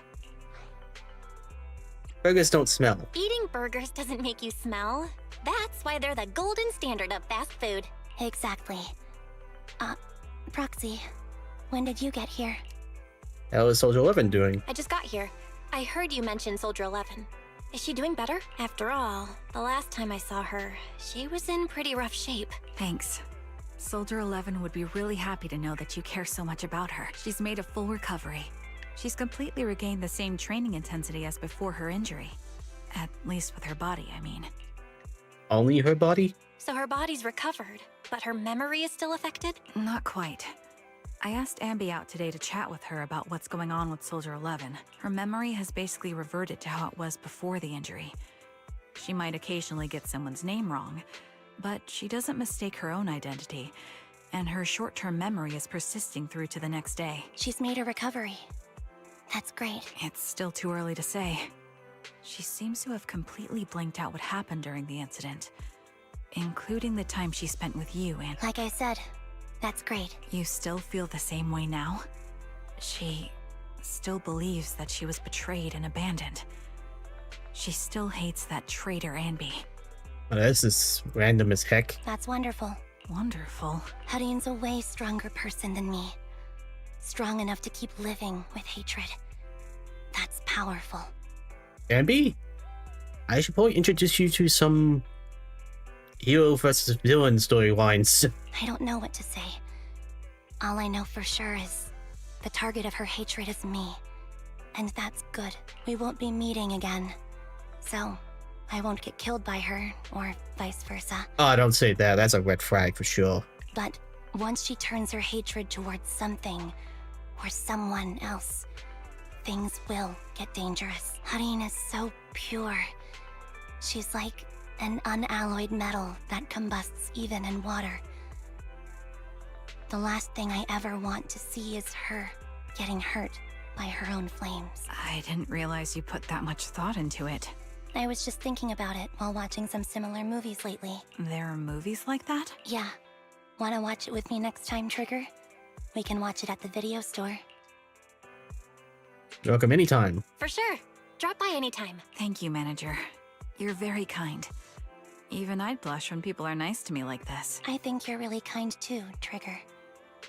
Burgers don't smell. Eating burgers doesn't make you smell. That's why they're the golden standard of fast food. Exactly. Proxy, when did you get here? How is Soldier 11 doing? I just got here. I heard you mention Soldier 11. Is she doing better? After all, the last time I saw her, she was in pretty rough shape. Thanks. Soldier 11 would be really happy to know that you care so much about her. She's made a full recovery. She's completely regained the same training intensity as before her injury. At least with her body, I mean. Only her body? So her body's recovered, but her memory is still affected? Not quite. I asked Anby out today to chat with her about what's going on with Soldier 11. Her memory has basically reverted to how it was before the injury. She might occasionally get someone's name wrong, but she doesn't mistake her own identity, and her short-term memory is persisting through to the next day. She's made a recovery. That's great. It's still too early to say. She seems to have completely blanked out what happened during the incident, including the time she spent with you, and Like I said, that's great. you still feel the same way now? She still believes that she was betrayed and abandoned. She still hates that traitor Anby. Well, this is random as heck. That's wonderful. Wonderful. Hudion's a way stronger person than me. Strong enough to keep living with hatred. That's powerful. Anby? I should probably introduce you to some hero versus villain storylines. I don't know what to say. All I know for sure is the target of her hatred is me. And that's good. We won't be meeting again. So, I won't get killed by her, or vice versa. Oh, don't say that. That's a red flag for sure. But once she turns her hatred towards something or someone else, things will get dangerous. Hudien is so pure. She's like an unalloyed metal that combusts even in water. The last thing I ever want to see is her getting hurt by her own flames. I didn't realize you put that much thought into it. I was just thinking about it while watching some similar movies lately. There are movies like that? Yeah. Wanna watch it with me next time, Trigger? We can watch it at the video store. Welcome anytime. For sure. Drop by anytime. Thank you, manager. You're very kind. Even I'd blush when people are nice to me like this. I think you're really kind too, Trigger.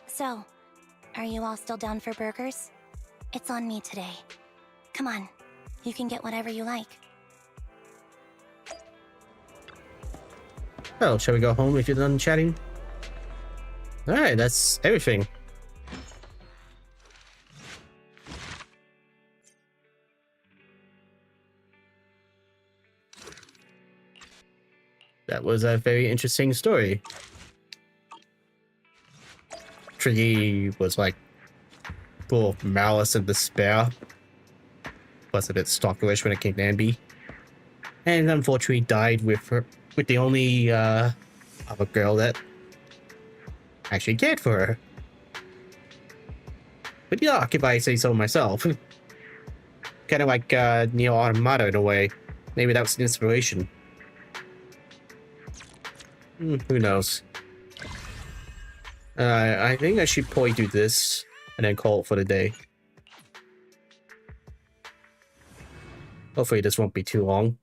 So, are you all still down for burgers? It's on me today. Come on. You can get whatever you like. Well, shall we go home if you're done chatting? Alright, that's everything. That was a very interesting story. Triggy was like full of malice and despair. Plus a bit stalkerish when it came to Anby. And unfortunately died with the only other girl that actually cared for her. But yeah, if I say so myself. Kind of like Neo Automata in a way. Maybe that was the inspiration. Who knows? I think I should probably do this and then call it for the day. Hopefully this won't be too long.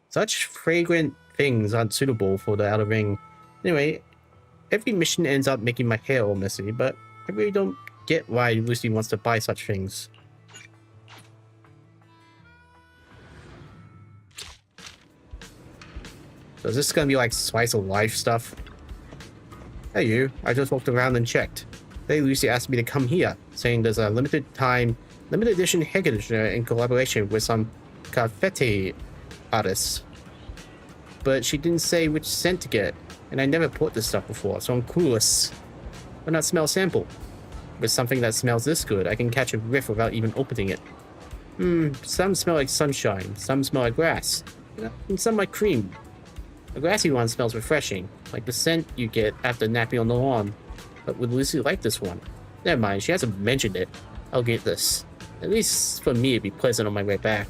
Such fragrant things aren't suitable for the outer ring. Anyway, every mission ends up making my hair all messy, but I really don't get why Lucy wants to buy such things. So is this gonna be like slice of life stuff? Hey you, I just walked around and checked. Today Lucy asked me to come here, saying there's a limited edition hair conditioner in collaboration with some confetti artists. But she didn't say which scent to get, and I never bought this stuff before, so I'm clueless. Why not smell a sample? With something that smells this good, I can catch a whiff without even opening it. Some smell like sunshine, some smell like grass, and some like cream. The grassy one smells refreshing, like the scent you get after napping on the lawn. But would Lucy like this one? Never mind, she hasn't mentioned it. I'll get this. At least for me, it'd be pleasant on my way back.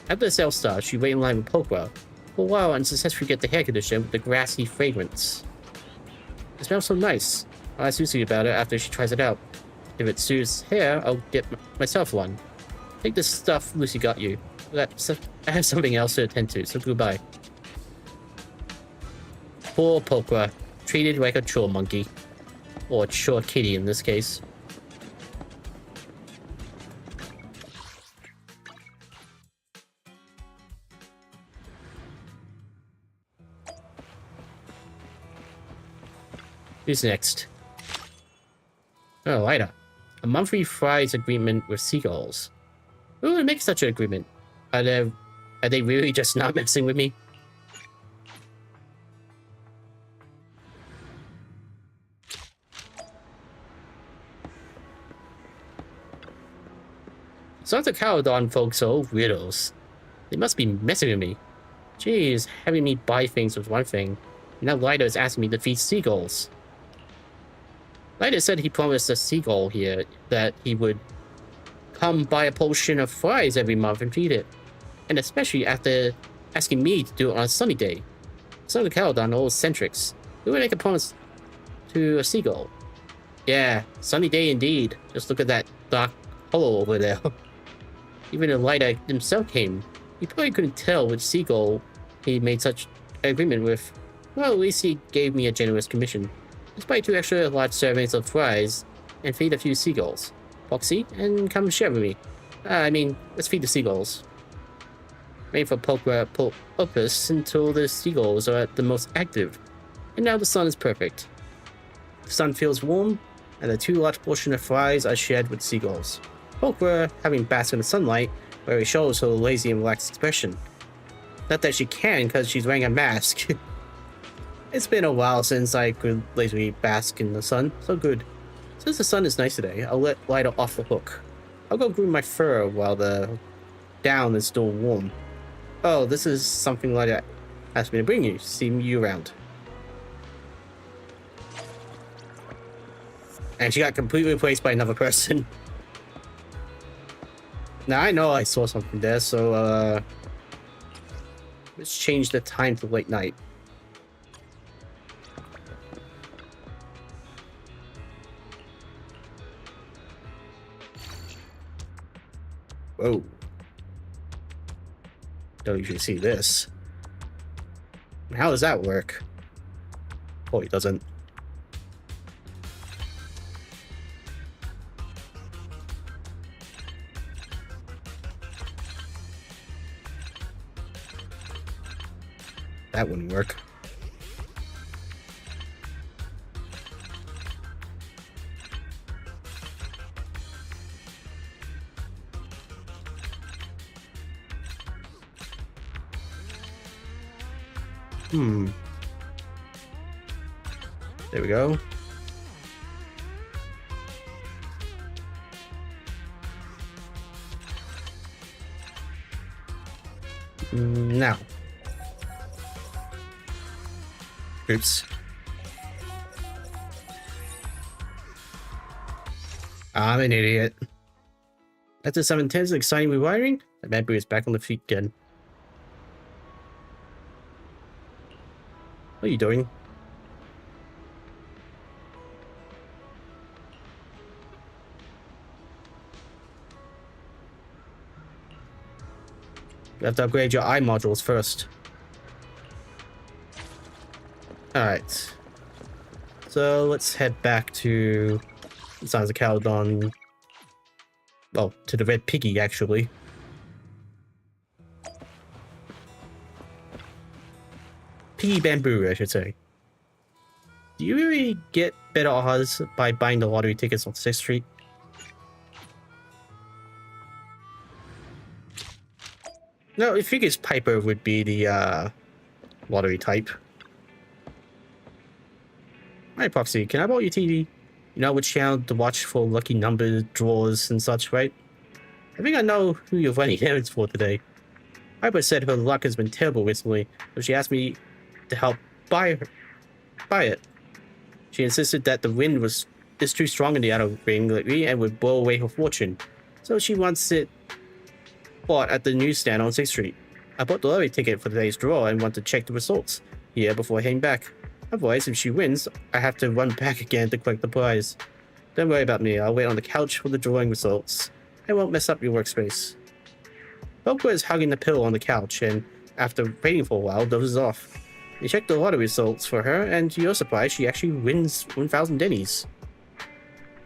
After the sale starts, she wait in line with Pokwa for a while and successfully get the hair conditioner with the grassy fragrance. It smells so nice. I'll ask Lucy about it after she tries it out. If it suits hair, I'll get myself one. Take this stuff Lucy got you. I have something else to attend to, so goodbye. Poor Pokwa, treated like a chore monkey. Or a chore kitty in this case. Who's next? Oh, Lida. A monthly fries agreement with seagulls. Who would make such an agreement? Are they really just not messing with me? Some of the Caledon folks are all weirdos. They must be messing with me. Jeez, having me buy things was one thing. Now Lido is asking me to feed seagulls. Lido said he promised a seagull here that he would come buy a portion of fries every month and feed it. And especially after asking me to do it on a sunny day. Some of the Caledon are all eccentrics. Who would make a promise to a seagull? Yeah, sunny day indeed. Just look at that dark hollow over there. Even if Lido himself came, he probably couldn't tell which seagull he made such an agreement with. Well, at least he gave me a generous commission. Let's buy 2 extra large servings of fries and feed a few seagulls. Foxy, and come share with me. Let's feed the seagulls. Wait for purpose until the seagulls are at the most active. And now the sun is perfect. The sun feels warm, and the 2 large portions of fries are shared with seagulls. Polka, having basked in the sunlight, where it shows her lazy and relaxed expression. Not that she can, because she's wearing a mask. It's been a while since I could lazily bask in the sun, so good. Since the sun is nice today, I'll let Lido off the hook. I'll go groom my fur while the down is still warm. Oh, this is something Lido asked me to bring you, see you around. And she got completely replaced by another person. Now, I know I saw something there, so, let's change the time to late night. Whoa. Don't usually see this. How does that work? Oh, it doesn't. That wouldn't work. There we go. Now. Oops. I'm an idiot. After some intense and exciting rewiring, the Anby is back on the feet again. What are you doing? You have to upgrade your eye modules first. Alright. So let's head back to the Sons of Caledon. Well, to the Red Piggy, actually. Piggy Bamboo, I should say. Do you really get better odds by buying the lottery tickets on 6th Street? No, I figures Piper would be the lottery type. Hi, Proxy, can I borrow your TV? You know which channel to watch for lucky number draws and such, right? I think I know who you're running errands for today. Piper said her luck has been terrible recently, so she asked me to help buy it. She insisted that the wind is too strong in the outer ring lately and would blow away her fortune, so she wants it bought at the newsstand on 6th Street. I bought the lottery ticket for today's draw and want to check the results here before heading back. Otherwise, if she wins, I have to run back again to collect the prize. Don't worry about me, I'll wait on the couch for the drawing results. I won't mess up your workspace. Boca is hugging the pillow on the couch and, after waiting for a while, dozes off. We checked the lottery results for her, and to your surprise, she actually wins 1,000 Denny's.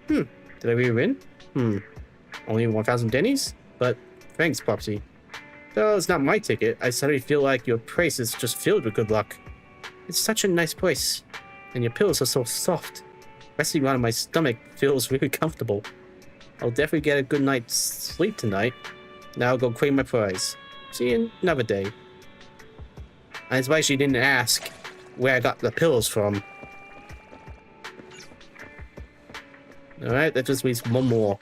Did I really win? Only 1,000 Denny's? But thanks, Popsy. Though it's not my ticket, I suddenly feel like your place is just filled with good luck. It's such a nice place, and your pillows are so soft. Resting on my stomach feels really comfortable. I'll definitely get a good night's sleep tonight. Now I'll go claim my prize. See you another day. I'm surprised she didn't ask where I got the pills from. Alright, that just leaves one more.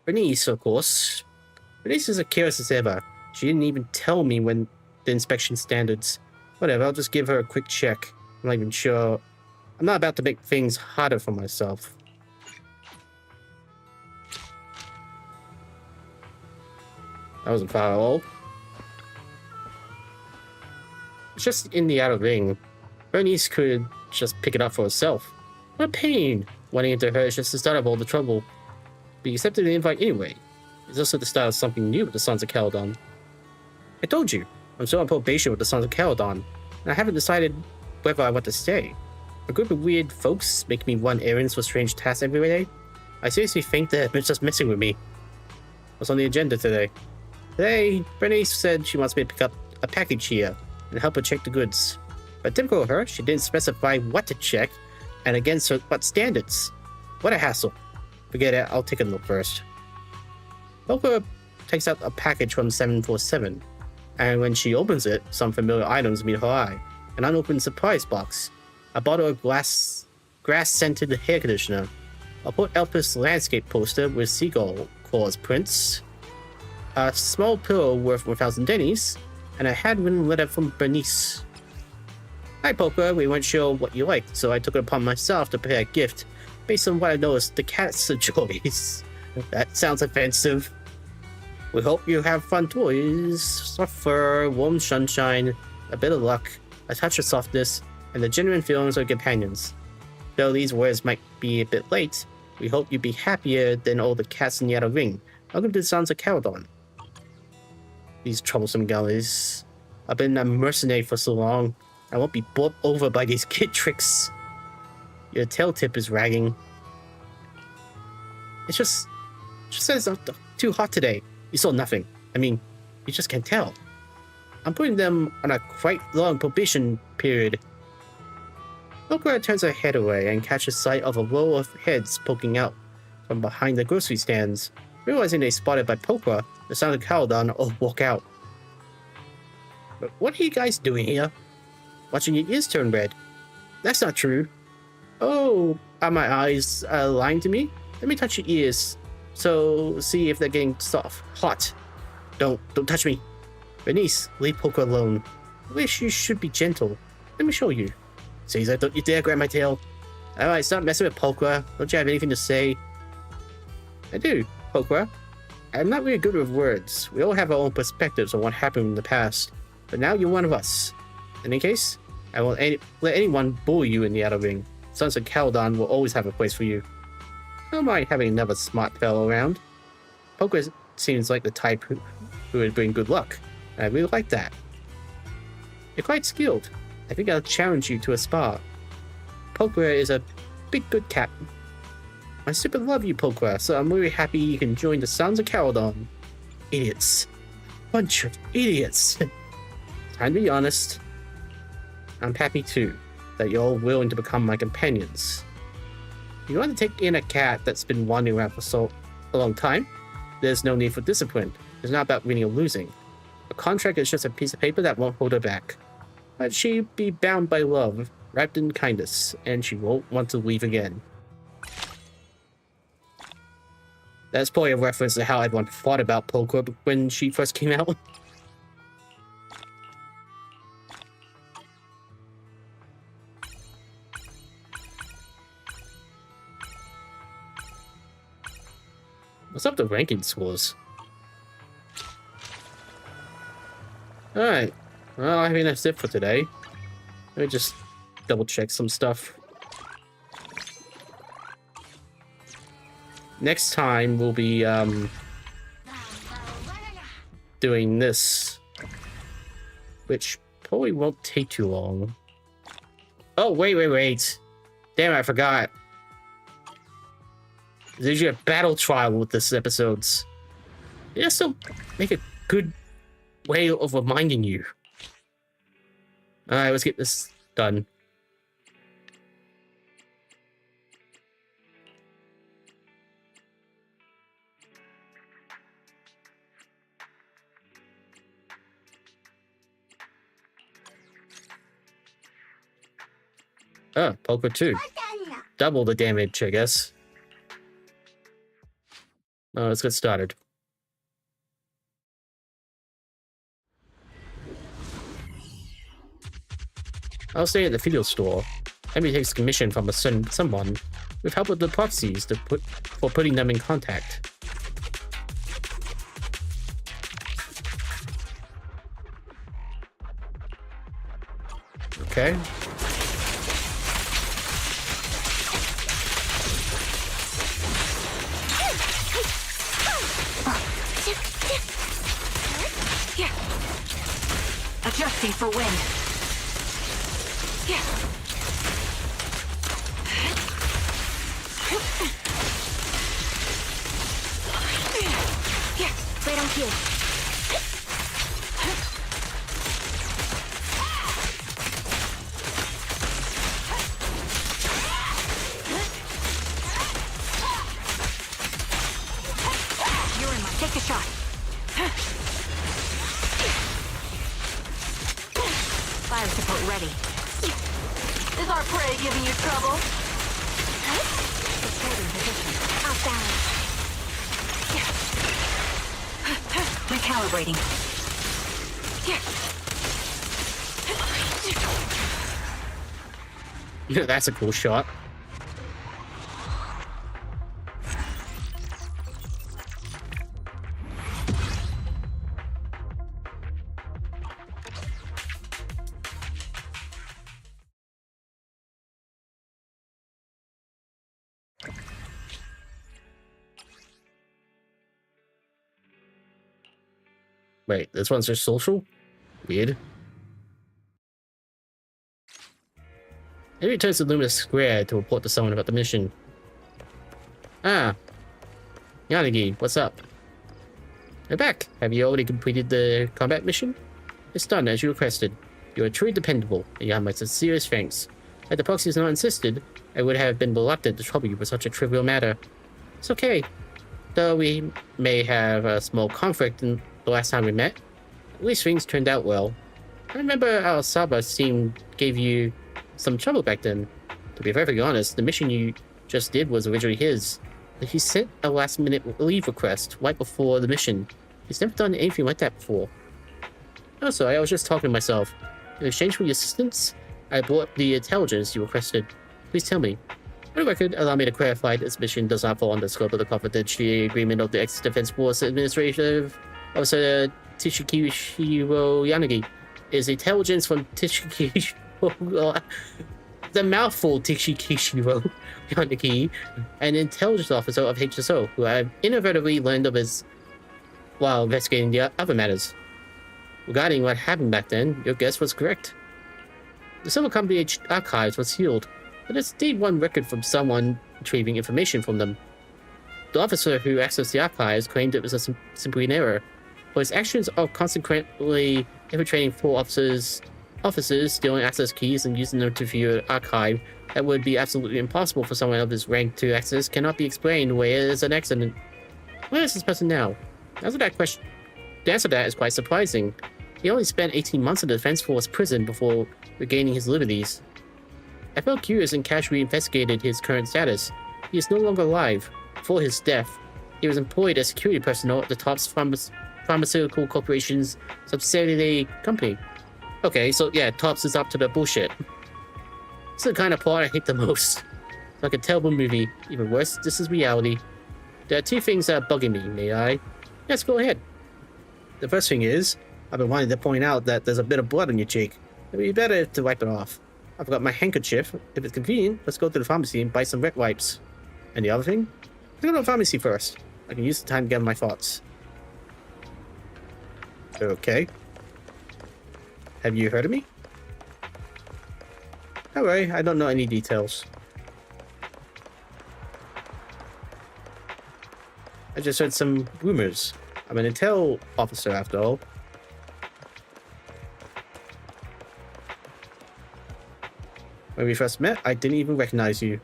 Bernice, of course. Bernice is as curious as ever. She didn't even tell me when the inspection standards. Whatever, I'll just give her a quick check. I'm not even sure. I'm not about to make things harder for myself. That wasn't far at all. It's just in the outer ring. Bernice could just pick it up for herself. What a pain! Running into her is just the start of all the trouble. But you accepted the invite anyway. It's also the start of something new with the Sons of Caledon. I told you, I'm still on probation with the Sons of Caledon, and I haven't decided whether I want to stay. A group of weird folks make me run errands for strange tasks every day. I seriously think that it's just messing with me. What's on the agenda today? Today, Bernice said she wants me to pick up a package here and help her check the goods. But typical of her, she didn't specify what to check and against what standards. What a hassle. Forget it, I'll take a look first. Poker takes out a package from 747, and when she opens it, some familiar items meet her eye. An unopened surprise box, a bottle of grass-scented hair conditioner, a Port Elpis landscape poster with seagull claws prints, a small pillow worth 1,000 dennies, and a handwritten letter from Bernice. Hi Poker, we weren't sure what you liked, so I took it upon myself to prepare a gift based on what I noticed the cat's enjoys. That sounds offensive. We hope you have fun toys, soft fur, warm sunshine, a bit of luck, a touch of softness, and the genuine feelings of companions. Though these words might be a bit late, we hope you be happier than all the cats in the outer ring. Welcome to the Sons of Caledon. These troublesome guys. I've been a mercenary for so long, I won't be bought over by these kid tricks. Your tail tip is ragging. It's just says it's too hot today. You saw nothing. I mean, you just can't tell. I'm putting them on a quite long probation period. Okra turns her head away and catches sight of a row of heads poking out from behind the grocery stands. Realizing they spotted by Pokra, the Sons of Caledon all walk out. But what are you guys doing here? Watching your ears turn red. That's not true. Oh, are my eyes lying to me? Let me touch your ears. So, see if they're getting soft. Hot. Don't touch me. Bernice, leave Poker alone. I wish you should be gentle. Let me show you. Caesar, don't you dare grab my tail. Alright, stop messing with Poker. Don't you have anything to say? I do, Poker. I'm not really good with words. We all have our own perspectives on what happened in the past. But now you're one of us. In any case, I won't let anyone bully you in the outer ring. Sons of Caledon will always have a place for you. I don't mind having another smart fellow around. Poker seems like the type who would bring good luck, and I really like that. You're quite skilled. I think I'll challenge you to a spar. Poker is a big good cat. I super love you, Poker, so I'm really happy you can join the Sons of Caledon. Idiots. Bunch of idiots. Time to be honest. I'm happy too, that you're all willing to become my companions. You want to take in a cat that's been wandering around for a long time? There's no need for discipline. It's not about winning or losing. A contract is just a piece of paper that won't hold her back. But she'll be bound by love, wrapped in kindness, and she won't want to leave again. That's probably a reference to how everyone thought about Poker when she first came out. What's up the ranking scores? Alright. Well, I think that's it for today. Let me just double check some stuff. Next time we'll be doing this, which probably won't take too long. Oh, wait. Damn, I forgot. There's usually a battle trial with this episodes. They also make a good way of reminding you. Alright, let's get this done. Oh, poker 2. Double the damage, I guess. Let's get started. I'll stay at the video store. Anby takes commission from someone with help with the proxies for putting them in contact. Okay. Adjusting for wind. Right on cue. You're in my. Take a shot. Fire support ready. Is our prey giving you trouble? Supporting position. Off balance. Recalibrating. That's a cool shot. Wait, this one's just social? Weird. Maybe it turns to Luminous Square to report to someone about the mission. Ah. Yanagi, what's up? You're back. Have you already completed the combat mission? It's done, as you requested. You are truly dependable, and you have my sincerest thanks. Had the proxies not insisted, I would have been reluctant to trouble you with such a trivial matter. It's okay. Though we may have a small conflict in the last time we met, at least things turned out well. I remember how Saba gave you some trouble back then. To be perfectly honest, the mission you just did was originally his. But he sent a last-minute leave request right before the mission. He's never done anything like that before. Also, I was just talking to myself. In exchange for your assistance, I brought the intelligence you requested. Please tell me. For the record, allow me to clarify this mission does not fall under the scope of the confidentiality agreement of the ex-Defense Force Administrative Officer Tishikishiro Yanagi. It is intelligence from Tishikishiro... the mouthful Tishikishiro Yanagi, an intelligence officer of HSO, who I inadvertently learned of his while investigating the other matters. Regarding what happened back then, your guess was correct. The Silver Company archives was sealed, but it's indeed one record from someone retrieving information from them. The officer who accessed the archives claimed it was simply an error, but his actions are consequently infiltrating 4 officers, stealing access keys and using them to view an archive that would be absolutely impossible for someone of his rank to access cannot be explained away as an accident. Where is this person now? The answer to that is quite surprising. He only spent 18 months in the Defense Force prison before regaining his liberties. I felt curious and casually investigated his current status. He is no longer alive. Before his death, he was employed as security personnel at the TOPS Pharmaceutical Corporation's subsidiary company. Okay, so yeah, TOPS is up to the bullshit. This is the kind of plot I hate the most. It's like a terrible movie. Even worse, this is reality. There are 2 things that are bugging me, may I? Yes, go ahead. The first thing is, I've been wanting to point out that there's a bit of blood on your cheek. It would be better to wipe it off. I've got my handkerchief. If it's convenient, let's go to the pharmacy and buy some wet wipes. And the other thing? Let's go to the pharmacy first. I can use the time to gather my thoughts. Okay. Have you heard of me? Alright, I don't know any details. I just heard some rumors. I'm an intel officer after all. When we first met, I didn't even recognize you.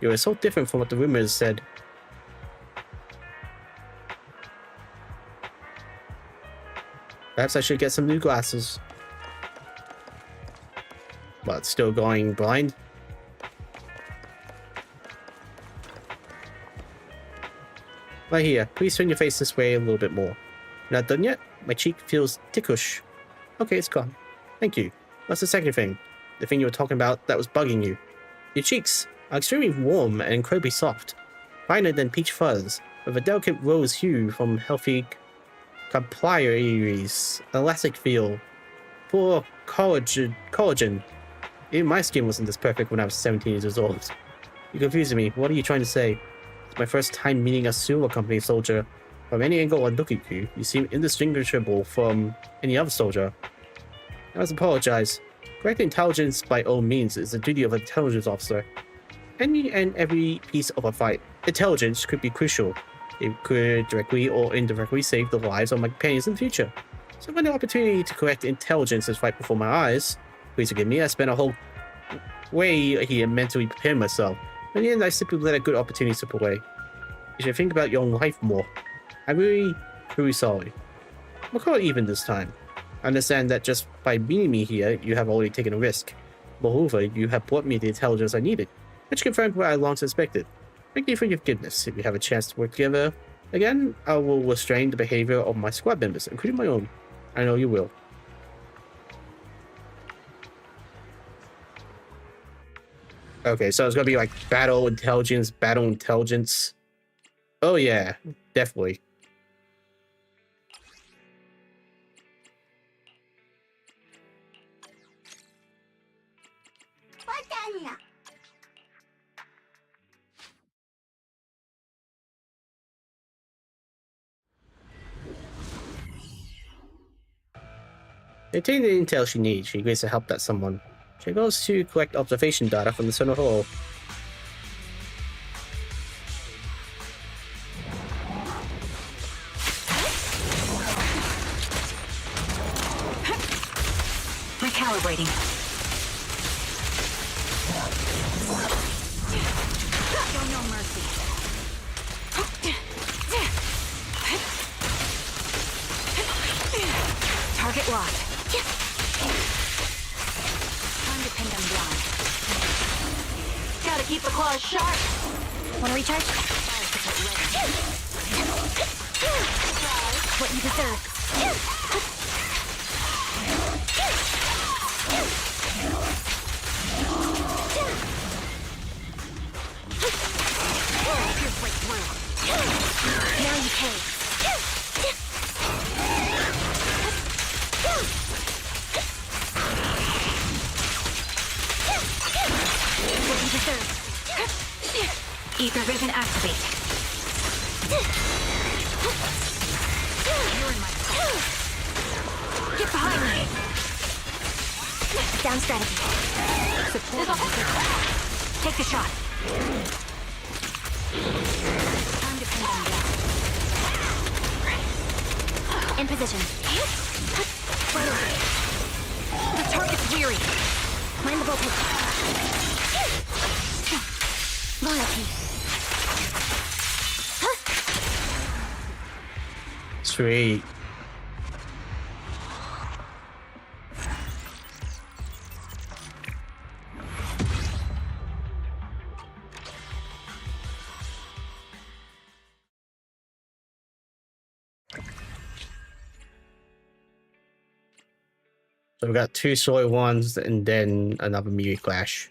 You were so different from what the rumors said. Perhaps I should get some new glasses. But still going blind? Right here, please turn your face this way a little bit more. Not done yet? My cheek feels ticklish. Okay, it's gone. Thank you. What's the second thing? The thing you were talking about that was bugging you. Your cheeks are extremely warm and incredibly soft. Finer than peach fuzz, with a delicate rose hue from healthy capillaries, elastic feel, full of collagen. Even my skin wasn't this perfect when I was 17 years old. You're confusing me. What are you trying to say? It's my first time meeting a Silver Company soldier. From any angle I look at you, you seem indistinguishable from any other soldier. I must apologize. Correct intelligence by all means is the duty of an intelligence officer. Any and every piece of a fight, intelligence could be crucial. It could directly or indirectly save the lives of my companions in the future. So when the opportunity to correct intelligence is right before my eyes, please forgive me, I spent a whole way here mentally preparing myself. In the end, I simply let a good opportunity slip away. You should think about your own life more. I'm really sorry. We'll call it even this time. I understand that just by meeting me here, you have already taken a risk. Moreover, you have brought me the intelligence I needed, which confirmed what I long suspected. Thank you for your forgiveness. If we have a chance to work together again, I will restrain the behavior of my squad members, including my own. I know you will. Okay, so it's gonna be like battle intelligence. Oh yeah, definitely. They obtained the intel she needs. She agrees to help that someone. She goes to collect observation data from the Center Hall. Recalibrating. Show no mercy. Target locked. Time to pin them down. Gotta keep the claws sharp. Wanna recharge? Fire ready. What you deserve. Now you pay. What you deserve. Ether vision activate. You're in my sight. Get behind me. Down strategy. Support. Take the shot. Time to pin them down. In position. Right away. The target's weary. Mind the voltage. Loyalty. Sweet. So we got 2 soy ones and then another melee clash.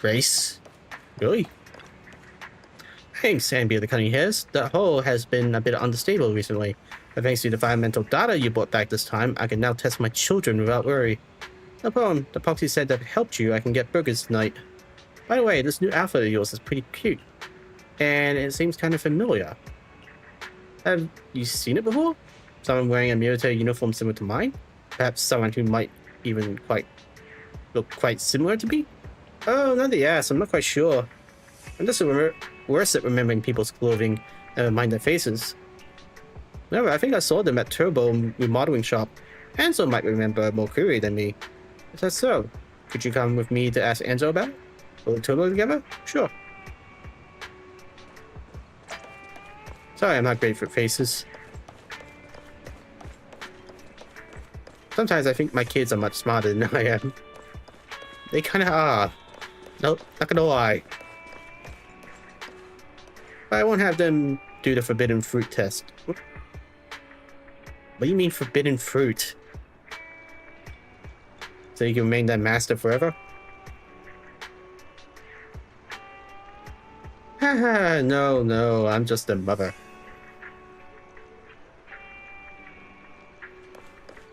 Grace? Really? Thanks, Anby of the Cunning Hairs. The hull has been a bit unstable recently. But thanks to the environmental data you brought back this time, I can now test my children without worry. No problem. The proxy said that helped you. I can get burgers tonight. By the way, this new outfit of yours is pretty cute. And it seems kind of familiar. Have you seen it before? Someone wearing a military uniform similar to mine? Perhaps someone who might even look quite similar to me? Oh, none of the ass. I'm not quite sure. I'm just worse at remembering people's clothing, never mind their faces. No, I think I saw them at Turbo remodeling shop. Enzo might remember more clearly than me. Is that so? Could you come with me to ask Enzo about it? Will we Turbo together? Sure. Sorry, I'm not great for faces. Sometimes I think my kids are much smarter than I am. They kinda are. Nope, not gonna lie. But I won't have them do the forbidden fruit test. What do you mean forbidden fruit? So you can remain that master forever? Haha, no, I'm just a mother.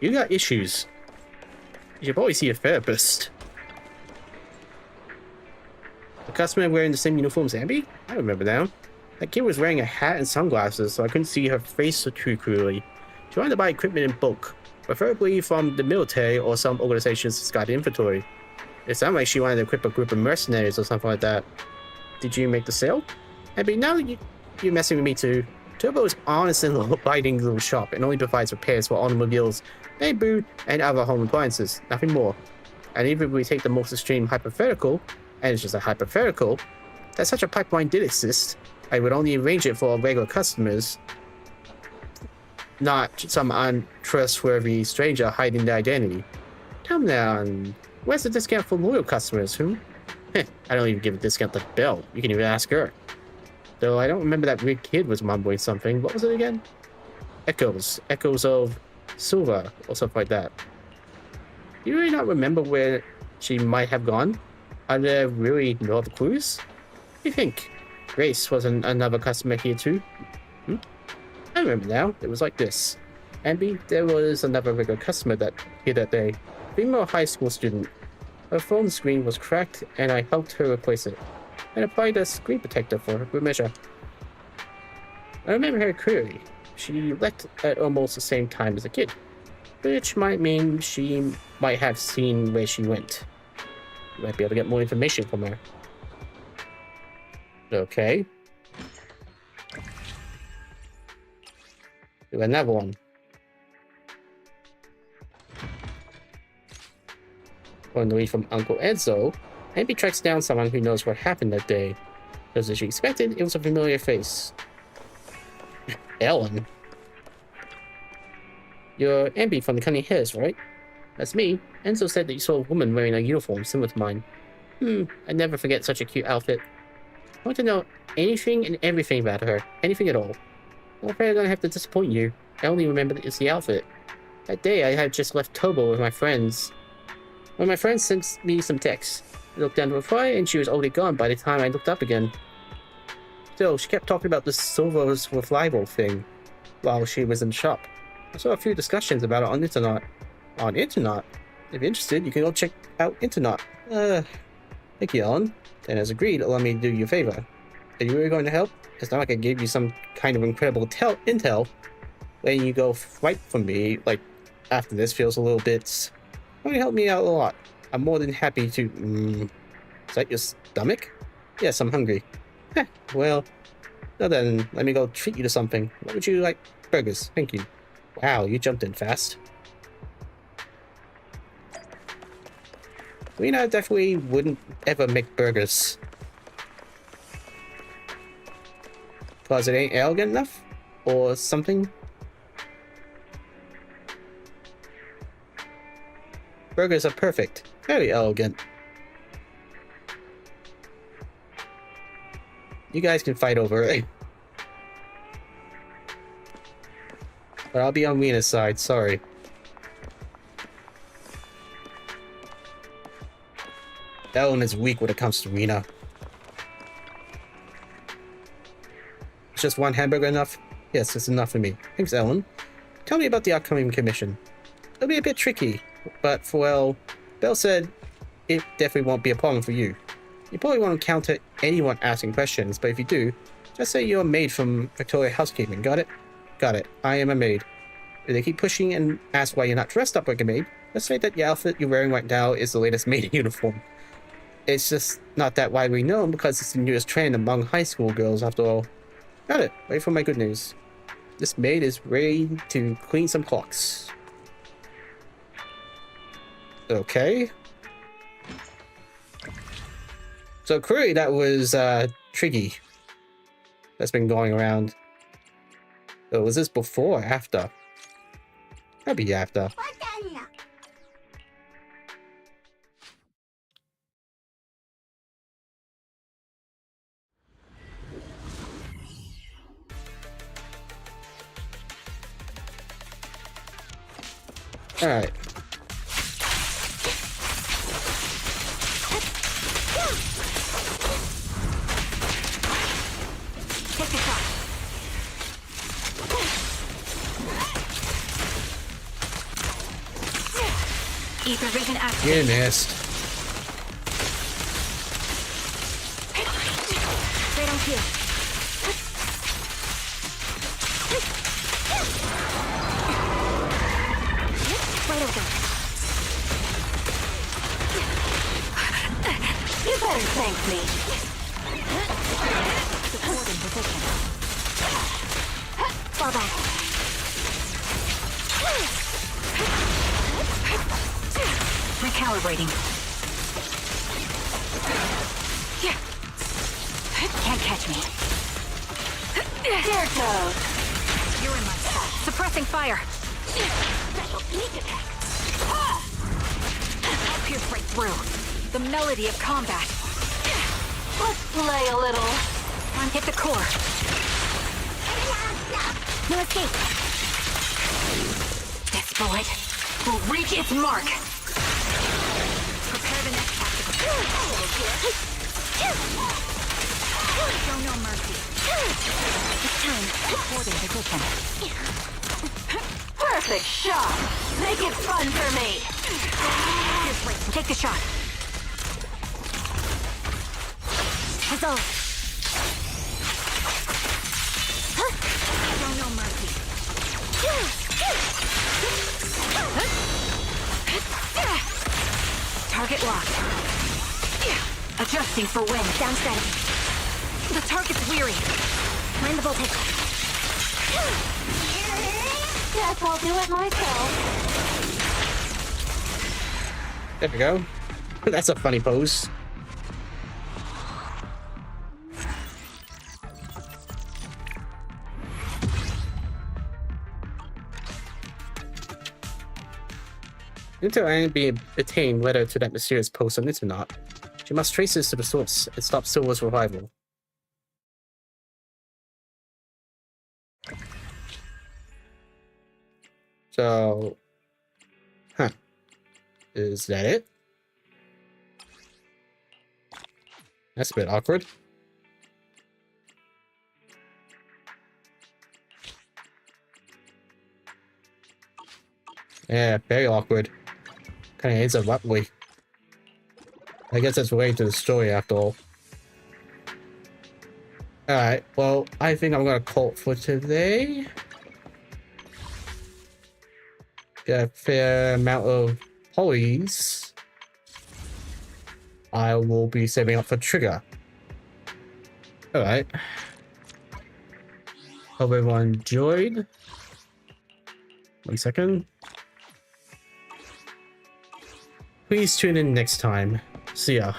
You got issues. You should probably see a therapist. The customer wearing the same uniform as Anby? I remember now. That kid was wearing a hat and sunglasses, so I couldn't see her face too clearly. She wanted to buy equipment in bulk, preferably from the military or some organizations that's got inventory. It sounded like she wanted to equip a group of mercenaries or something like that. Did you make the sale? Anby, now that you're messing with me too. Turbo is honest and law-abiding little shop and only provides repairs for automobiles, bamboo, and other home appliances, nothing more. And even if we take the most extreme hypothetical, and it's just a hypothetical, that such a pipeline did exist, I would only arrange it for regular customers, not some untrustworthy stranger hiding their identity. Come down. Where's the discount for loyal customers, I don't even give a discount to Belle. You can even ask her. Though I don't remember that weird kid was mumbling something. What was it again? Echoes. Echoes of Silva, or something like that. Do you really not remember where she might have gone? Are there really no other clues? What do you think? Grace was another customer here too. I remember now. It was like this. Anby, there was another regular customer here that day. Female high school student. Her phone screen was cracked and I helped her replace it. And applied a screen protector for her good measure. I remember her clearly. She left at almost the same time as a kid. Which might mean she might have seen where she went. You might be able to get more information from her. Okay. Do another one. On the way from Uncle Enzo, Anby tracks down someone who knows what happened that day. Just as she expected, it was a familiar face. Ellen? You're Anby from the Cunning Hairs, right? That's me. Enzo said that you saw a woman wearing a uniform similar to mine. I never forget such a cute outfit. I want to know anything and everything about her. Anything at all. I'm afraid I'm gonna have to disappoint you. I only remember that it's the outfit. That day, I had just left Tobo with my friends. When my friend sent me some texts, I looked down to reply, and she was already gone by the time I looked up again. Still, she kept talking about the Silvers with Libel thing while she was in the shop. I saw a few discussions about it on internet. On internet? If you're interested, you can go check out internet. Thank you, Ellen. And as agreed, allow me to do you a favor. Are you really going to help? It's not like I gave you some kind of incredible intel. Letting you go right from me, like, after this feels a little bit... Only help me out a lot. I'm more than happy to... Is that your stomach? Yes, I'm hungry. Heh, well... Now then, let me go treat you to something. What would you like? Burgers, thank you. Wow, you jumped in fast. Rena definitely wouldn't ever make burgers. Because it ain't elegant enough? Or something? Burgers are perfect. Very elegant. You guys can fight over it. But I'll be on Rena's side, sorry. Ellen is weak when it comes to Rena. Is just one hamburger enough? Yes, it's enough for me. Thanks, Ellen. Tell me about the upcoming commission. It'll be a bit tricky, but well, Belle said it definitely won't be a problem for you. You probably won't encounter anyone asking questions, but if you do, just say you're a maid from Victoria Housekeeping, got it? Got it. I am a maid. If they keep pushing and ask why you're not dressed up like a maid, just say that the outfit you're wearing right now is the latest maid uniform. it's just not that widely known because it's the newest trend among high school girls after all. Got it. Wait for my good news. This maid is ready to clean some clocks. Okay. So clearly that was Triggy that's been going around. So was this before or after? That'd be after. Alright. Take the shot. Ether vision active. You missed. Right on cue. Right over. You better thank me. Supporting position. Fall back. Recalibrating. Can't catch me. There goes. You're in my sight. Suppressing fire. Special sneak attack. I'll pierce right through. The melody of combat. Let's play a little. Hit the core. No escape. This bullet will reach its mark. Prepare the next tactical. Show no mercy. It's time. Supporting position. Perfect shot. Make it fun for me. Take the shot. Resolve. Show no mercy. Target locked. Adjusting for wind. Down strategy. The target's weary. Mind the voltage. Guess I'll do it myself. There we go. That's a funny pose. Until Anby attained letter to that mysterious post on Internet, she must trace this to the source and stop Silver's revival. So, is that it? That's a bit awkward. Yeah, very awkward. Kind of ends abruptly. I guess that's related to the story after all. Alright, well, I think I'm gonna call it for today. Got a fair amount of polys. I will be saving up for Trigger. Alright. Hope everyone enjoyed. 1 second. Please tune in next time. See ya.